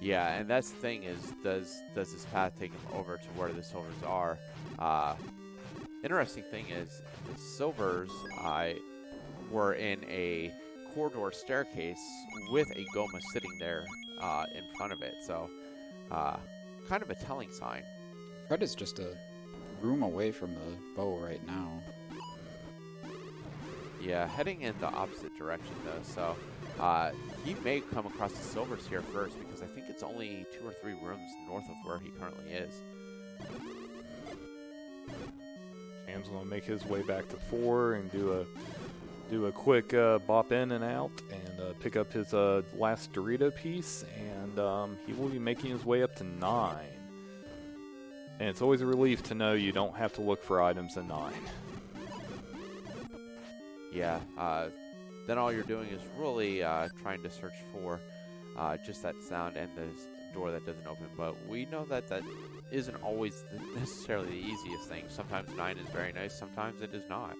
Yeah, and that's the thing is, does this path take him over to where the silvers are? Interesting thing is, the silvers were in a corridor staircase with a Goma sitting there in front of it. So, kind of a telling sign. Fred is just a room away from the bow right now. Yeah, heading in the opposite direction though. So, he may come across the silvers here first because I think it's only 2 or 3 rooms north of where he currently is. Jam's going to make his way back to 4 and do a quick bop in and out and pick up his last Dorito piece, and he will be making his way up to 9. And it's always a relief to know you don't have to look for items in 9. Yeah, then all you're doing is really trying to search for just that sound and the door that doesn't open. But we know that that isn't always necessarily the easiest thing. Sometimes 9 is very nice, sometimes it is not.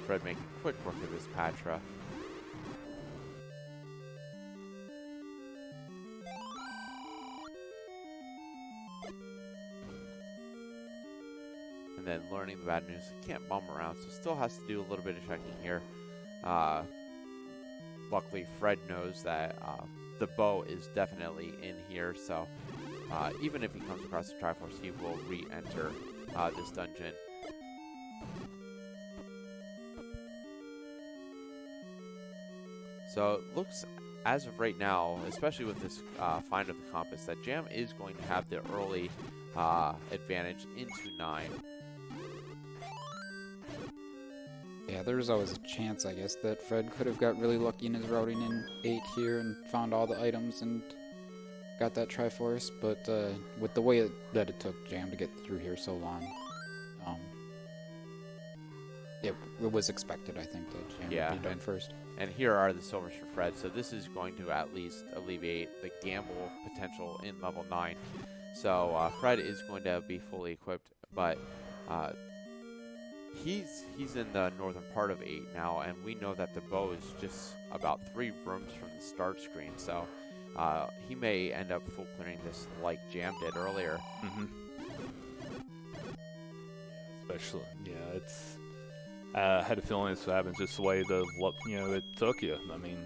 Fred making quick work of his Patra. And then learning the bad news, he can't bomb around, so still has to do a little bit of checking here. Luckily, Fred knows that the bow is definitely in here, so even if he comes across the Triforce, he will re-enter this dungeon. So it looks, as of right now, especially with this find of the compass, that Jam is going to have the early advantage into 9. Yeah, there's always a chance, I guess, that Fred could have got really lucky in his routing in 8 here and found all the items and got that Triforce, but with the way that it took Jam to get through here so long, it was expected, I think, that Jam would be done first. And here are the silvers for Fred, so this is going to at least alleviate the gamble potential in level 9. So Fred is going to be fully equipped, but he's in the northern part of 8 now, and we know that the bow is just about 3 rooms from the start screen, so he may end up full clearing this like Jam did earlier. Mm-hmm. Especially, yeah, it's... I had a feeling this happens just the way it took you. I mean,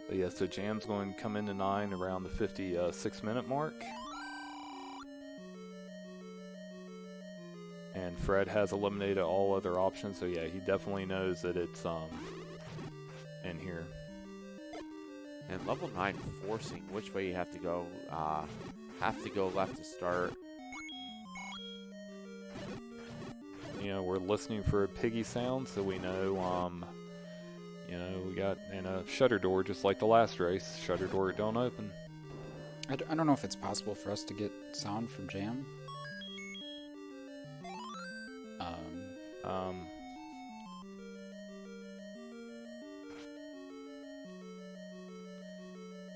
but yeah, so Jam's going to come into 9 around the 56-minute mark. And Fred has eliminated all other options, so yeah, he definitely knows that it's in here. And level 9 forcing which way you have to go left to start. We're listening for a piggy sound, so we know, we got a shutter door just like the last race. Shutter door don't open. I don't know if it's possible for us to get sound from Jam.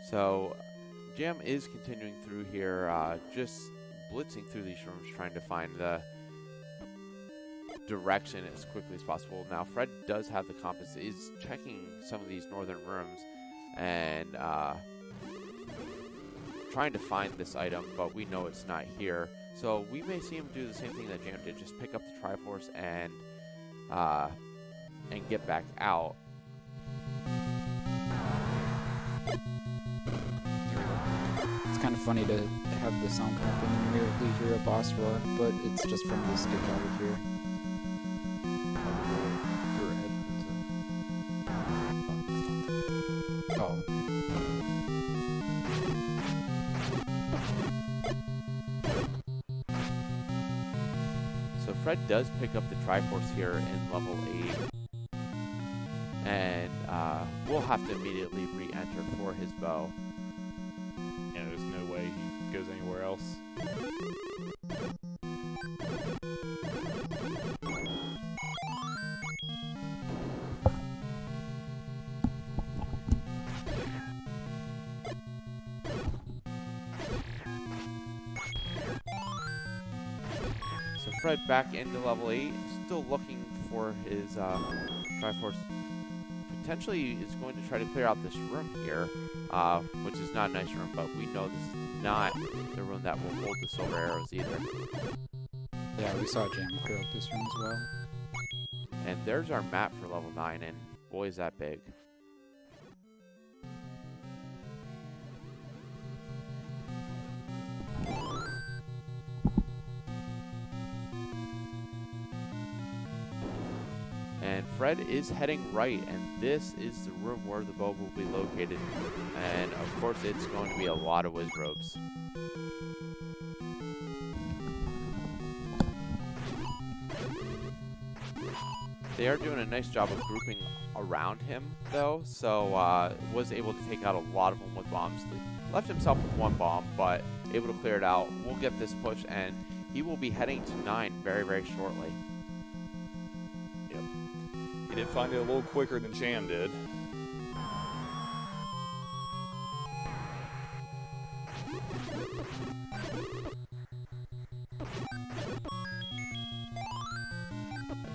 So, Jam is continuing through here, just blitzing through these rooms, trying to find the direction as quickly as possible. Now, Fred does have the compass, is checking some of these northern rooms, and trying to find this item, but we know it's not here. So we may see him do the same thing that Jam did, just pick up the Triforce and get back out. It's kind of funny to have the sound come up and immediately hear a boss roar, but it's just from this stick over here. Oh. So Fred does pick up the Triforce here in level 8. And we'll have to immediately re-enter for his bow. Yeah, there's no way he goes anywhere else. So Fred back into level 8, still looking for his Triforce. Potentially is going to try to clear out this room here, which is not a nice room, but we know this is not the room that will hold the silver arrows either. Yeah, we saw Jam clear out this room as well. And there's our map for level 9, and boy is that big. And Fred is heading right, and this is the room where the bow will be located. And of course, it's going to be a lot of Wizrobes. They are doing a nice job of grouping around him, though, so was able to take out a lot of them with bombs. Left himself with one bomb, but able to clear it out. We'll get this push, and he will be heading to 9 very, very shortly. He did find it a little quicker than Jam did.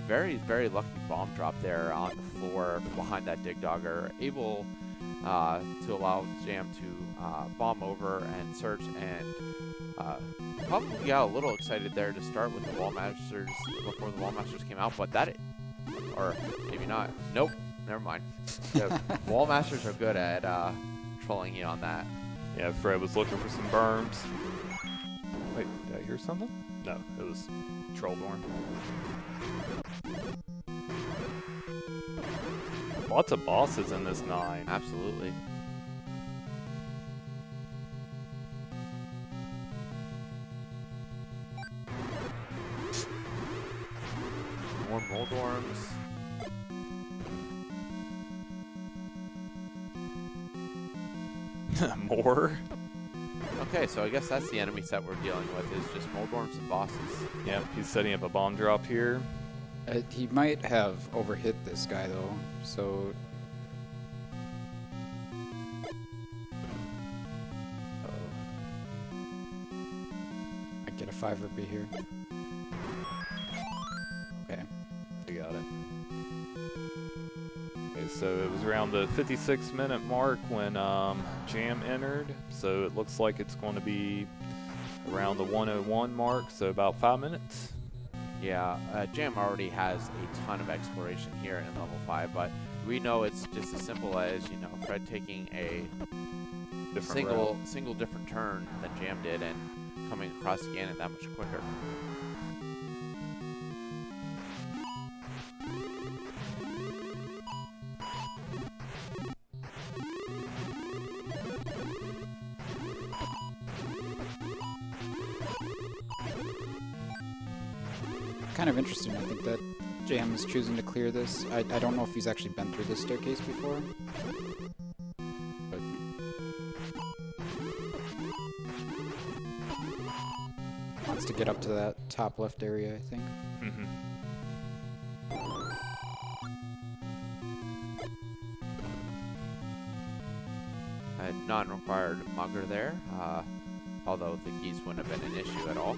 Very, very lucky bomb drop there on the floor behind that dig dogger. Able to allow Jam to bomb over and search, and probably got a little excited there to start with the Wall Masters before the Wall Masters came out, but that... Or maybe not. Nope. Never mind. Yeah, Wall Masters are good at trolling you on that. Yeah, Fred was looking for some berms. Wait, did I hear something? No, it was Trolldorn. Lots of bosses in this 9. Absolutely. More Moldorms. More? Okay, so I guess that's the enemy set we're dealing with, is just Moldorms and bosses. Yep, he's setting up a bomb drop here. He might have overhit this guy, though, so... I get a 5 rupee here. Okay. We got it. Okay, so it was around the 56-minute mark when Jam entered, so it looks like it's going to be around the 101 mark, so about 5 minutes. Yeah, Jam already has a ton of exploration here in level 5, but we know it's just as simple as, you know, Fred taking a single different turn than Jam did and coming across again that much quicker. Kind of interesting, I think, that Jam is choosing to clear this. I don't know if he's actually been through this staircase before. But wants to get up to that top left area, I think. Mm-hmm. non-required mugger there, although the keys wouldn't have been an issue at all.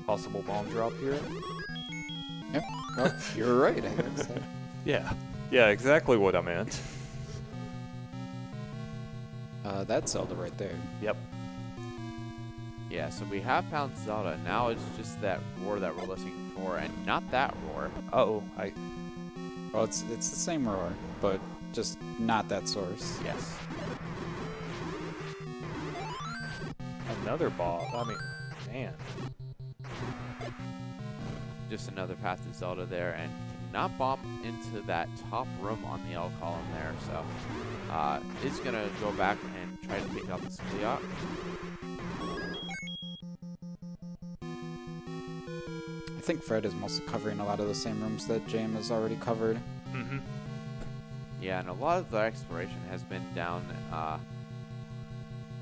Possible bomb drop here. Yep. Oh, you're right, I guess. Yeah. Yeah, exactly what I meant. That's Zelda right there. Yep. Yeah, so we have found Zelda. Now it's just that roar that we're listening for, and not that roar. Uh-oh. Well, it's the same roar, but just not that source. Yes. Another bomb. I mean, man. Just another path to Zelda there, and cannot bomb into that top room on the L column there. So is going to go back and try to take out the sglive. I think Fred is mostly covering a lot of the same rooms that Jam has already covered. Mm-hmm. Yeah, and a lot of the exploration has been down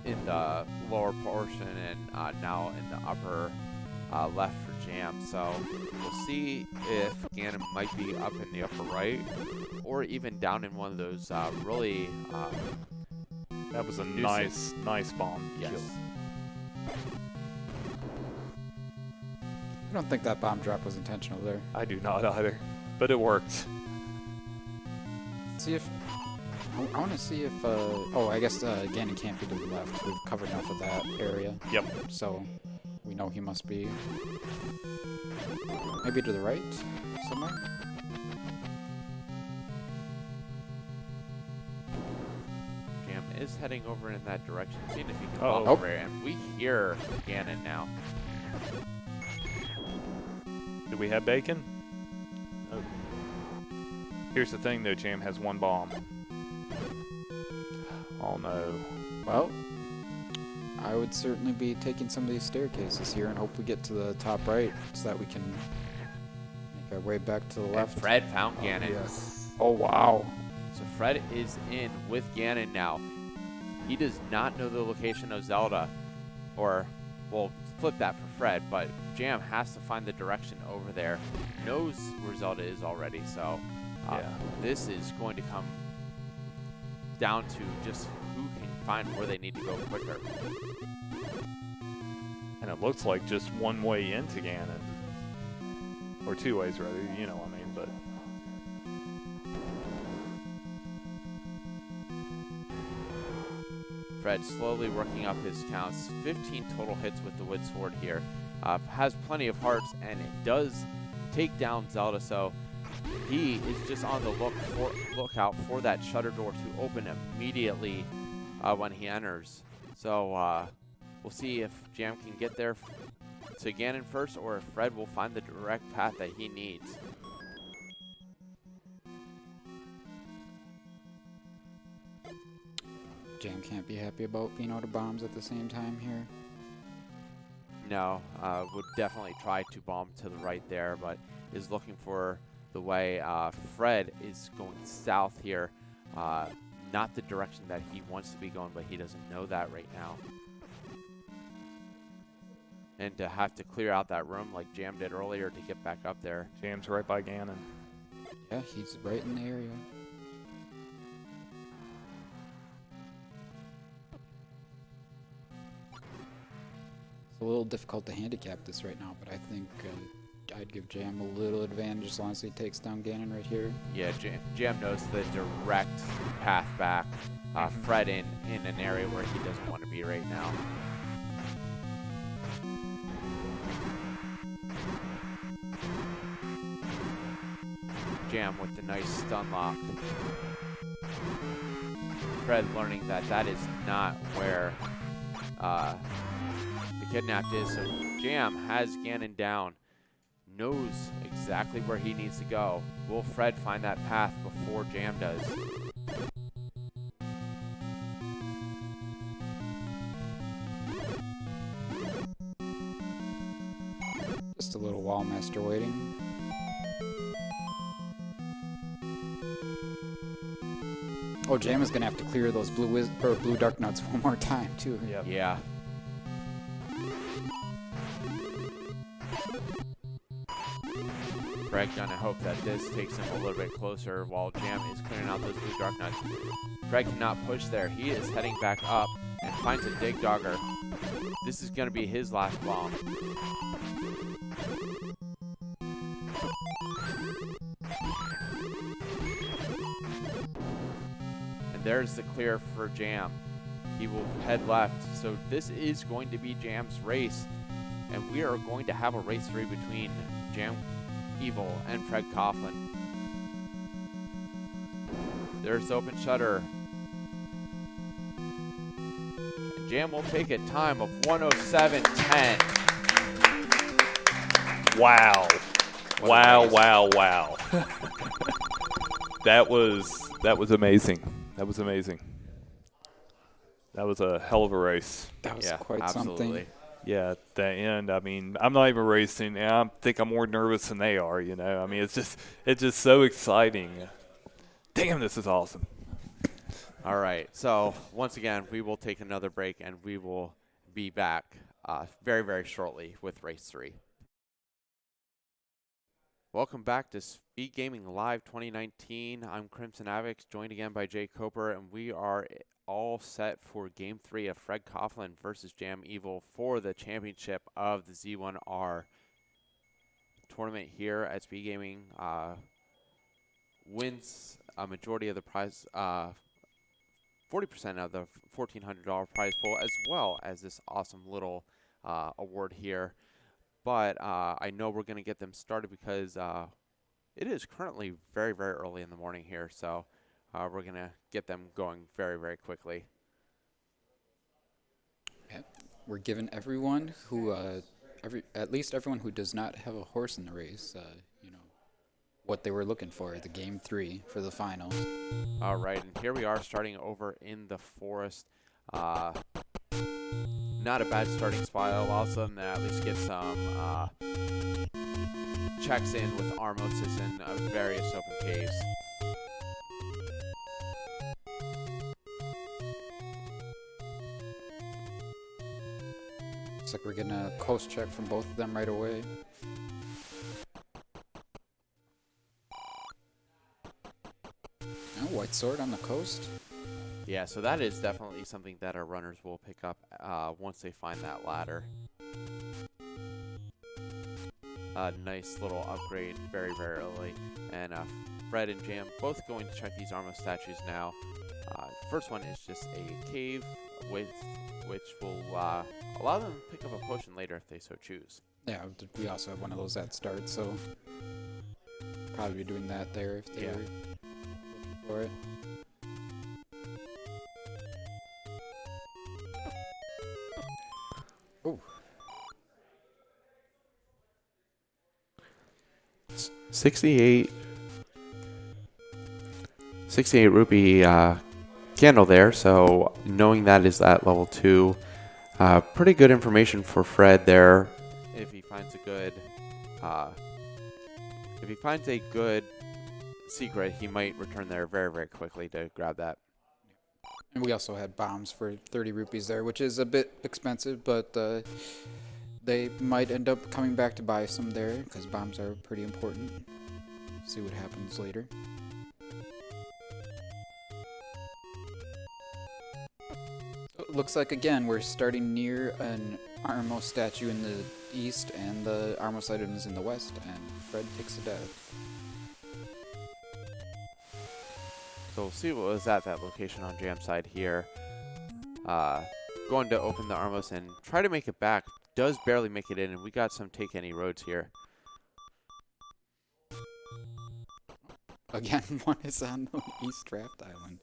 in the lower portion and now in the upper left for Jam. So we'll see if Ganon might be up in the upper right or even down in one of those really... that was a nice bomb. Yes. Kill. I don't think that bomb drop was intentional there. I do not either, but it worked. See if... I want to see if... oh, I guess Ganon can't be to the left. We've covered enough of that area. Yep. So we know he must be... maybe to the right somewhere? Jam is heading over in that direction, seeing if he can Uh-oh. bomb over here. And we hear Ganon now. Do we have bacon? Oh. Here's the thing, though. Jam has one bomb. Oh, no. Well, I would certainly be taking some of these staircases here and hope we get to the top right so that we can make our way back to the And left. Fred found Ganon. Yes. Oh, wow. So Fred is in with Ganon now. He does not know the location of Zelda, or, well, flip that for Fred, but Jam has to find the direction over there. Knows where Zelda is already, so Yeah. this is going to come down to just who can find where they need to go quicker. And it looks like just one way into Ganon. Or two ways, rather. You know what I mean, but... Fred slowly working up his counts. 15 total hits with the wood sword here. Has plenty of hearts, and it does take down Zelda, so he is just on the lookout for that shutter door to open immediately when he enters. So we'll see if Jam can get there to Ganon first, or if Fred will find the direct path that he needs. Jam can't be happy about being out of bombs at the same time here. No, would definitely try to bomb to the right there, but is looking for the way. Fred is going south here, not the direction that he wants to be going, but he doesn't know that right now. And to have to clear out that room like Jam did earlier to get back up there. Jam's right by Ganon. Yeah, he's right in the area. It's a little difficult to handicap this right now, but I think I'd give Jam a little advantage as long as he takes down Ganon right here. Yeah, Jam knows the direct path back. Fred in an area where he doesn't want to be right now. Jam with the nice stun lock. Fred learning that that is not where the kidnapped is. So Jam has Ganon down, knows exactly where he needs to go. Will Fred find that path before Jam does? Just a little wall master waiting. Oh, Jam is gonna have to clear those blue dark nuts one more time too. Yep. Yeah. Fred gonna hope that this takes him a little bit closer while Jam is clearing out those blue dark nuts. Fred cannot push there. He is heading back up and finds a dig dogger. This is gonna be his last bomb. And there's the clear for Jam. He will head left. So this is going to be Jam's race. And we are going to have a race 3 between JamEvil and fcoughlin. There's the open shutter. And Jam will take a time of 1:07.10. Wow. What a Wow, race. wow, wow. That was amazing. That was amazing. That was a hell of a race. That was Yeah, quite absolutely. something. Yeah, at the end, I mean, I'm not even racing, and I think I'm more nervous than they are, you know. I mean, it's just so exciting. Damn, this is awesome. All right. So once again, we will take another break and we will be back very, very shortly with race 3. Welcome back to SpeedGaming Live 2019. I'm Crimson Avix, joined again by Jay Coper, and we are all set for Game 3 of fcoughlin versus JamEvil for the championship of the Z1R tournament here at SpeedGaming. Wins a majority of the prize, 40% of the $1,400 prize pool, as well as this awesome little award here. But I know we're going to get them started because it is currently very, very early in the morning here. So we're going to get them going very, very quickly. Yep. We're giving everyone who, at least everyone who does not have a horse in the race, you know, what they were looking for, the Game 3 for the finals. All right, and here we are starting over in the forest. Not a bad starting spot. Allows them to at least get some checks in with Armoses and various open caves. Looks like we're getting a coast check from both of them right away. Oh, white sword on the coast. Yeah, so that is definitely something that our runners will pick up once they find that ladder. A nice little upgrade very, very early. And Fred and Jam both going to check these Armo statues now. First one is just a cave with which will allow them to pick up a potion later if they so choose. Yeah, we also have one of those at start, so probably be doing that there if they Yeah. were looking for it. Oh, 68 rupee candle there, so knowing that is at level 2, pretty good information for Fred there. If he finds a good secret, he might return there very, very quickly to grab that. and we also had bombs for 30 rupees there, which is a bit expensive, but they might end up coming back to buy some there because bombs are pretty important. See what happens later. It looks like again we're starting near an Armo statue in the east and the Armos item is in the west, and Fred takes a death. So we'll see what was at that location on Jam's side here. Going to open the Armos and try to make it back. Does barely make it in, and we got some take any roads here. Again, one is on the East Raft Island.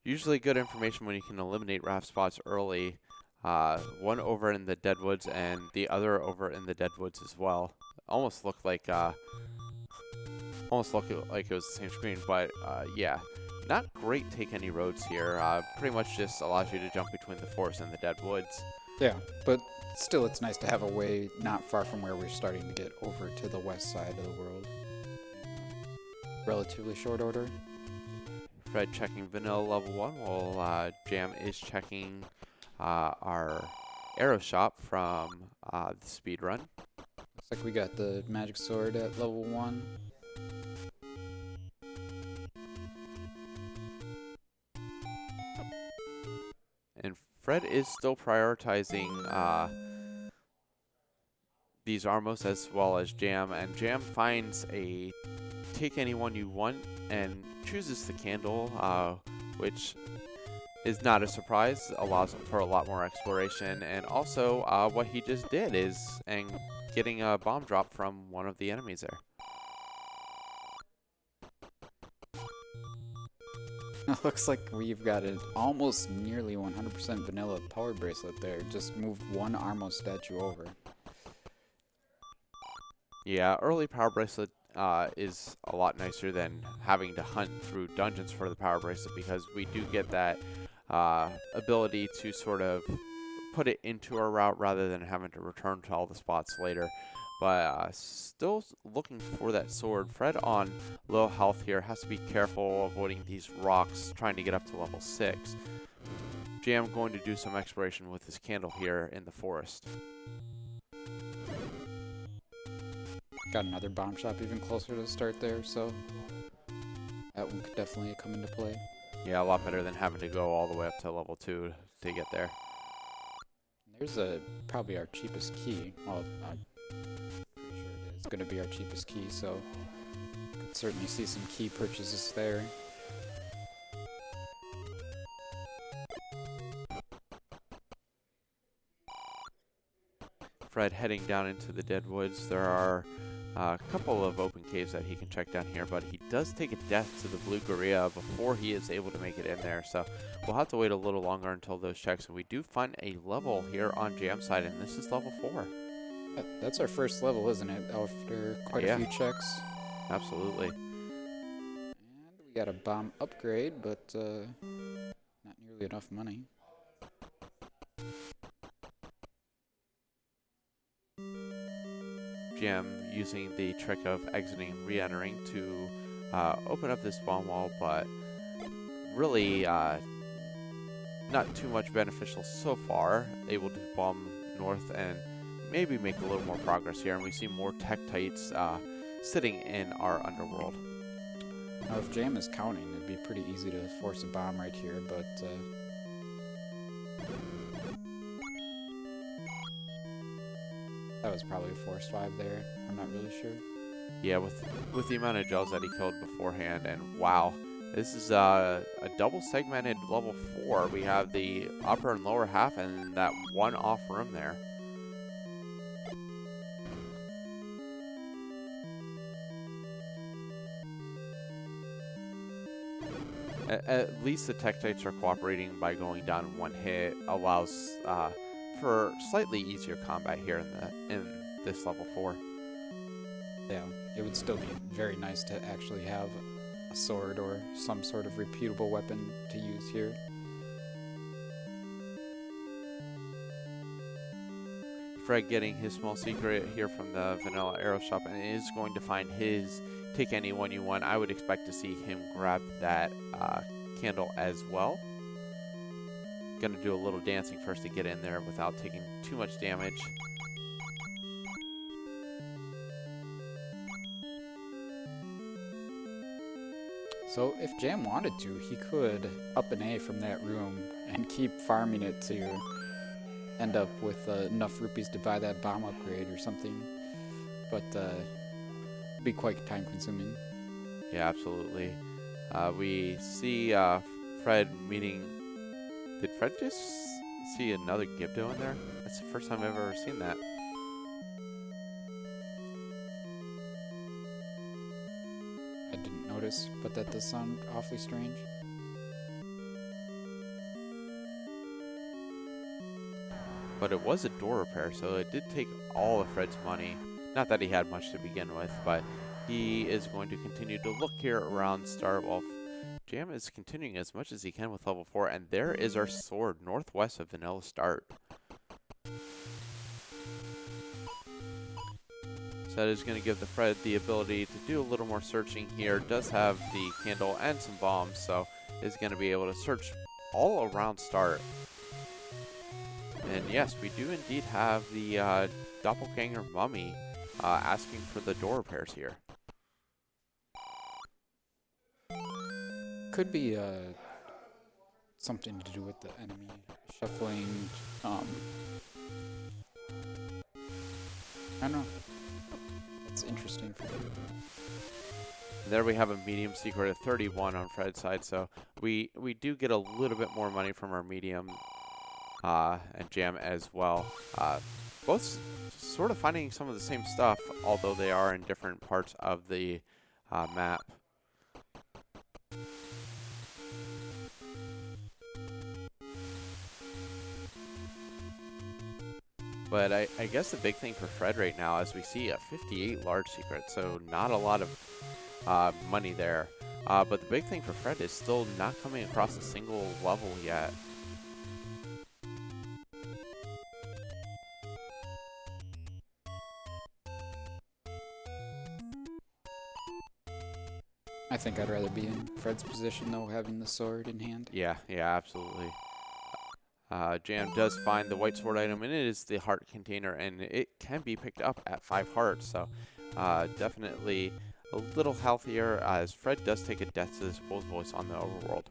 Usually good information when you can eliminate raft spots early. One over in the Deadwoods and the other over in the Deadwoods as well. Almost looked like it was the same screen, but yeah, not great take any roads here. Pretty much just allows you to jump between the forest and the Deadwoods. Yeah, but still it's nice to have a way not far from where we're starting to get over to the west side of the world. Relatively short order. Fred checking vanilla level 1 while Jam is checking our arrow shop from the speedrun. Looks like we got the magic sword at level 1. And Fred is still prioritizing these Armos as well as Jam, and Jam finds a take anyone you want and chooses the candle, which is not a surprise, allows for a lot more exploration, and also what he just did is getting a bomb drop from one of the enemies there. Looks like we've got an almost nearly 100% vanilla power bracelet there. Just moved one Armo statue over. Yeah, early power bracelet is a lot nicer than having to hunt through dungeons for the power bracelet, because we do get that ability to sort of put it into our route rather than having to return to all the spots later. But still looking for that sword. Fred on low health here has to be careful avoiding these rocks, trying to get up to level 6. Jam going to do some exploration with his candle here in the forest. Got another bomb shop even closer to the start there, so that one could definitely come into play. Yeah, a lot better than having to go all the way up to level 2 to get there. There's probably our cheapest key. Well, I'm pretty sure it is going to be our cheapest key, so could certainly see some key purchases there. Fred heading down into the dead woods. There are a couple of open caves that he can check down here, but he does take a death to the blue Gorilla before he is able to make it in there, so we'll have to wait a little longer until those checks. And we do find a level here on Jam's side, and this is level 4. That's our first level, isn't it? After quite a few checks. Absolutely. And we got a bomb upgrade, but not nearly enough money. Jam using the trick of exiting and re-entering to open up this bomb wall, but really not too much beneficial so far. Able to bomb north and maybe make a little more progress here, and we see more Tektites sitting in our underworld. Now, if Jam is counting, it'd be pretty easy to force a bomb right here, but that was probably a forced 5 there. I'm not really sure. Yeah, with the amount of gels that he killed beforehand, and wow, this is a double segmented level 4. We have the upper and lower half and that one off room there. At least the Tektites are cooperating by going down one hit, allows for slightly easier combat here in this level 4. Yeah, it would still be very nice to actually have a sword or some sort of reputable weapon to use here. Fred getting his small secret here from the vanilla arrow shop, and is going to find his take anyone you want. I would expect to see him grab that candle as well. Gonna do a little dancing first to get in there without taking too much damage. So if Jam wanted to, he could up an A from that room and keep farming it to end up with enough rupees to buy that bomb upgrade or something. But it'd be quite time consuming. Yeah, absolutely. We see Fred meeting... Did Fred just see another Gibdo in there? That's the first time I've ever seen that. I didn't notice, but that does sound awfully strange. But it was a door repair, so it did take all of Fred's money. Not that he had much to begin with, but he is going to continue to look here around Star Wolf. Jam is continuing as much as he can with level 4, and there is our sword northwest of Vanilla Start. So that is going to give the Fred the ability to do a little more searching here. Does have the candle and some bombs, so is going to be able to search all around Start. And yes, we do indeed have the doppelganger mummy asking for the door repairs here. Could be something to do with the enemy shuffling. I don't know. It's interesting for you. There we have a medium secret at 31 on Fred's side, so we do get a little bit more money from our medium and Jam as well. Both sort of finding some of the same stuff, although they are in different parts of the map. But I guess the big thing for Fred right now is we see a 58 large secret, so not a lot of money there. But the big thing for Fred is still not coming across a single level yet. I think I'd rather be in Fred's position, though, having the sword in hand. Yeah, absolutely. Jam does find the white sword item, and it is the heart container, and it can be picked up at 5 hearts, so definitely a little healthier, as Fred does take a death to this bull's voice on the overworld.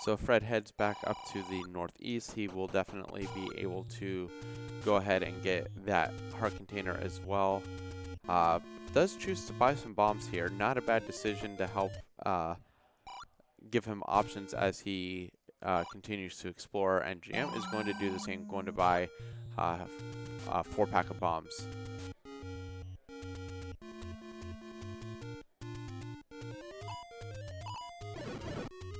So Fred heads back up to the northeast. He will definitely be able to go ahead and get that heart container as well. Does choose to buy some bombs here. Not a bad decision to help give him options as he continues to explore. And Jam is going to do the same, going to buy a 4-pack of bombs.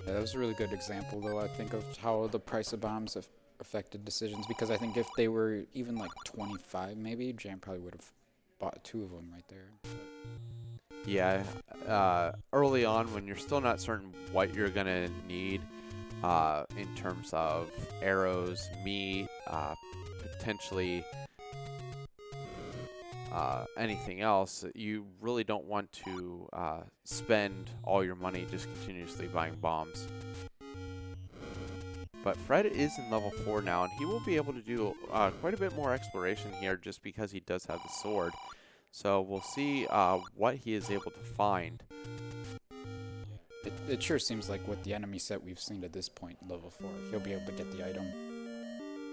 Yeah, that was a really good example, though, I think, of how the price of bombs have affected decisions. Because I think if they were even like 25, maybe, Jam probably would have bought 2 of them right there. Yeah, early on when you're still not certain what you're going to need in terms of arrows, meat, potentially anything else, you really don't want to spend all your money just continuously buying bombs. But Fred is in level 4 now, and he will be able to do quite a bit more exploration here just because he does have the sword. So we'll see what he is able to find. It sure seems like with the enemy set we've seen at this point in level 4, he'll be able to get the item.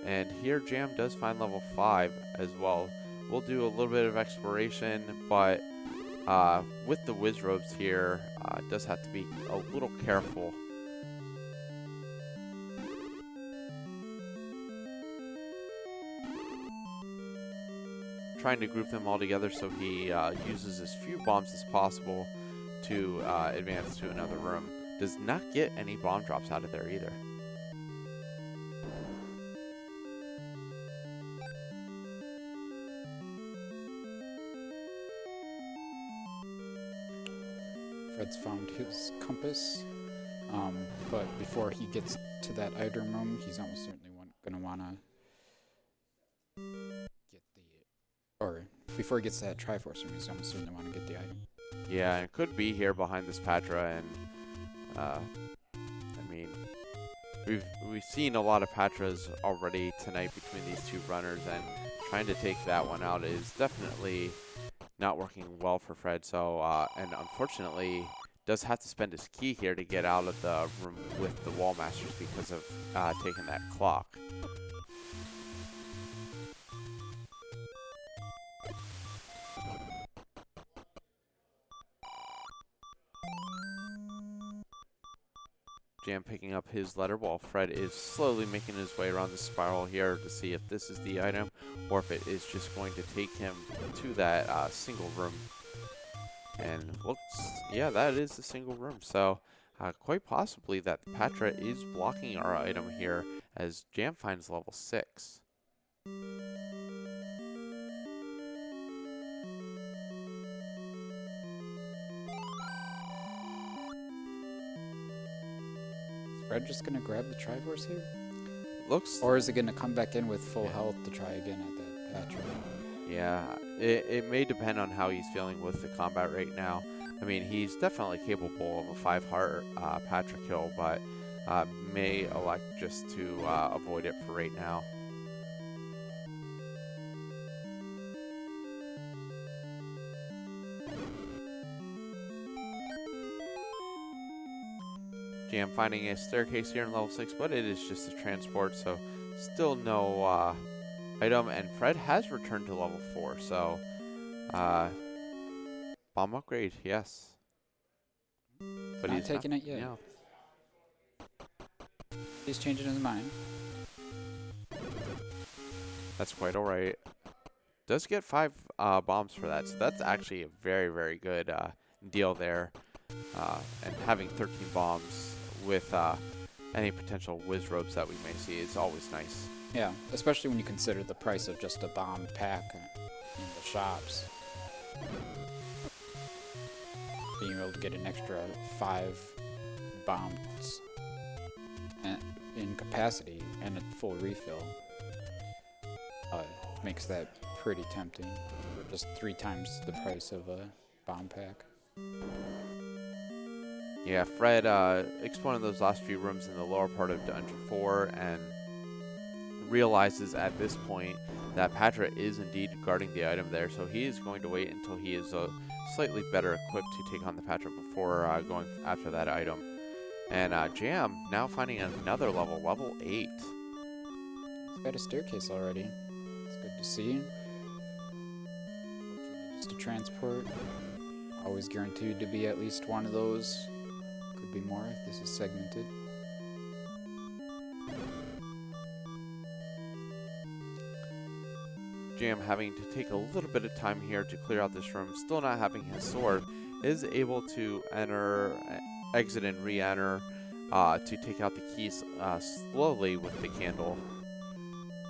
And here Jam does find level 5 as well. We'll do a little bit of exploration, but with the whiz robes here, does have to be a little careful. Trying to group them all together so he uses as few bombs as possible to advance to another room. Does not get any bomb drops out of there either. Fred's found his compass, but before he gets to that item room, he's almost certainly going to want to get the, or before he gets to that Triforce room, he's almost certainly want to get the item. Yeah, it could be here behind this Patra, and I mean, we've seen a lot of Patras already tonight between these two runners, and trying to take that one out is definitely not working well for Fred. So, and unfortunately, does have to spend his key here to get out of the room with the Wall Masters because of taking that clock. Jam picking up his letter while Fred is slowly making his way around the spiral here to see if this is the item or if it is just going to take him to that single room. And looks, yeah, that is the single room. So quite possibly that the Patra is blocking our item here as Jam finds level 6. Fred just gonna grab the Triforce here? Looks, Or is it gonna come back in with full health to try again at that Patra? yeah, it may depend on how he's feeling with the combat right now. I mean, he's definitely capable of a 5-heart Patra kill, but may elect just to avoid it for right now. Jam finding a staircase here in level 6, but it is just a transport, so still no item. And Fred has returned to level 4, so bomb upgrade, yes. But Not taking it yet. Yeah. He's changing his mind. That's quite alright. Does get 5 bombs for that, so that's actually a very, very good deal there. And having 13 bombs with any potential whiz robes that we may see is always nice. Yeah, especially when you consider the price of just a bomb pack in the shops. Being able to get an extra 5 bombs in capacity and a full refill makes that pretty tempting. Just 3 times the price of a bomb pack. Yeah, Fred exploring those last few rooms in the lower part of Dungeon 4 and realizes at this point that Patra is indeed guarding the item there, so he is going to wait until he is slightly better equipped to take on the Patra before going after that item. And Jam now finding another level, level 8. He's got a staircase already. It's good to see. Just a transport. Always guaranteed to be at least one of those. Could be more if this is segmented. Jam having to take a little bit of time here to clear out this room, still not having his sword, is able to enter, exit and re-enter to take out the keys slowly with the candle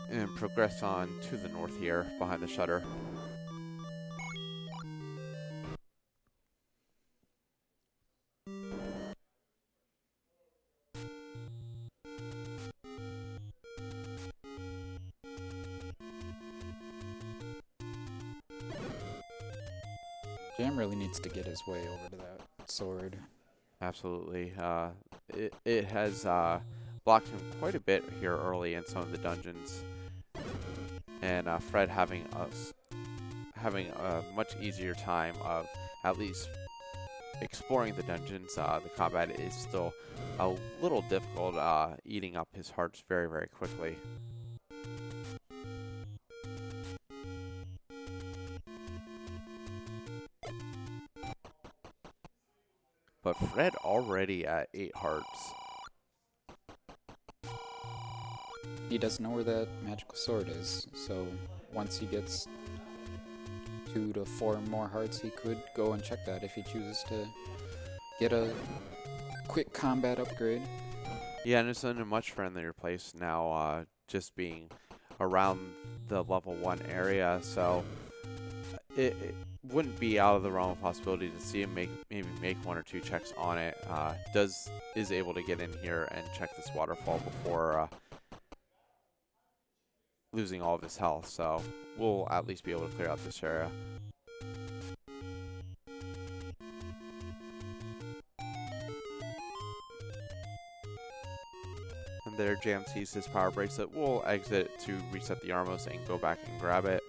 and progress on to the north here behind the shutter. Jam really needs to get his way over to that sword. Absolutely. It has blocked him quite a bit here early in some of the dungeons. And Fred having a much easier time of at least exploring the dungeons. The combat is still a little difficult, eating up his hearts very, very quickly. But Fred already at 8 hearts. He doesn't know where that magical sword is, so once he gets 2 to 4 more hearts, he could go and check that if he chooses to get a quick combat upgrade. Yeah, and it's in a much friendlier place now, just being around the level 1 area, so it wouldn't be out of the realm of possibility to see him maybe make 1 or 2 checks on it. Is able to get in here and check this waterfall before losing all of his health, so we'll at least be able to clear out this area. And there Jam sees his power bracelet. We'll exit to reset the Armos and go back and grab it.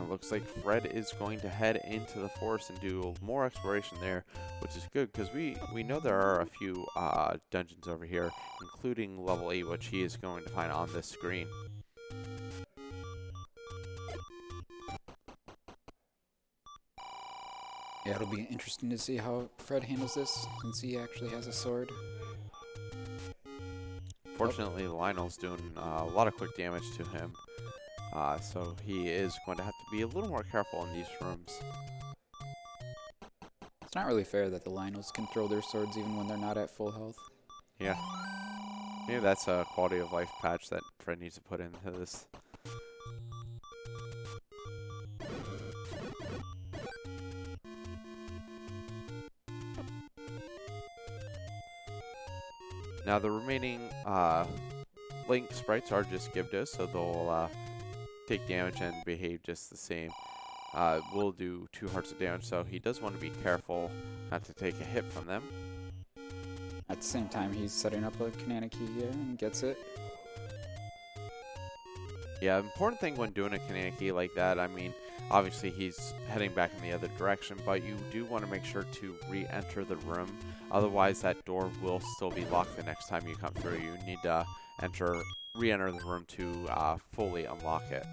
Looks like Fred is going to head into the forest and do more exploration there, which is good because we know there are a few dungeons over here, including level 8, which he is going to find on this screen. Yeah, it'll be interesting to see how Fred handles this since he actually has a sword. Fortunately, Lionel's doing a lot of quick damage to him. So he is going to have to be a little more careful in these rooms. It's not really fair that the Lionels can throw their swords even when they're not at full health. Yeah. Maybe that's a quality of life patch that Fred needs to put into this. Now the remaining Link sprites are just Gibdos, so they'll take damage and behave just the same. will do 2 hearts of damage, so he does want to be careful not to take a hit from them. At the same time, he's setting up a Kananaki here and gets it. Yeah, important thing when doing a Kananaki like that, I mean, obviously he's heading back in the other direction, but you do want to make sure to re-enter the room. Otherwise, that door will still be locked the next time you come through. You need to re-enter the room to fully unlock it.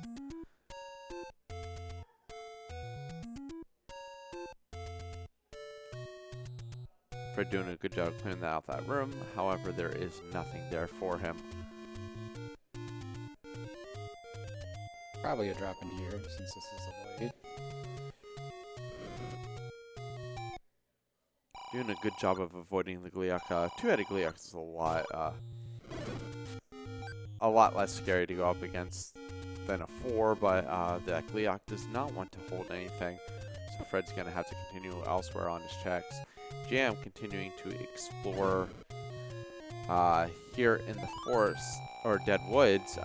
Fred doing a good job of clearing out that room. However, there is nothing there for him. Probably a drop in here since this is a void. Doing a good job of avoiding the Gliok. Two-headed Gliok is a lot less scary to go up against than a 4, but that Gliok does not want to hold anything, so Fred's going to have to continue elsewhere on his checks. Jam continuing to explore here in the forest, or Dead Woods.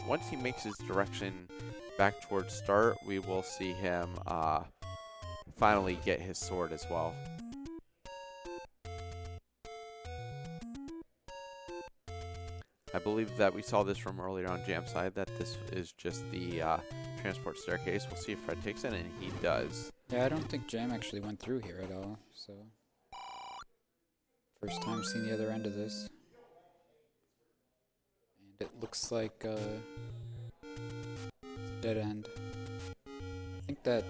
Once he makes his direction back towards start, we will see him finally get his sword as well. I believe that we saw this from earlier on Jam's side, that this is just the transport staircase. We'll see if Fred takes it, and he does. Yeah, I don't think Jam actually went through here at all, so... First time seeing the other end of this. And it looks like it's a dead end. I think that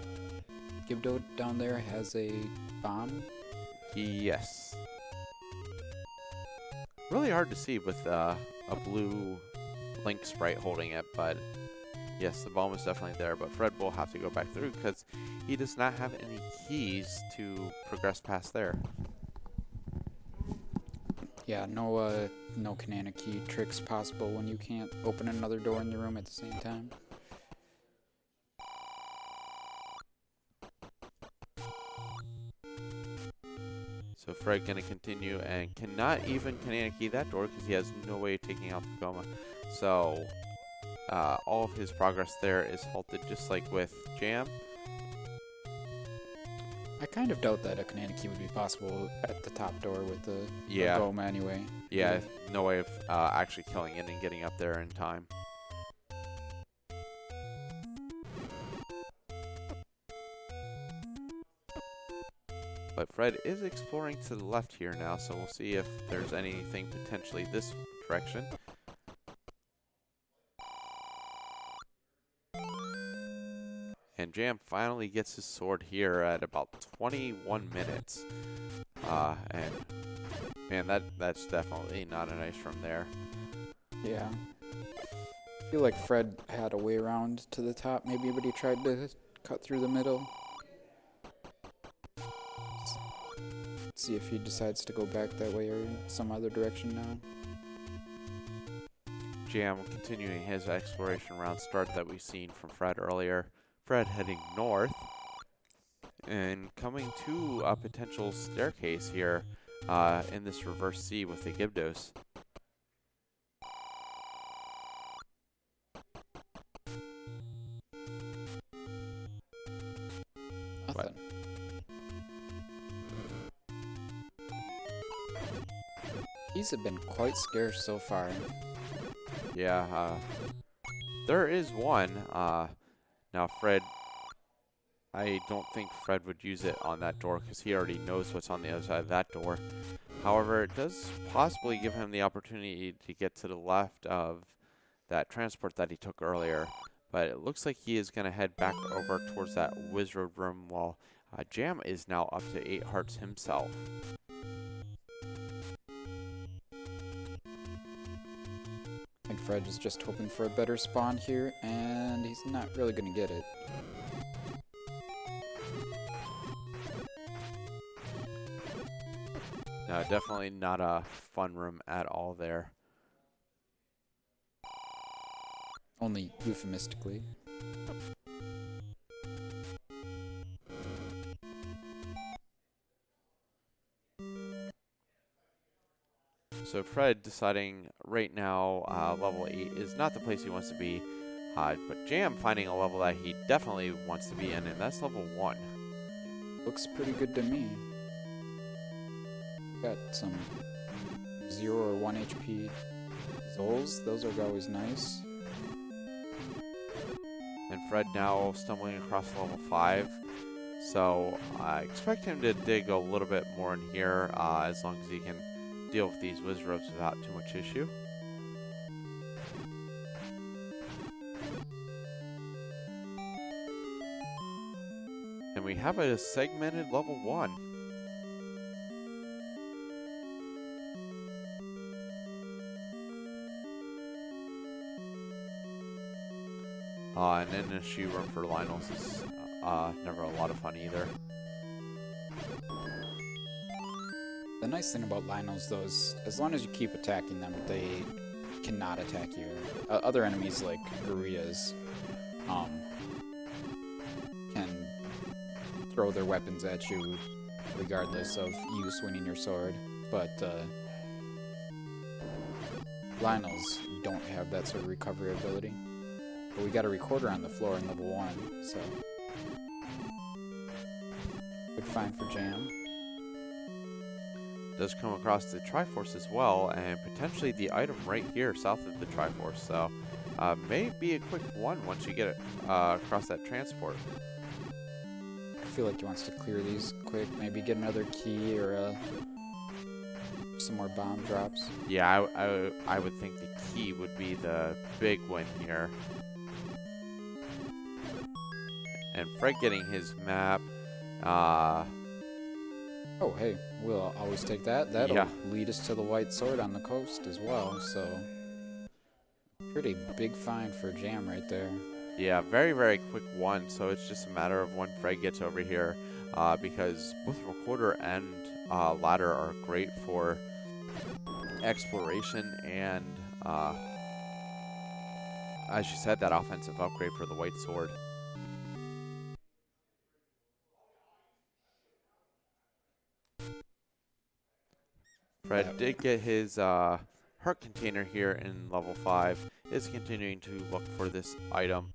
Gibdo down there has a bomb. Yes. Really hard to see with a blue Link sprite holding it, but yes, the bomb is definitely there, but Fred will have to go back through because he does not have any keys to progress past there. Yeah, no Kananaki tricks possible when you can't open another door in the room at the same time. So Fred going to continue and cannot even Kananaki that door because he has no way of taking out the Goma. So all of his progress there is halted, just like with Jam. I kind of doubt that a Kananaki would be possible at the top door with the Yeah. Goma anyway. Yeah, no way of actually killing it and getting up there in time. But Fred is exploring to the left here now, so we'll see if there's anything potentially this direction. And Jam finally gets his sword here at about 21 minutes. And man, that's definitely not a nice room there. Yeah. I feel like Fred had a way around to the top maybe, but he tried to cut through the middle. Let's see if he decides to go back that way or some other direction now. Jam continuing his exploration around start that we've seen from Fred earlier. Fred heading north and coming to a potential staircase here in this reverse C with the Gibdos. Nothing. These have been quite scarce so far. Yeah, there is one. Now Fred, I don't think Fred would use it on that door because he already knows what's on the other side of that door. However, it does possibly give him the opportunity to get to the left of that transport that he took earlier. But it looks like he is going to head back over towards that wizard room while Jam is now up to 8 hearts himself. I think Fred is just hoping for a better spawn here, and he's not really going to get it. No, definitely not a fun room at all there. Only euphemistically. So Fred deciding right now level 8 is not the place he wants to be. But Jam finding a level that he definitely wants to be in, and that's level 1. Looks pretty good to me. Got some 0 or 1 HP Zols. Those are always nice. And Fred now stumbling across level 5. So I expect him to dig a little bit more in here as long as he can deal with these Wizrobes without too much issue. And we have a segmented level 1. And then a shoe run for Lionels is never a lot of fun either. The nice thing about Lionels, though, is as long as you keep attacking them, they cannot attack you. Other enemies like gorillas can throw their weapons at you regardless of you swinging your sword, but Lionels don't have that sort of recovery ability. But we got a recorder on the floor in level 1, so good find for Jam. Does come across the Triforce as well, and potentially the item right here south of the Triforce. So may be a quick one once you get it across that transport. I feel like he wants to clear these quick, maybe get another key or some more bomb drops. Yeah, I would think the key would be the big win here. And Fred getting his map. Oh, hey, we'll always take that. That'll Yeah. lead us to the White Sword on the coast as well, so pretty big find for Jam right there. Yeah, very, very quick one. So it's just a matter of when Fred gets over here because both Recorder and Ladder are great for exploration and, as you said, that offensive upgrade for the White Sword. Fred did get his heart container here in level 5, is continuing to look for this item.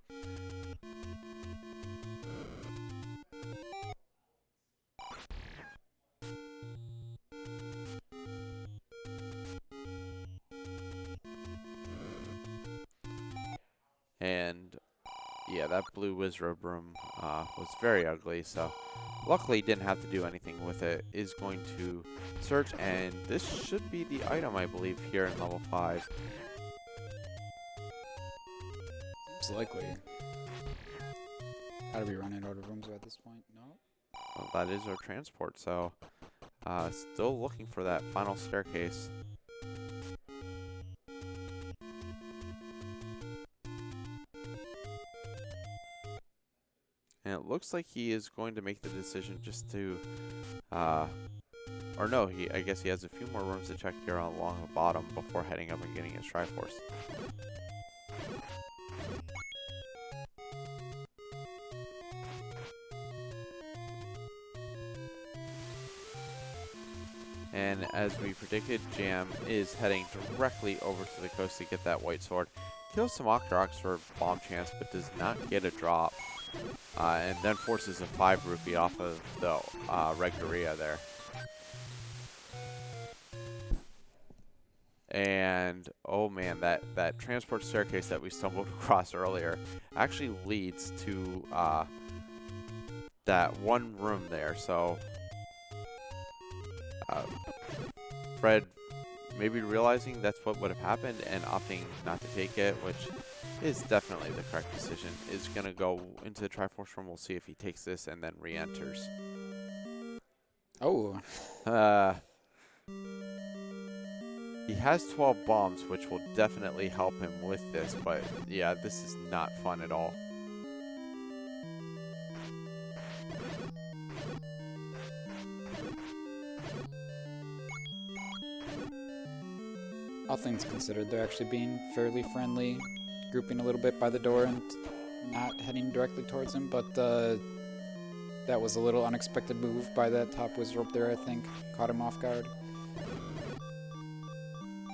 And yeah, that blue Wizrobe room was very ugly, so luckily he didn't have to do anything with it. Is going to search, and this should be the item, I believe, here in level 5. Seems likely. Gotta be running out of rooms at this point. No? Well, that is our transport, so still looking for that final staircase. And it looks like he is going to make the decision just to, or no, I guess he has a few more rooms to check here along the bottom before heading up and getting his Triforce. And as we predicted, Jam is heading directly over to the coast to get that White Sword. Kills some Octoroks for bomb chance, but does not get a drop. And then forces a 5 rupee off of the Red Gorilla there. And oh man, that transport staircase that we stumbled across earlier actually leads to that one room there. So Fred maybe realizing that's what would have happened and opting not to take it, which is definitely the correct decision, is going to go into the Triforce room. We'll see if he takes this and then re-enters. Oh. He has 12 bombs, which will definitely help him with this, but yeah, this is not fun at all. All things considered, they're actually being fairly friendly, grouping a little bit by the door and not heading directly towards him, but that was a little unexpected move by that top Wizrobe there, I think. Caught him off guard.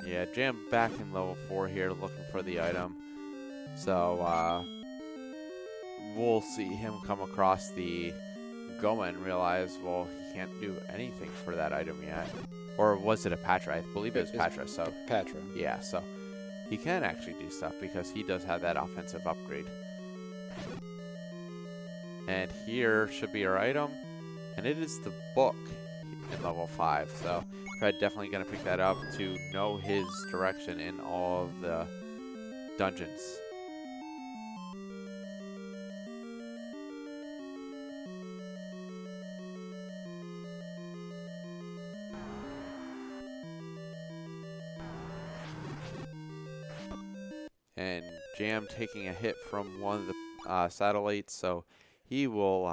Yeah, Jam back in level 4 here looking for the item. So we'll see him come across the Goma and realize, well, he can't do anything for that item yet. Or was it a Patra? I believe it was Patra. So Patra. yeah, so he can actually do stuff because he does have that offensive upgrade. And here should be our item, and it is the book in level 5. So Fred definitely going to pick that up to know his direction in all of the dungeons. And Jam taking a hit from one of the satellites, so he will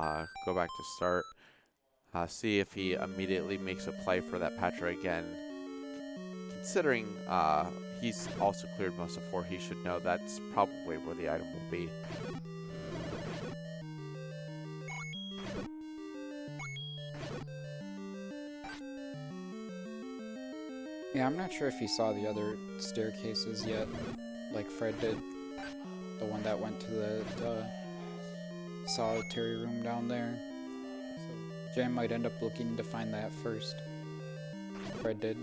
go back to start. See if he immediately makes a play for that Patra again. Considering he's also cleared most of 4, he should know that's probably where the item will be. Yeah, I'm not sure if he saw the other staircases yet, like Fred did. The one that went to the solitary room down there. So Jam might end up looking to find that first. Fred did.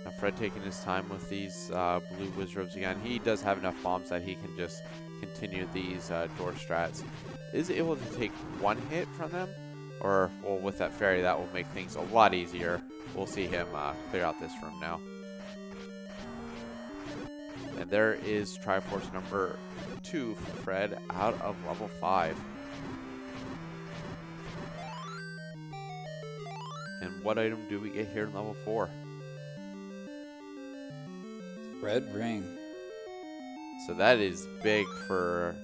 Now Fred taking his time with these blue wizards again. He does have enough bombs that he can just continue these door strats. Is able to take one hit from them, or well, with that fairy that will make things a lot easier. We'll see him clear out this room now. And there is Triforce number 2 for Fred out of level 5. And what item do we get here in level 4? Red ring. So that is big for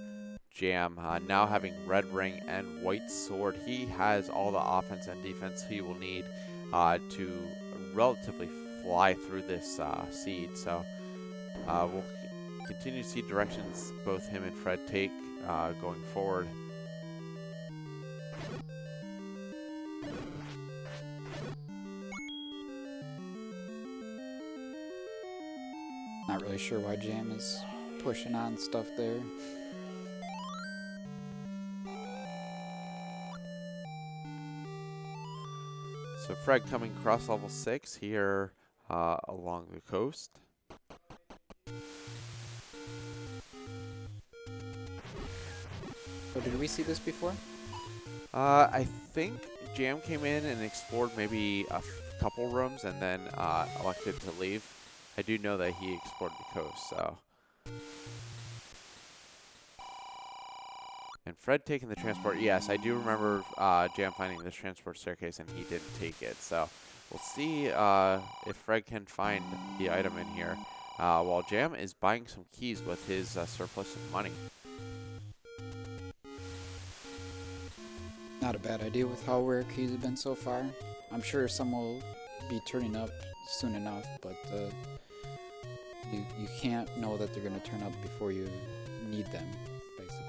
Jam. Now having red ring and white sword, he has all the offense and defense he will need to relatively fly through this seed. So we'll continue to see directions both him and Fred take going forward. Not really sure why Jam is pushing on stuff there. So Fred coming across level 6 here along the coast. So did we see this before? I think Jam came in and explored maybe a couple rooms and then elected to leave. I do know that he explored the coast, so. And Fred taking the transport. Yes, I do remember Jam finding this transport staircase and he didn't take it. So we'll see if Fred can find the item in here while Jam is buying some keys with his surplus of money. Not a bad idea with how rare keys have been so far. I'm sure some will be turning up soon enough, but you can't know that they're going to turn up before you need them, basically.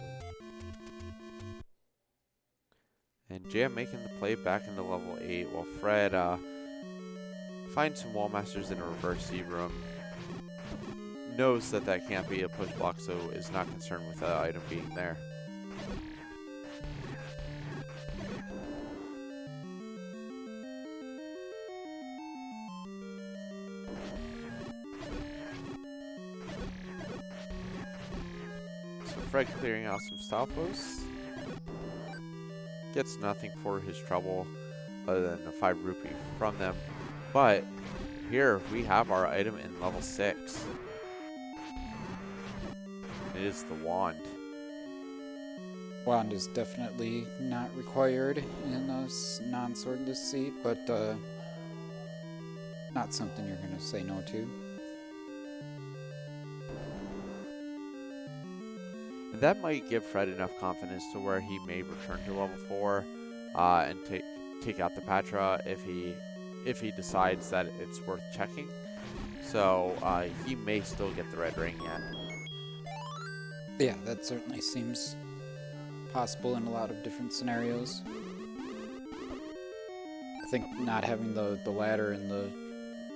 And Jam making the play back into level 8 while Fred finds some wall masters in a reverse seed room. Knows that that can't be a push block, so is not concerned with the item being there. Fred clearing out some style posts. Gets nothing for his trouble other than the 5 rupee from them. But here we have our item in level 6. It is the wand. Wand is definitely not required in a non-swordless seat, but not something you're going to say no to. That might give Fred enough confidence to where he may return to level 4 and take out the Patra if he decides that it's worth checking. So he may still get the red ring yet. Yeah, that certainly seems possible in a lot of different scenarios. I think not having the ladder and the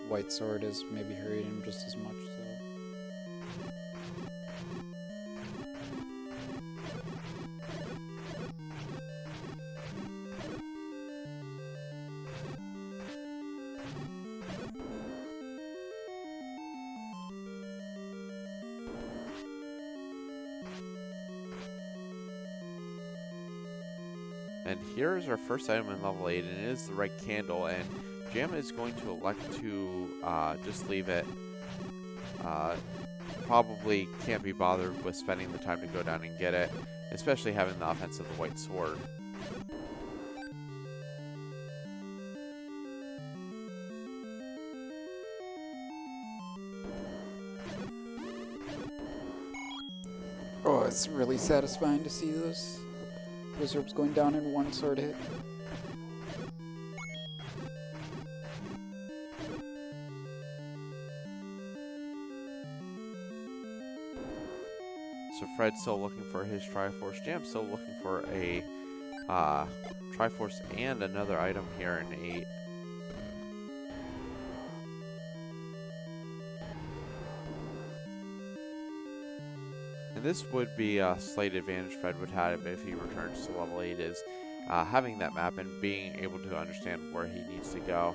white sword is maybe hurting him just as much. So. And here's our first item in level 8, and it is the red candle, and Jam is going to elect to just leave it. Probably can't be bothered with spending the time to go down and get it, especially having the offense of the white sword. Oh, it's really satisfying to see those wizards going down in one sword hit. So Fred's still looking for his Triforce. Jam's still looking for a Triforce and another item here in 8. And this would be a slight advantage Fred would have if he returns to level 8, is having that map and being able to understand where he needs to go.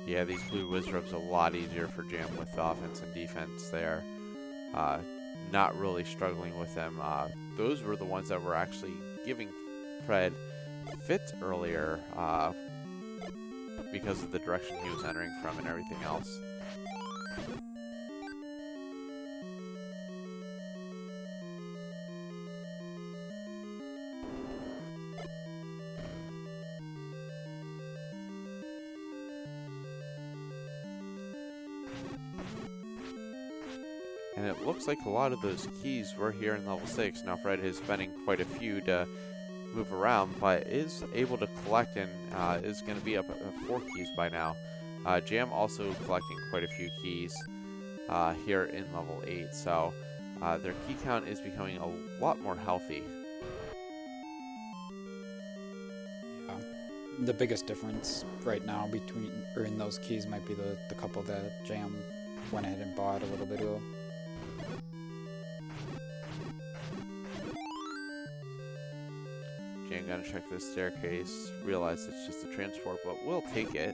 Yeah, these blue wizards a lot easier for Jam with offense and defense there. Not really struggling with them. Those were the ones that were actually giving Fred fits earlier because of the direction he was entering from and everything else. And it looks like a lot of those keys were here in level 6. Now Fred is spending quite a few to move around, but is able to collect and is going to be up at 4 keys by now. Jam also collecting quite a few keys here in level 8, so their key count is becoming a lot more healthy. Yeah. The biggest difference right now between in those keys might be the couple that Jam went ahead and bought a little bit ago. Jam gonna check this staircase, realize it's just a transport, but we'll take it.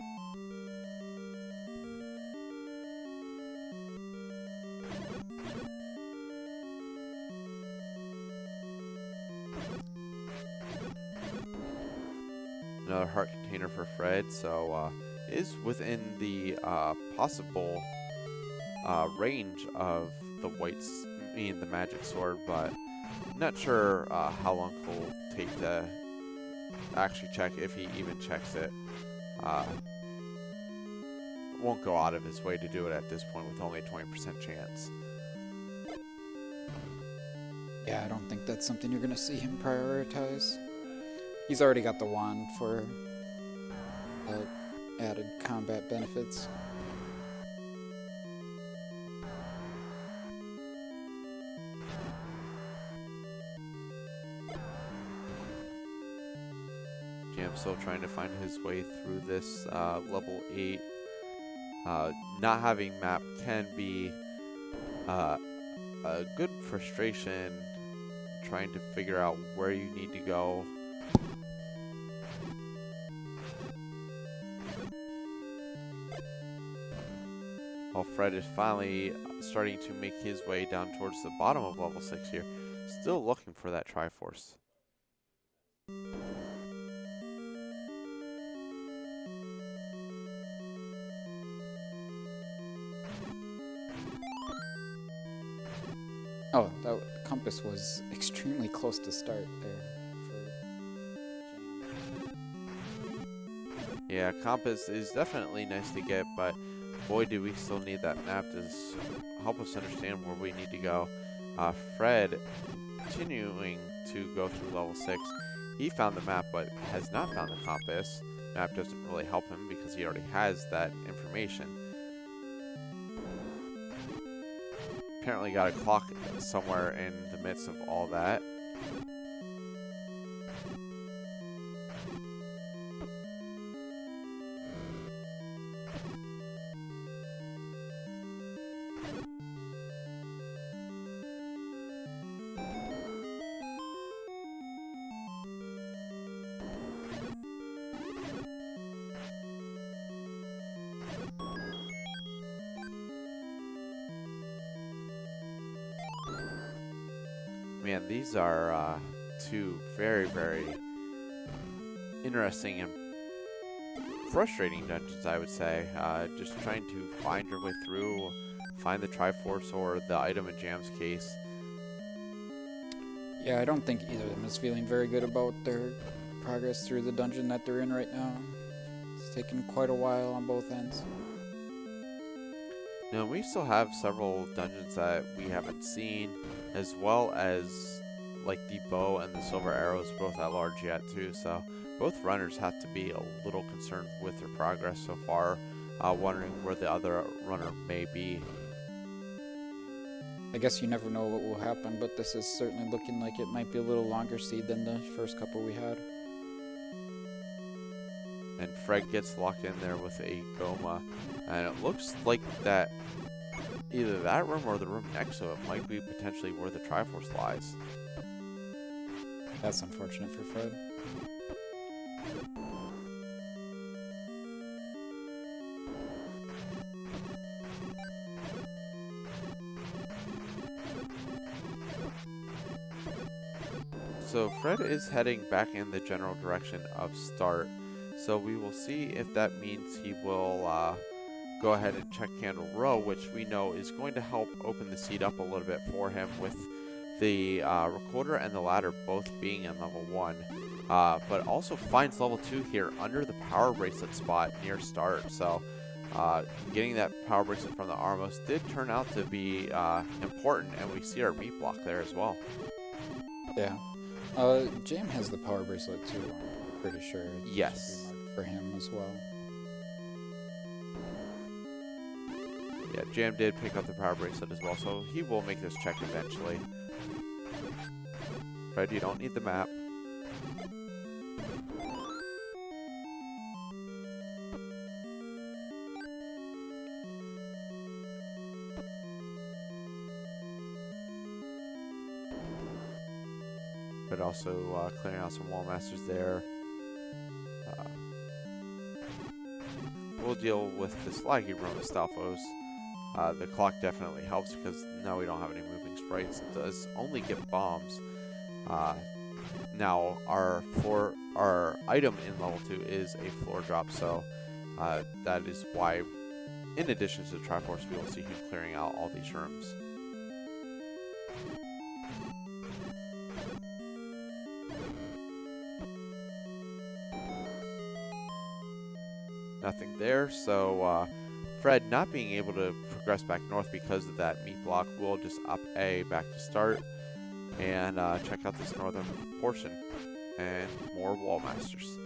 Another heart container for Fred, so is within the possible range of the the magic sword, but not sure how long he'll take to actually check, if he even checks it. Won't go out of his way to do it at this point with only a 20% chance. Yeah, I don't think that's something you're going to see him prioritize. He's already got the wand for added combat benefits. Jam's still trying to find his way through this level 8. Not having map can be a good frustration, trying to figure out where you need to go. While Fred is finally starting to make his way down towards the bottom of level 6 here, still looking for that Triforce. Oh, that compass was extremely close to start there for Jam. Yeah, compass is definitely nice to get, but boy, do we still need that map to help us understand where we need to go. Fred continuing to go through level 6. He found the map, but has not found the compass. Map doesn't really help him because he already has that information. Apparently got a clock somewhere in the midst of all that. Man, these are two very, very interesting and frustrating dungeons, I would say. Just trying to find your way through, find the Triforce or the item in Jam's case. Yeah, I don't think either of them is feeling very good about their progress through the dungeon that they're in right now. It's taken quite a while on both ends. Now, we still have several dungeons that we haven't seen, as well as like the bow and the silver arrows both at large yet too, so both runners have to be a little concerned with their progress so far, wondering where the other runner may be. I guess you never know what will happen, but this is certainly looking like it might be a little longer seed than the first couple we had. And Fred gets locked in there with a Goma, and it looks like that either that room or the room next to it might be potentially where the Triforce lies. That's unfortunate for Fred. So Fred is heading back in the general direction of start. So we will see if that means he will go ahead and check Candle Row, which we know is going to help open the seed up a little bit for him with the recorder and the ladder both being in level 1. But also finds level 2 here under the power bracelet spot near start. So getting that power bracelet from the Armos did turn out to be important, and we see our meat block there as well. Yeah. Jam has the power bracelet too, I'm pretty sure. It Yes. should be marked for him as well. Yeah, Jam did pick up the power bracelet as well, so he will make this check eventually. Fred, you don't need the map. But also clearing out some wall masters there. We'll deal with this laggy room with Stalfos. The clock definitely helps because now we don't have any moving sprites. It does only get bombs. Now our item in level 2 is a floor drop, so that is why, in addition to the Triforce, we will see him clearing out all these rooms. Nothing there, so Fred not being able to progress back north because of that meat block will just up A back to start and check out this northern portion and more wall masters.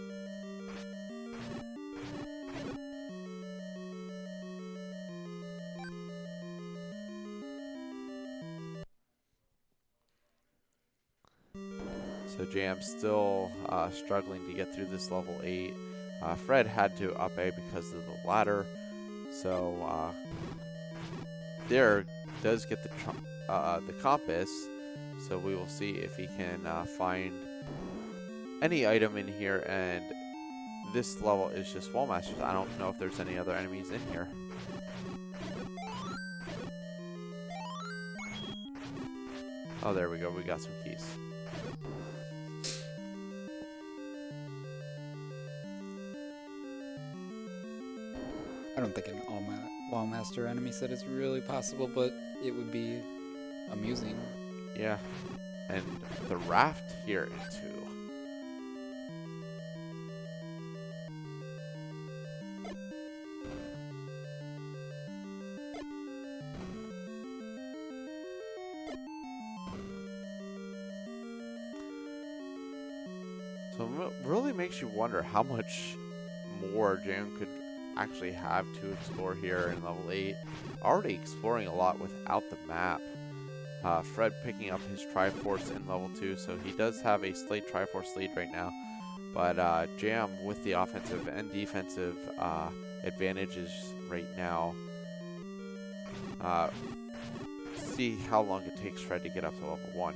So Jam still struggling to get through this level 8. Fred had to up A because of the ladder, so there does get the compass. So we will see if he can find any item in here, and this level is just wall masters. I don't know if there's any other enemies in here. Oh, there we go. We got some keys. I don't think an wall master enemy set is really possible, but it would be amusing. Yeah, and the raft here too. So it really makes you wonder how much more Jam could actually have to explore here in level 8. Already exploring a lot without the map. Fred picking up his Triforce in level 2, so he does have a slight Triforce lead right now. But Jam with the offensive and defensive advantages right now. See how long it takes Fred to get up to level 1.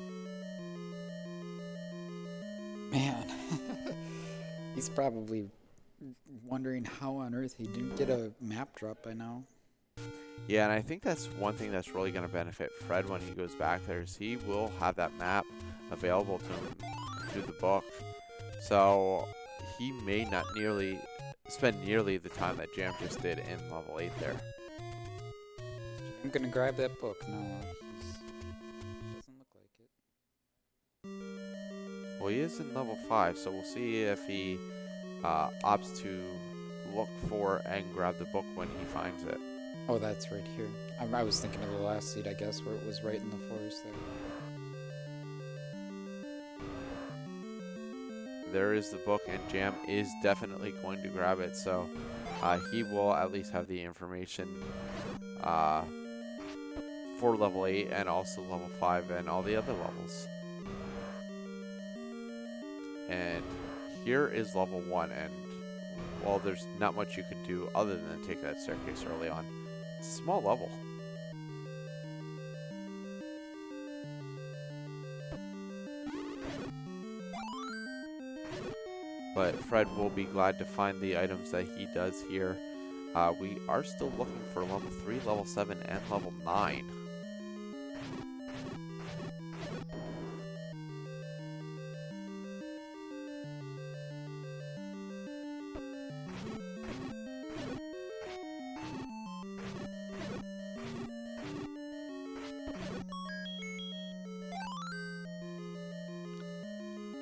Man, he's probably wondering how on earth he didn't get a map drop by now. Yeah, and I think that's one thing that's really going to benefit Fred when he goes back there is he will have that map available to him through the book. So he may not spend nearly the time that Jam just did in level 8 there. I'm gonna grab that book. No, doesn't look like it. Well, he is in level 5, so we'll see if he opts to look for and grab the book when he finds it. Oh, that's right here. I was thinking of the last seed, I guess, where it was right in the forest there. There is the book, and Jam is definitely going to grab it, so he will at least have the information for level 8 and also level 5 and all the other levels. And here is level 1, and well, there's not much you can do other than take that staircase early on. It's a small level. But Fred will be glad to find the items that he does here. We are still looking for level 3, level 7, and level 9.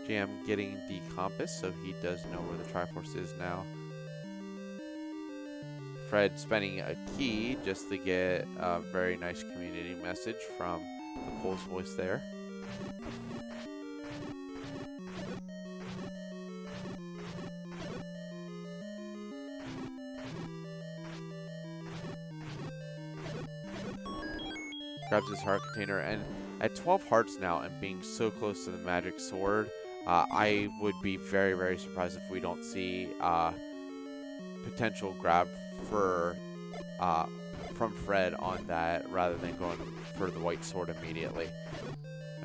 Jam getting the compass, so he does know where the Triforce is now. Fred spending a key just to get a very nice community message from the Pole's voice there. Grabs his heart container, and at 12 hearts now and being so close to the magic sword, I would be very, very surprised if we don't see potential grab for from Fred on that rather than going for the white sword immediately.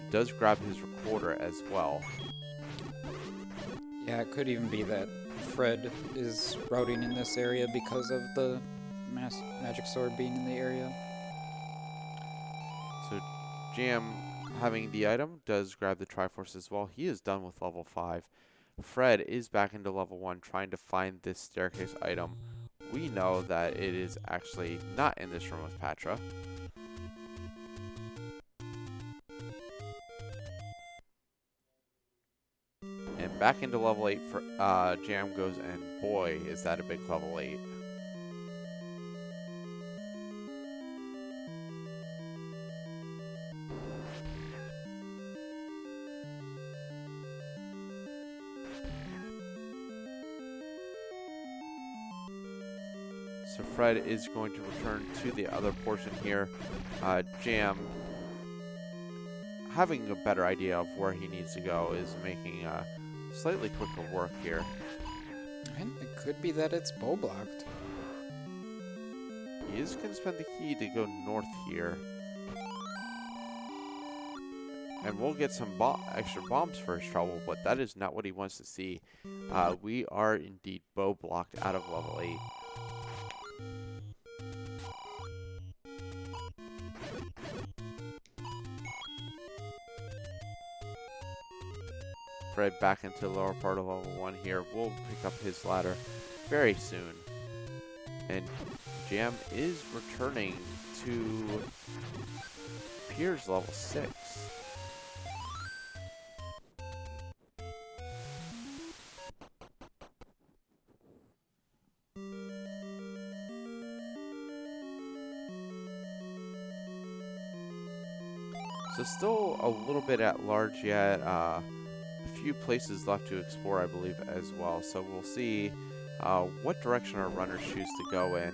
Does grab his recorder as well. Yeah, it could even be that Fred is routing in this area because of the magic sword being in the area. So Jam, having the item, does grab the Triforce as well. He is done with level 5. Fred is back into level 1 trying to find this staircase item. We know that it is actually not in this room with Patra. And back into level 8 for Jam goes, and boy, is that a big level 8. So Fred is going to return to the other portion here. Jam, having a better idea of where he needs to go, is making slightly quicker work here. And it could be that it's bow blocked. He is going to spend the key to go north here. And we'll get some extra bombs for his trouble, but that is not what he wants to see. We are indeed bow blocked out of level 8. Fred back into the lower part of level 1 here. We'll pick up his ladder very soon. And Jam is returning to Piers level 6. So still a little bit at large yet. A few places left to explore, I believe, as well. So we'll see what direction our runners choose to go in.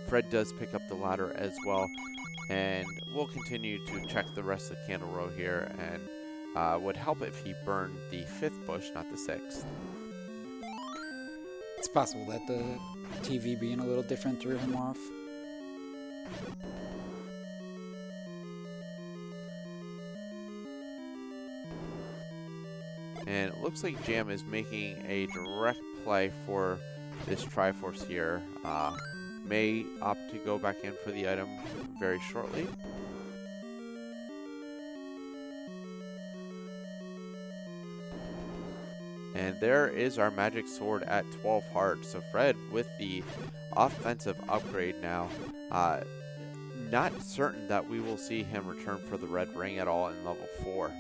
Fred does pick up the ladder as well, and we'll continue to check the rest of the candle row here, and would help if he burned the 5th bush, not the 6th. It's possible that the TV being a little different threw him off. And it looks like Jam is making a direct play for this Triforce here. May opt to go back in for the item very shortly. And there is our magic sword at 12 hearts. So Fred with the offensive upgrade now. Not certain that we will see him return for the red ring at all in level 4.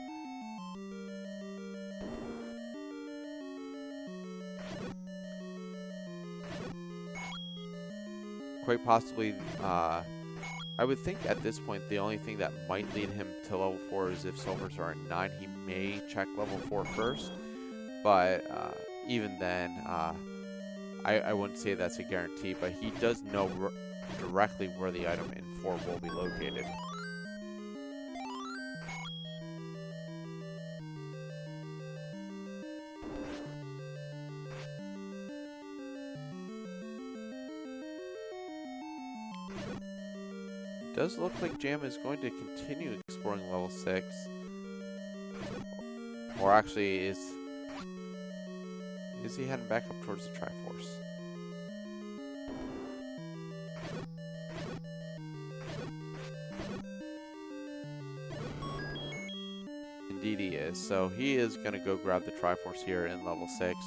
Quite possibly, I would think at this point the only thing that might lead him to level 4 is if silvers are at 9, he may check level 4 first. But even then, I wouldn't say that's a guarantee, but he does know directly where the item in 4 will be located. Does look like Jam is going to continue exploring level 6. Or actually, is he heading back up towards the Triforce? Indeed he is. So he is going to go grab the Triforce here in level 6.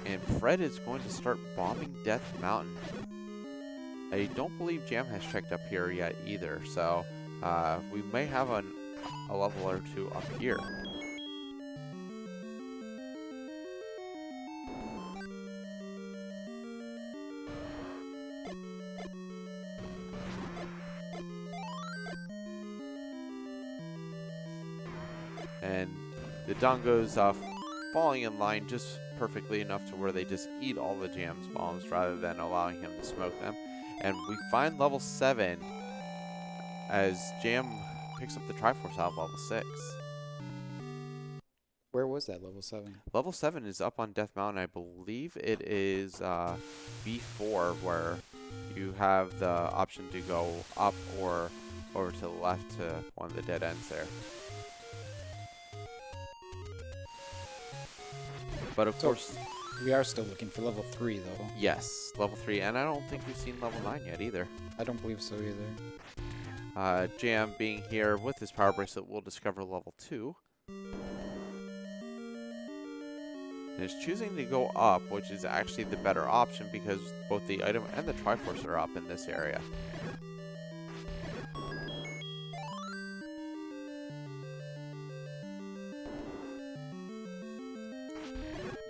And Fred is going to start bombing Death Mountain. I don't believe Jam has checked up here yet either, so we may have a level or 2 up here. And the Dongos falling in line just perfectly enough to where they just eat all the Jam's bombs rather than allowing him to smoke them. And we find level 7 as Jam picks up the Triforce out of level 6. Where was that level 7? Level 7 is up on Death Mountain. I believe it is B4 where you have the option to go up or over to the left to one of the dead ends there. But of course, we are still looking for level 3 though. Yes, level 3, and I don't think we've seen level 9 yet either. I don't believe so either. Jam being here with his power bracelet will discover level 2. And is choosing to go up, which is actually the better option because both the item and the Triforce are up in this area.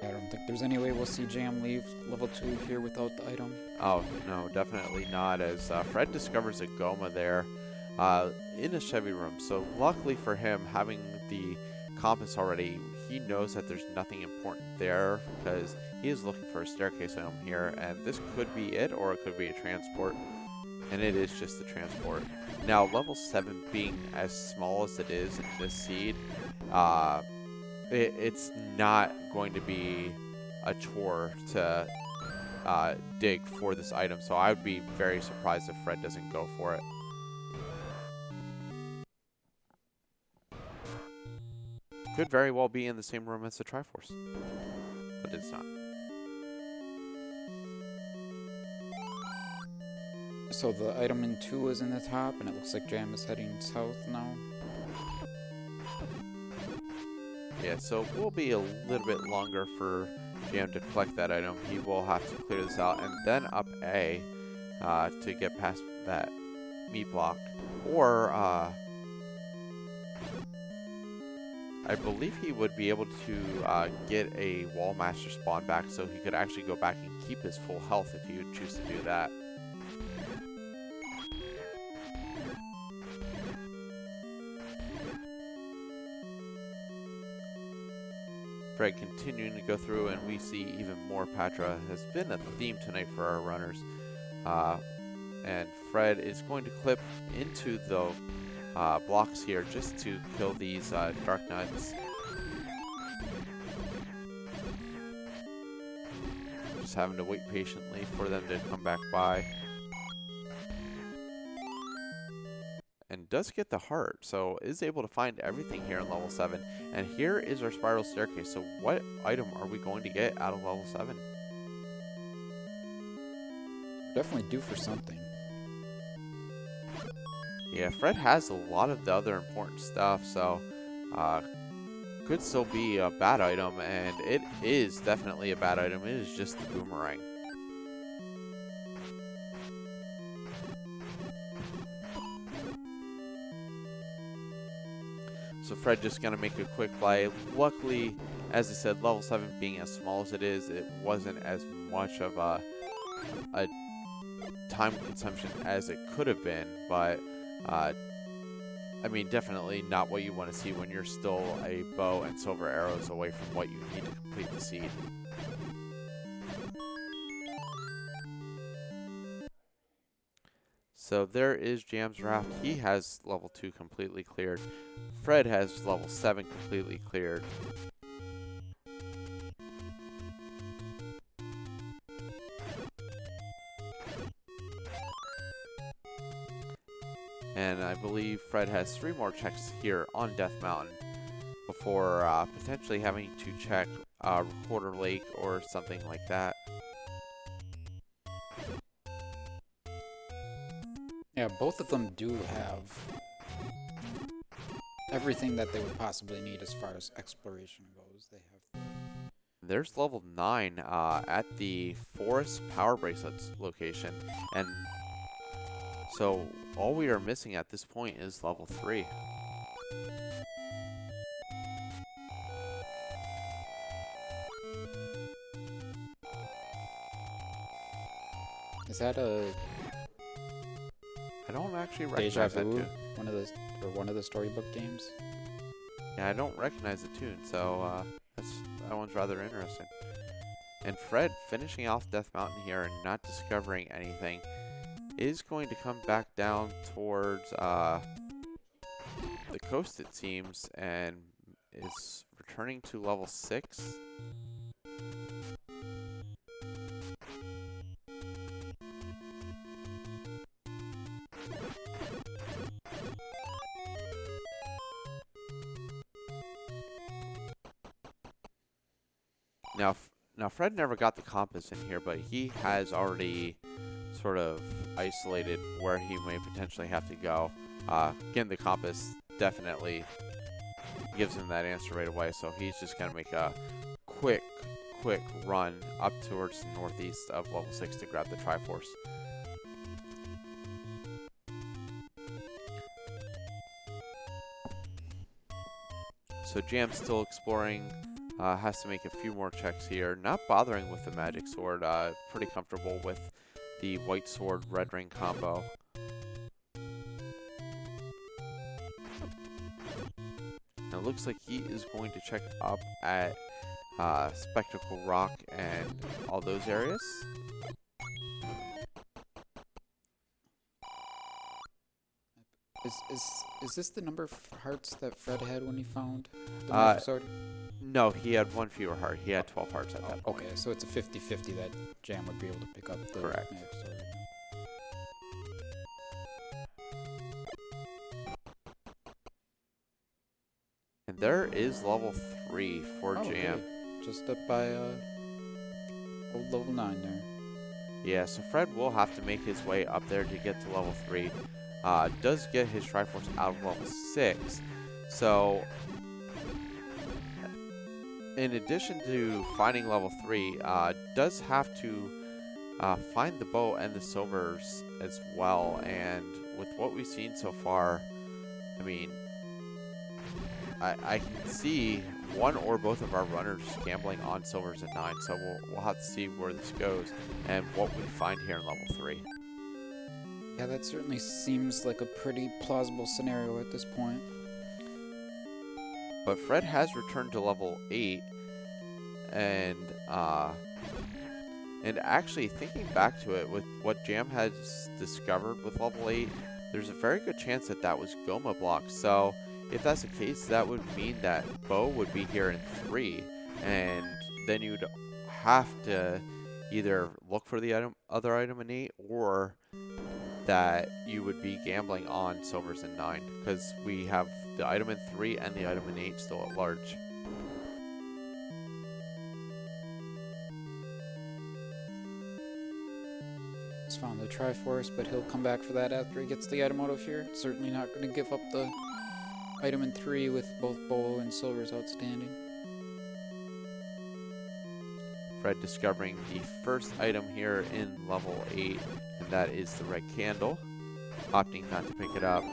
I don't think there's any way we'll see Jam leave level 2 here without the item. Oh, no, definitely not, as Fred discovers a Goma there in a Chevy room. So luckily for him, having the compass already, he knows that there's nothing important there because he is looking for a staircase item here, and this could be it, or it could be a transport, and it is just the transport. Now, level 7 being as small as it is in this seed, it's not going to be a chore to dig for this item, so I would be very surprised if Fred doesn't go for it. Could very well be in the same room as the Triforce, but it's not. So the item in 2 is in the top, and it looks like Jam is heading south now. Yeah, so it will be a little bit longer for Jam to collect that item. He will have to clear this out and then up A to get past that meat block. Or I believe he would be able to get a wall master spawn back, so he could actually go back and keep his full health if he would choose to do that. Fred continuing to go through, and we see even more Patra. Has been a theme tonight for our runners. And Fred is going to clip into the blocks here just to kill these dark nuts. Just having to wait patiently for them to come back by. And does get the heart, so is able to find everything here in level 7. And here is our spiral staircase. So what item are we going to get out of level 7? Definitely due for something. Yeah, Fred has a lot of the other important stuff, so could still be a bad item, and it is definitely a bad item. It is just the boomerang. So Fred just going to make a quick play. Luckily, as I said, level 7 being as small as it is, it wasn't as much of a time consumption as it could have been, but I mean, definitely not what you want to see when you're still a bow and silver arrows away from what you need to complete the seed. So there is Jam's Raft. He has level 2 completely cleared. Fred has level 7 completely cleared. And I believe Fred has 3 more checks here on Death Mountain before potentially having to check Recorder Lake or something like that. Yeah, both of them do have everything that they would possibly need as far as exploration goes. They have. There's level 9 at the Forest Power Bracelets location, and so all we are missing at this point is level 3. Is that a I don't actually Deja recognize that Vu? tune. One of the storybook games? Yeah, I don't recognize the tune, so that one's rather interesting. And Fred, finishing off Death Mountain here and not discovering anything, is going to come back down towards the coast, it seems, and is returning to level 6. Now Fred never got the compass in here, but he has already sort of isolated where he may potentially have to go. Again, the compass definitely gives him that answer right away, so he's just going to make a quick run up towards the northeast of level 6 to grab the Triforce. So Jam's still exploring. Has to make a few more checks here. Not bothering with the magic sword. Pretty comfortable with the white sword red ring combo. Now it looks like he is going to check up at Spectacle Rock and all those areas. Is this the number of hearts that Fred had when he found the magic sword? No, he had 1 fewer heart. He had 12 hearts at that point. Okay, so it's a 50-50 that Jam would be able to pick up the Correct. magic sword. And there is level 3 for Jam. Okay. Just up by old level 9 there. Yeah, so Fred will have to make his way up there to get to level 3. Does get his Triforce out of level 6. So, in addition to finding level 3, does have to find the bow and the silvers as well. And with what we've seen so far, I mean, I can see one or both of our runners gambling on silvers at 9, so we'll have to see where this goes and what we find here in level 3. Yeah, that certainly seems like a pretty plausible scenario at this point. But Fred has returned to level 8, and actually thinking back to it with what Jam has discovered with level 8, there's a very good chance that that was Goma block. So if that's the case, that would mean that Bo would be here in 3, and then you'd have to either look for the other item in 8, or that you would be gambling on silvers in 9, because we have the item in 3 and the item in 8 still at large. He's found the Triforce, but he'll come back for that after he gets the item out of here. Certainly not going to give up the item in 3 with both bow and silvers outstanding. Fred discovering the first item here in level 8, and that is the red candle, opting not to pick it up.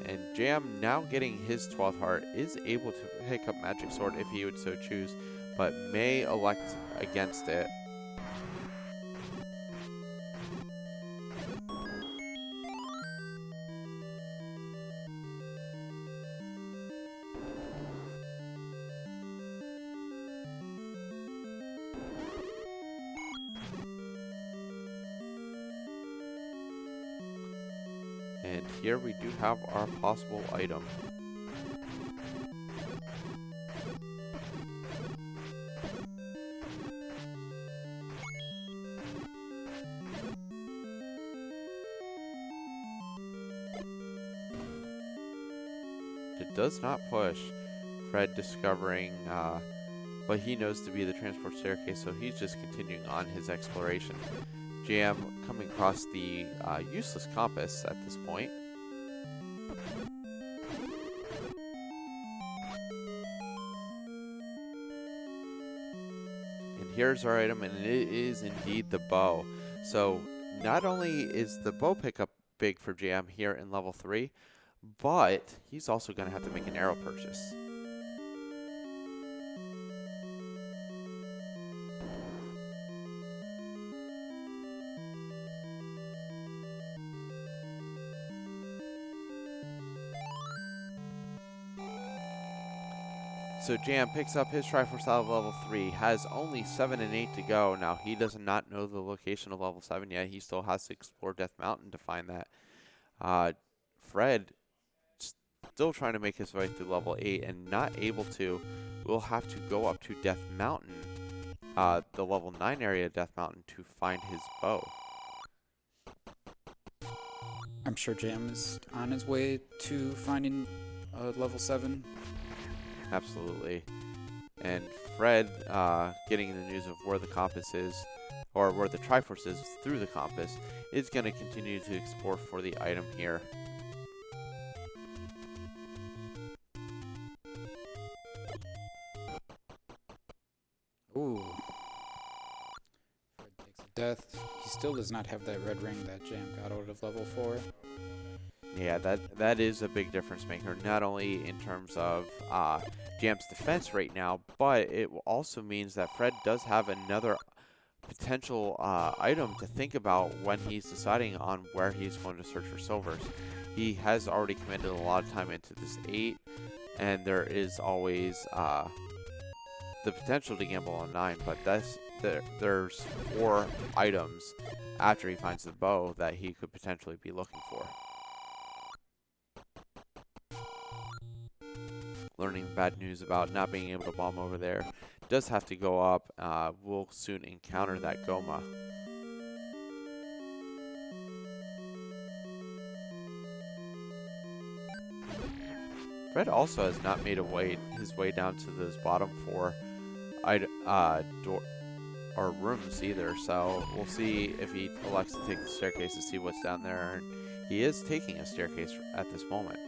And Jam, now getting his 12th heart, is able to pick up Magic Sword if he would so choose, but may elect against it. And here we do have our possible item. It does not push. Fred discovering what he knows to be the transport staircase, so he's just continuing on his exploration. Jam coming across the useless compass at this point. And here's our item, and it is indeed the bow. So not only is the bow pickup big for Jam here in level 3, but he's also going to have to make an arrow purchase. So Jam picks up his Triforce out of level 3, has only 7 and 8 to go. Now, he does not know the location of level 7 yet. He still has to explore Death Mountain to find that. Fred, still trying to make his way through level 8 and not able to, will have to go up to Death Mountain, the level 9 area of Death Mountain, to find his bow. I'm sure Jam is on his way to finding level 7. Absolutely. And Fred, getting the news of where the compass is, or where the Triforce is through the compass, is going to continue to explore for the item here. Ooh. Fred takes a death. He still does not have that red ring that Jam got out of level 4. Yeah, that is a big difference maker, not only in terms of Jam's defense right now, but it also means that Fred does have another potential item to think about when he's deciding on where he's going to search for silvers. He has already committed a lot of time into this 8, and there is always the potential to gamble on 9, but there's 4 items after he finds the bow that he could potentially be looking for. Learning bad news about not being able to bomb over there. Does have to go up. We'll soon encounter that Goma. Fred also has not made his way down to those bottom 4 rooms either, so we'll see if he elects to take the staircase to see what's down there. And he is taking a staircase at this moment.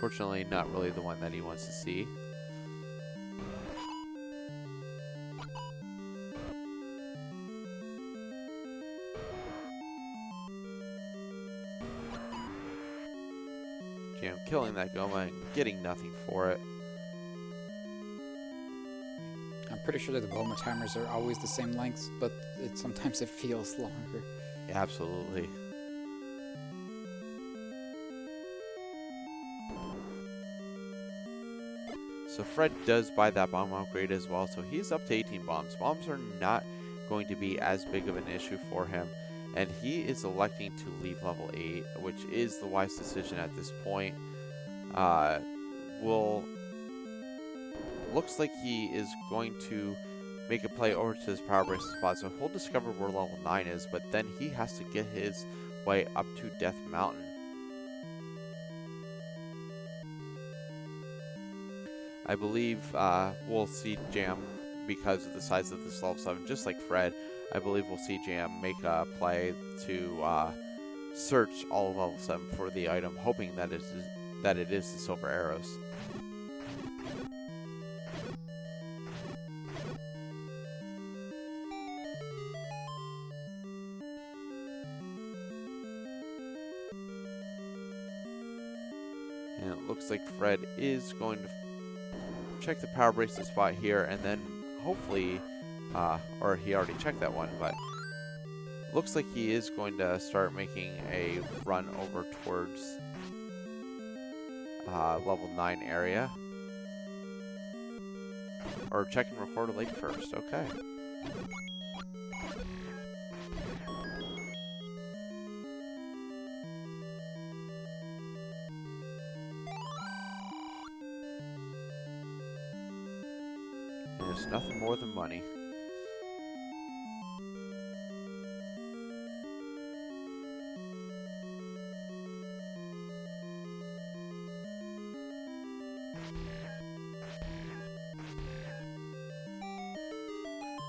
Fortunately, not really the one that he wants to see. Jam killing that Goma and getting nothing for it. I'm pretty sure that the Goma timers are always the same lengths, but sometimes it feels longer. Yeah, absolutely. So Fred does buy that bomb upgrade as well, so he's up to 18 bombs. Bombs are not going to be as big of an issue for him, and he is electing to leave level 8, which is the wise decision at this point. Looks like he is going to make a play over to his power bracelet spot, so he'll discover where level 9 is, but then he has to get his way up to Death Mountain. I believe we'll see Jam, because of the size of this level 7, just like Fred, I believe we'll see Jam make a play to search all of level 7 for the item, hoping that it is the silver arrows. And it looks like Fred is going to check the power bracelet spot here, and then hopefully, or he already checked that one, but looks like he is going to start making a run over towards level 9 area. Or check and record a lake first, okay. There's nothing more than money.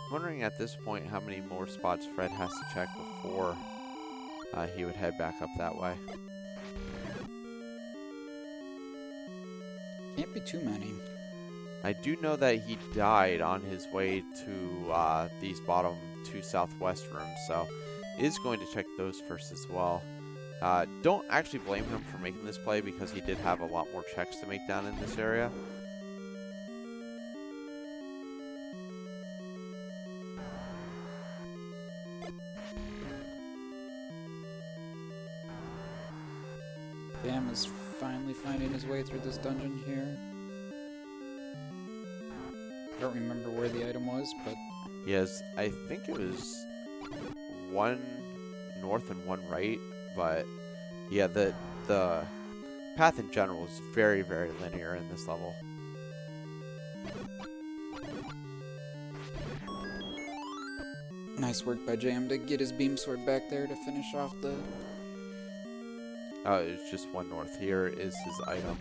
Wondering at this point how many more spots Fred has to check before he would head back up that way. Can't be too many. I do know that he died on his way to these bottom 2 southwest rooms, so is going to check those first as well. Don't actually blame him for making this play, because he did have a lot more checks to make down in this area. Jam is finally finding his way through this dungeon here. I don't remember where the item was, but Yes, I think it was 1 north and 1 right, but yeah, the path in general is very, very linear in this level. nice work by Jam to get his beam sword back there to finish off the... It's just 1 north. Here is his item.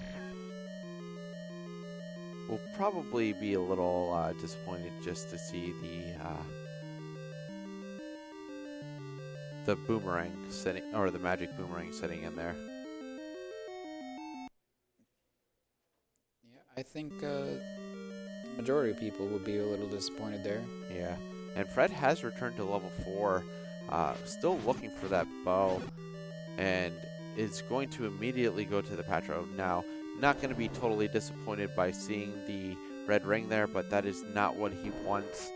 We'll probably be a little disappointed just to see the boomerang sitting, or the magic boomerang sitting in there. Yeah, I think the majority of people would be a little disappointed there. Yeah, and Fred has returned to level 4, still looking for that bow, and is going to immediately go to the Patro. Now, not going to be totally disappointed by seeing the red ring there, but that is not what he wants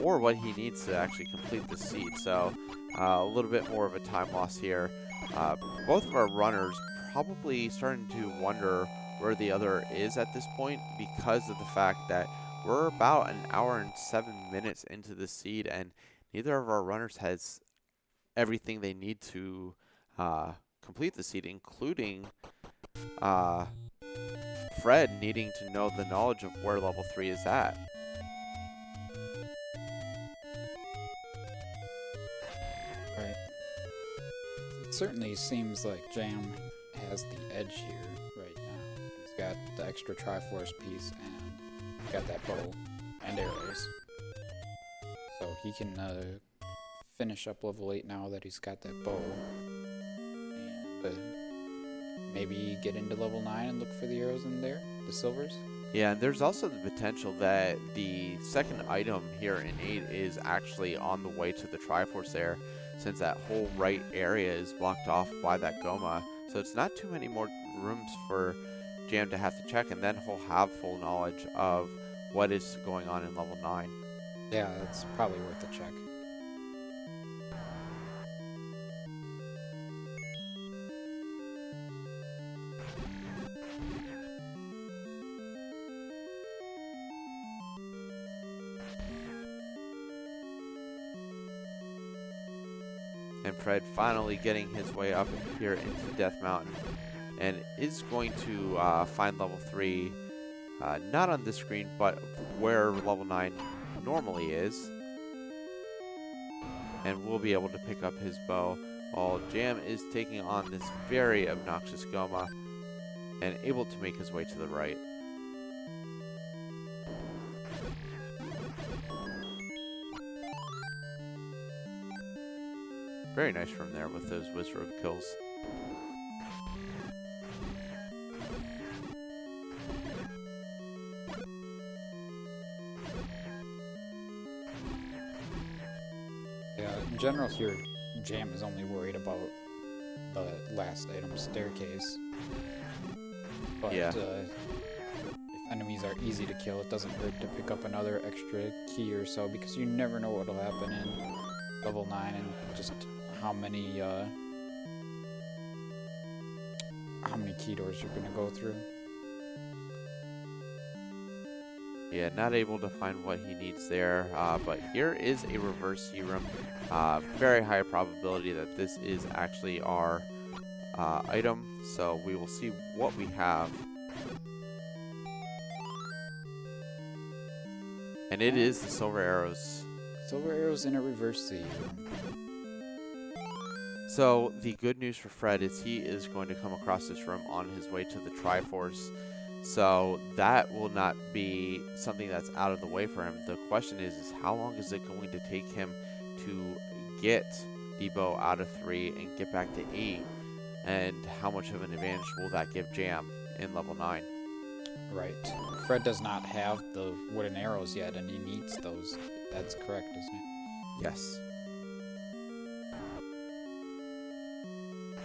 or what he needs to actually complete the seed. So a little bit more of a time loss here. Both of our runners probably starting to wonder where the other is at this point, because of the fact that we're about an hour and 7 minutes into the seed, and neither of our runners has everything they need to complete the seed, including Fred needing to know the knowledge of where level 3 is at. Right. It certainly seems like Jam has the edge here right now. He's got the extra Triforce piece and got that bow and arrows. So he can finish up level 8 now that he's got that bow. And maybe get into level 9 and look for the arrows in there, the silvers. Yeah, and there's also the potential that the second item here in 8 is actually on the way to the Triforce there, since that whole right area is blocked off by that Goma. So it's not too many more rooms for Jam to have to check, and then he'll have full knowledge of what is going on in level 9. Yeah, that's probably worth a check. And Fred finally getting his way up here into Death Mountain, and is going to find level 3, not on this screen, but where level 9 normally is. And we'll be able to pick up his bow, while Jam is taking on this very obnoxious Goma, and able to make his way to the right. Very nice from there with those Wizard kills. Yeah, in general here, Jam is only worried about the last item, staircase. But Yeah. if enemies are easy to kill, it doesn't hurt to pick up another extra key or so, because you never know what'll happen in level 9 and just how many key doors you're gonna go through. Yeah, not able to find what he needs there, but here is a reverse serum. Very high probability that this is actually our item, so we will see what we have. And it is the silver arrows. Silver arrows in a reverse serum. So the good news for Fred is he is going to come across this room on his way to the Triforce. So that will not be something that's out of the way for him. The question is how long is it going to take him to get the bow out of 3 and get back to 8? And how much of an advantage will that give Jam in level 9? Right. Fred does not have the wooden arrows yet, and he needs those. That's correct, isn't it? Yes.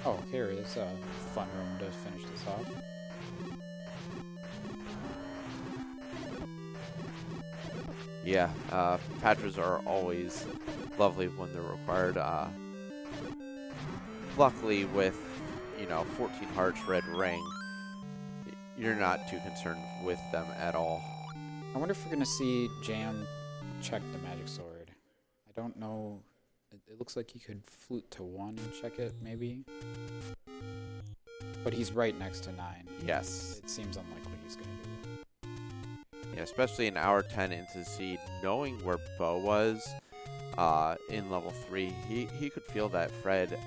Oh, here is a fun room to finish this off. Yeah, patches are always lovely when they're required. Luckily with, 14 hearts, red ring, you're not too concerned with them at all. I wonder if we're going to see Jam check the magic sword. I don't know. It looks like he could flute to 1 and check it, maybe. But he's right next to 9. Yes. It seems unlikely he's going to do that. Yeah, especially in hour 10 into the seed, knowing where Bo was in level 3, he could feel that Fred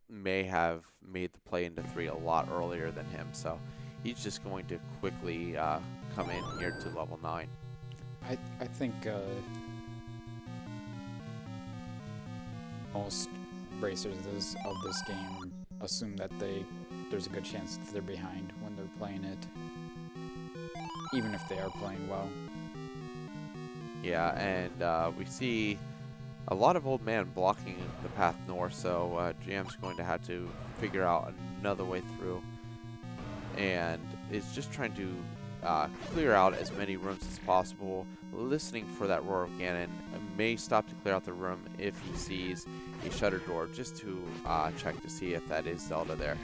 may have made the play into 3 a lot earlier than him, so he's just going to quickly come in here to level 9. I think most racers of this game assume that there's a good chance that they're behind when they're playing it, even if they are playing well. Yeah, and we see a lot of old man blocking the path north, so Jam's going to have to figure out another way through, and is just trying to clear out as many rooms as possible, listening for that roar of Ganon. May stop to clear out the room if he sees a shutter door, just to check to see if that is Zelda there.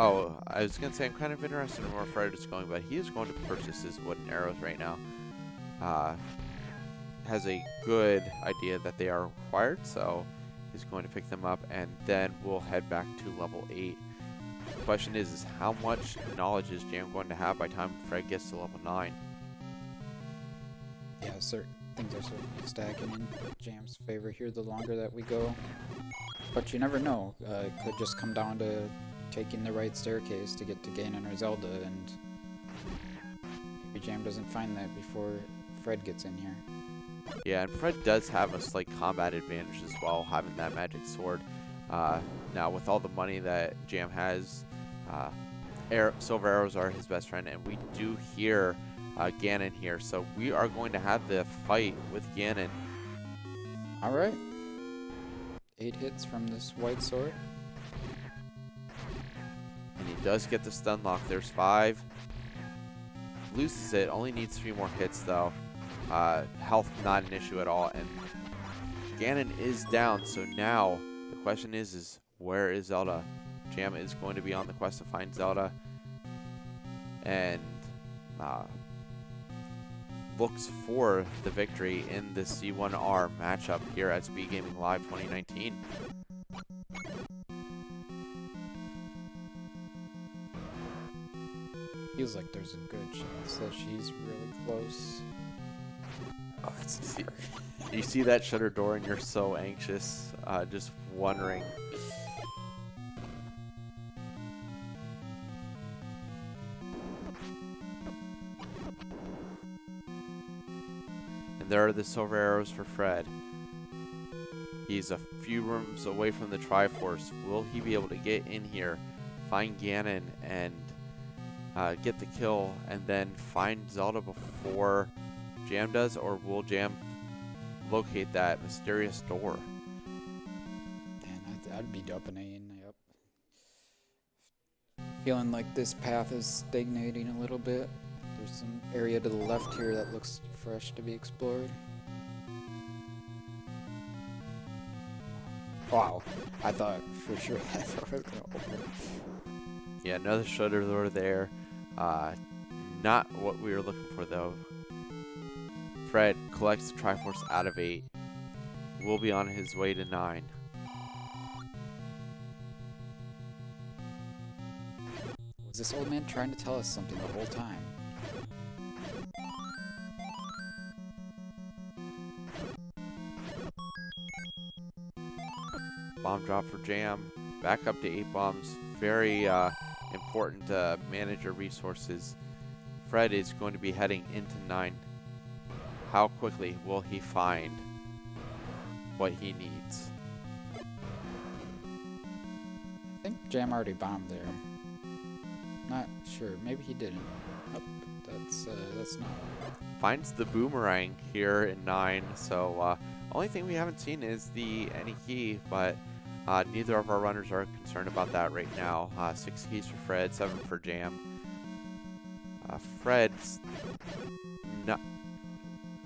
I was going to say I'm kind of interested in where Fred is going, but he is going to purchase his wooden arrows right now. Has a good idea that they are required, so he's going to pick them up, and then we'll head back to level 8. The question is how much knowledge is Jam going to have by the time Fred gets to level 9? Yeah, certain things are certainly stacking in Jam's favor here the longer that we go. But you never know. It could just come down to taking the right staircase to get to Ganon or Zelda, and maybe Jam doesn't find that before Fred gets in here. Yeah, and Fred does have a slight combat advantage as well, having that magic sword. Now, with all the money that Jam has, silver arrows are his best friend, and we do hear Ganon here. So we are going to have the fight with Ganon. All right. 8 hits from this white sword. And he does get the stun lock. There's 5. Loses it. Only needs 3 more hits, though. Health not an issue at all. And Ganon is down. So now the question is where is Zelda? Jam is going to be on the quest to find Zelda. And looks for the victory in the C1R matchup here at SpeedGaming Live 2019. Feels like there's a good chance that she's really close. Oh, it's hard. You see that shutter door and you're so anxious, just wondering. And there are the silver arrows for Fred. He's a few rooms away from the Triforce. Will he be able to get in here, find Ganon, and get the kill, and then find Zelda before Jam does, or will Jam locate that mysterious door? Man, I'd be dupping. Yep. Feeling like this path is stagnating a little bit. There's some area to the left here that looks fresh to be explored. Wow, I thought for sure that door was gonna open. Yeah, another shutter door there. Not what we were looking for, though. Fred collects the Triforce out of 8. Will be on his way to 9. Was this old man trying to tell us something the whole time? Bomb drop for Jam. Back up to 8 bombs. Very important to manage your resources. Fred is going to be heading into 9. How quickly will he find what he needs? I think Jam already bombed there. Not sure. Maybe he didn't. Nope. That's not. Finds the boomerang here in 9. So only thing we haven't seen is the any key, but neither of our runners are concerned about that right now. 6 keys for Fred, 7 for Jam. Fred's not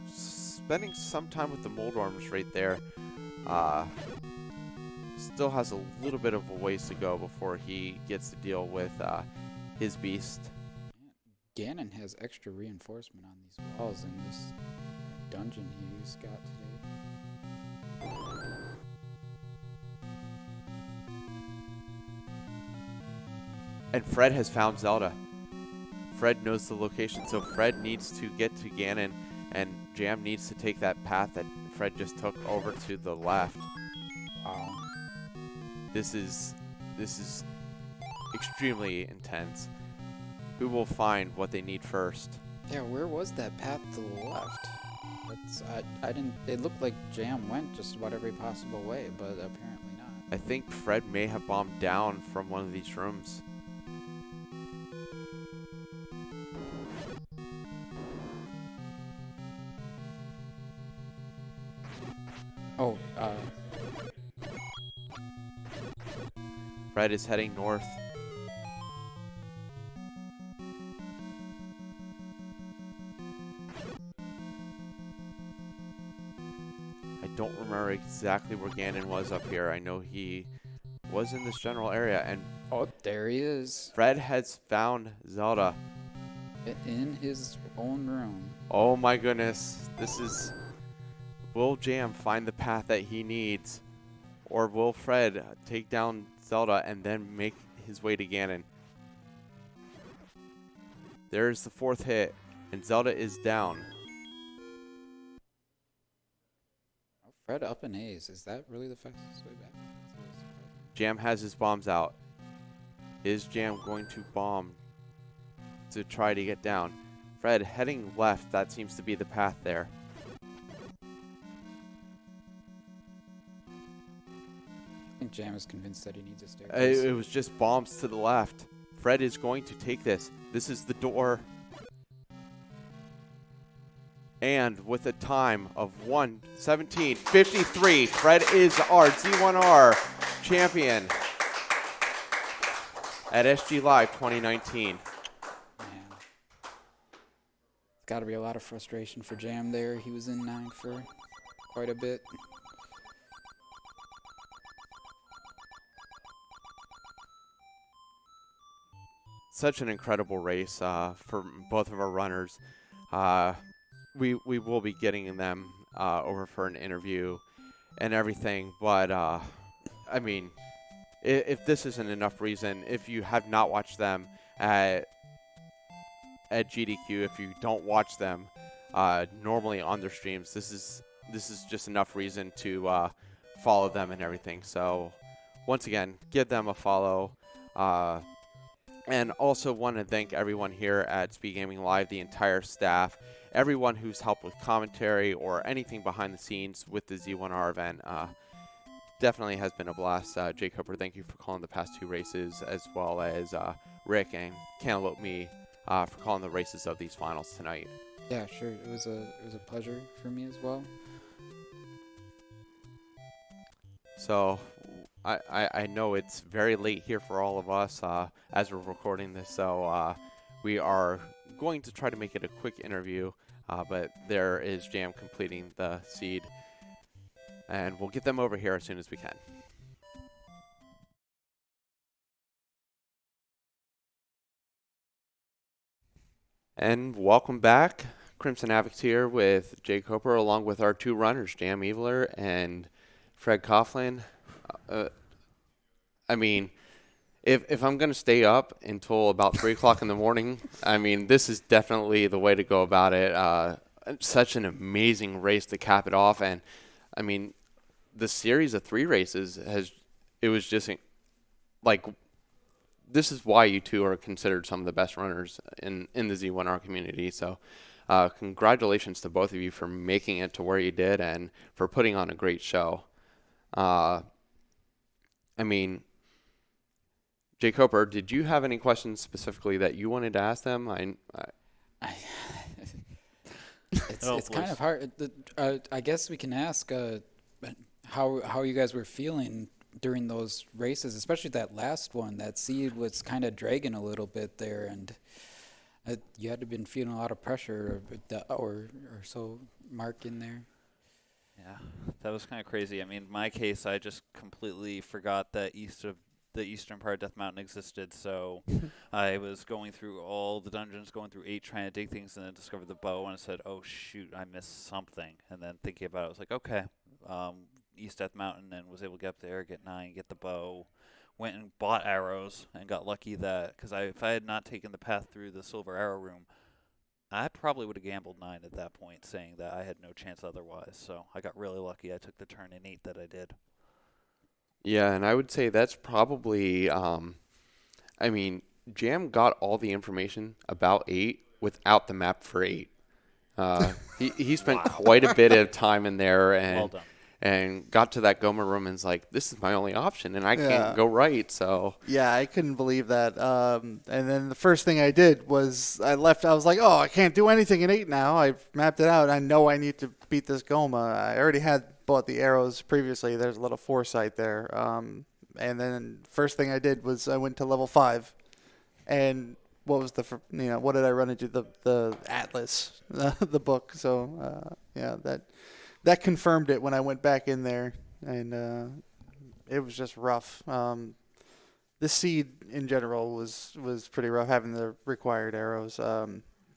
spending some time with the mold worms right there. Still has a little bit of a ways to go before he gets to deal with his beast. Ganon has extra reinforcement on these walls in this dungeon he's got today. And Fred has found Zelda. Fred knows the location, so Fred needs to get to Ganon, and Jam needs to take that path that Fred just took over to the left. Wow. This is extremely intense. Who will find what they need first? Yeah, where was that path to the left? I didn't. It looked like Jam went just about every possible way, but apparently not. I think Fred may have bombed down from one of these rooms. Oh, Fred is heading north. I don't remember exactly where Ganon was up here. I know he was in this general area, and oh, there he is. Fred has found Zelda. In his own room. Oh my goodness. This is... Will Jam find the path that he needs? Or will Fred take down Zelda and then make his way to Ganon? There's the 4th hit, and Zelda is down. Oh, Fred up in A's. Is that really the fastest way back? Jam has his bombs out. Is Jam going to bomb to try to get down? Fred heading left. That seems to be the path there. think Jam is convinced that he needs a staircase. It was just bombs to the left. Fred is going to take this. This is the door. And with a time of 1:17:53, Fred is our Z1R champion at SGLive2019. Man. It's got to be a lot of frustration for Jam there. He was in 9 for quite a bit. Such an incredible race for both of our runners. We will be getting them over for an interview and everything, but I mean, if this isn't enough reason, if you have not watched them at GDQ, if you don't watch them normally on their streams, this is just enough reason to follow them and everything. So once again, give them a follow. And also want to thank everyone here at SpeedGaming Live, the entire staff, everyone who's helped with commentary or anything behind the scenes with the Z1R event. Definitely has been a blast. Jake Hooper, thank you for calling the past 2 races, as well as Rick and Cantaloupe Me for calling the races of these finals tonight. Yeah, sure. It was a pleasure for me as well. So I know it's very late here for all of us as we're recording this, so we are going to try to make it a quick interview, but there is Jam completing the seed, and we'll get them over here as soon as we can. And welcome back. Crimson Avics here with Jake Hooper, along with our 2 runners, JamEvil and Fred Coughlin. I mean, if I'm going to stay up until about 3 o'clock in the morning, I mean, this is definitely the way to go about it. Such an amazing race to cap it off. And, I mean, the series of 3 races it was just like, this is why you 2 are considered some of the best runners in the Z1R community. So congratulations to both of you for making it to where you did and for putting on a great show. I mean, Jake Hooper, did you have any questions specifically that you wanted to ask them? It's kind of hard. I guess we can ask how you guys were feeling during those races, especially that last one. That seed was kind of dragging a little bit there, and you had to been feeling a lot of pressure with the hour or so mark in there. Yeah, that was kind of crazy. I mean, in my case, I just completely forgot that the eastern part of Death Mountain existed, so I was going through all the dungeons, going through 8, trying to dig things, and then discovered the bow, and I said, oh, shoot, I missed something. And then thinking about it, I was like, okay, East Death Mountain, and was able to get up there, get 9, get the bow, went and bought arrows, and got lucky that, because if I had not taken the path through the Silver Arrow Room, I probably would have gambled 9 at that point, saying that I had no chance otherwise. So I got really lucky. I took the turn in 8 that I did. Yeah, and I would say that's probably, I mean, Jam got all the information about 8 without the map for 8. He spent quite a bit of time in there and Well done. And got to that Gomer room and was like, this is my only option, and I can't go right, so. Yeah, I couldn't believe that. And then the first thing I did was I left. I was like, oh, I can't do anything in 8 now. I've mapped it out. I know I need to beat this Goma. I already had bought the arrows previously. There's a little foresight there. And then first thing I did was I went to level 5. And what was what did I run into? The Atlas, the book. So, yeah, that confirmed it when I went back in there, and it was just rough. The seed in general was pretty rough, having the required arrows.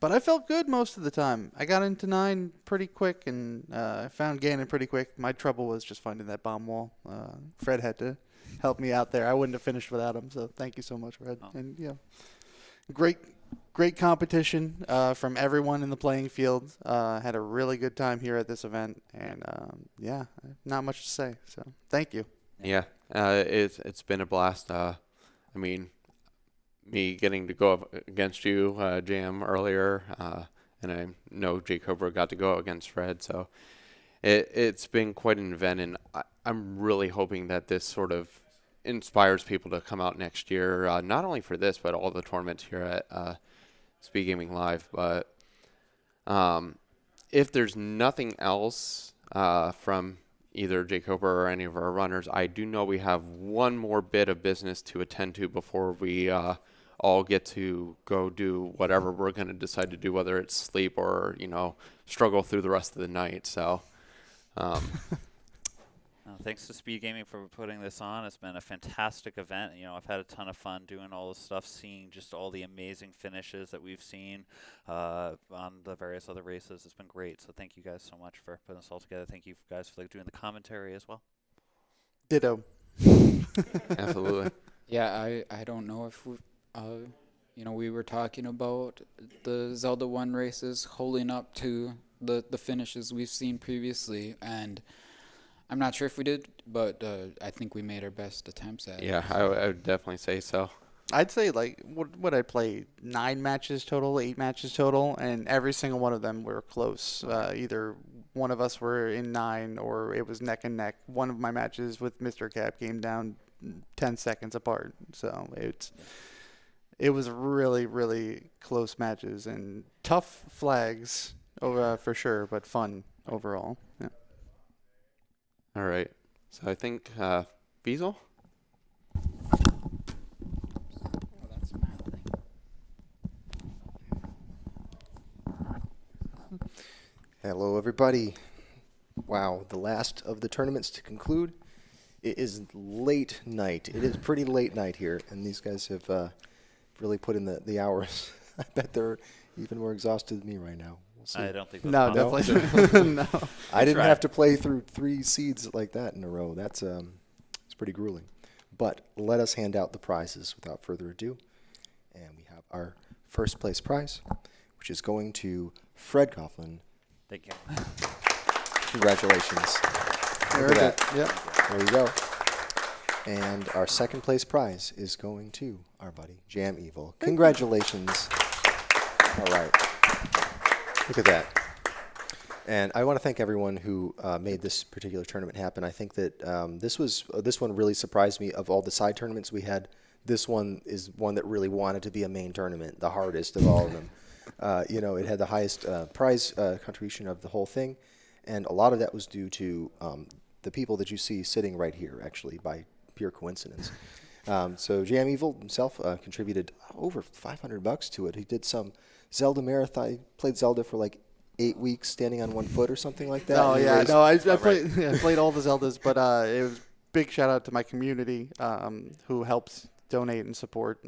But I felt good most of the time. I got into 9 pretty quick, and I found Ganon pretty quick. My trouble was just finding that bomb wall. Fred had to help me out there. I wouldn't have finished without him, so thank you so much, Fred. Oh. And, great competition from everyone in the playing field. Had a really good time here at this event, and yeah, not much to say. So thank you. Yeah, it's been a blast. I mean, me getting to go up against you, Jam, earlier, and I know Jake Hooper got to go against Fred, so it's been quite an event, and I'm really hoping that this sort of inspires people to come out next year, not only for this, but all the tournaments here at Speed Gaming Live. But if there's nothing else from either Jacob or any of our runners, I do know we have one more bit of business to attend to before we all get to go do whatever we're going to decide to do, whether it's sleep or, struggle through the rest of the night. So thanks to Speed Gaming for putting this on. It's been a fantastic event. I've had a ton of fun doing all this stuff, seeing just all the amazing finishes that we've seen on the various other races. It's been great. So thank you guys so much for putting this all together. Thank you guys for doing the commentary as well. Ditto. absolutely. Yeah, I don't know if we were talking about the Zelda 1 races holding up to the finishes we've seen previously, and I'm not sure if we did, but I think we made our best attempts at it. Yeah, I would definitely say so. I'd say, like, what I played 9 matches total, 8 matches total, and every single one of them were close. Either one of us were in 9 or it was neck and neck. One of my matches with Mr. Cap came down 10 seconds apart. So it was really, really close matches and tough flags for sure, but fun overall. Yeah. All right. So I think Beazle? Hello, everybody. Wow, the last of the tournaments to conclude. It is late night. It is pretty late night here, and these guys have really put in the hours. I bet they're even more exhausted than me right now. We'll see. I don't think No, that's definitely. No. I didn't have to play through 3 seeds like that in a row. That's it's pretty grueling. But let us hand out the prizes without further ado. And we have our first place prize, which is going to Fred Coughlin. Thank you. Congratulations. Look at that. Yep. There you go. And our second place prize is going to our buddy JamEvil. Congratulations. All right. Look at that. And I want to thank everyone who made this particular tournament happen. I think that this one really surprised me. Of all the side tournaments we had, this one is one that really wanted to be a main tournament, the hardest of all of them. It had the highest prize contribution of the whole thing, and a lot of that was due to the people that you see sitting right here, actually, by pure coincidence. So JamEvil himself contributed over $500 to it. He did some Zelda marathon. He played Zelda for like 8 weeks standing on 1 foot or something like that. Oh, yeah. No, I played all the Zeldas, but it was big shout out to my community who helped donate and support.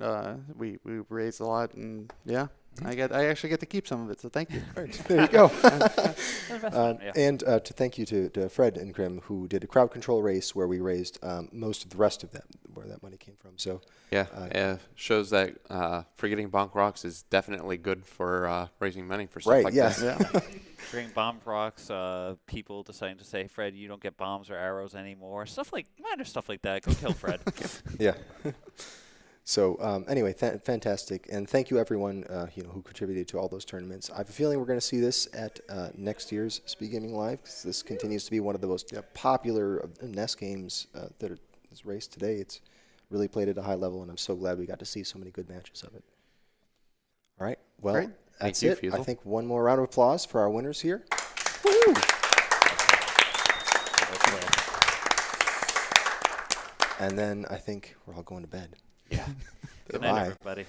We raised a lot, and yeah. I actually get to keep some of it, so thank you. Right, there you go. And to thank you to Fred and Grim, who did a crowd control race where we raised most of the rest of that, where that money came from. So shows that forgetting bonk rocks is definitely good for raising money for stuff like this. Yeah. Bring bomb rocks, people deciding to say, Fred, you don't get bombs or arrows anymore. Minor stuff like that. Go kill Fred. Yeah. So anyway, fantastic, and thank you everyone who contributed to all those tournaments. I have a feeling we're going to see this at next year's Speed Gaming Live, because this continues to be one of the most popular NES games that is raced today. It's really played at a high level, and I'm so glad we got to see so many good matches of it. All right, well, Great. that's Thank you, it. I Fusil. think one more round of applause for our winners here. Woo! And then I think we're all going to bed. Yeah. Good night, Bye. everybody.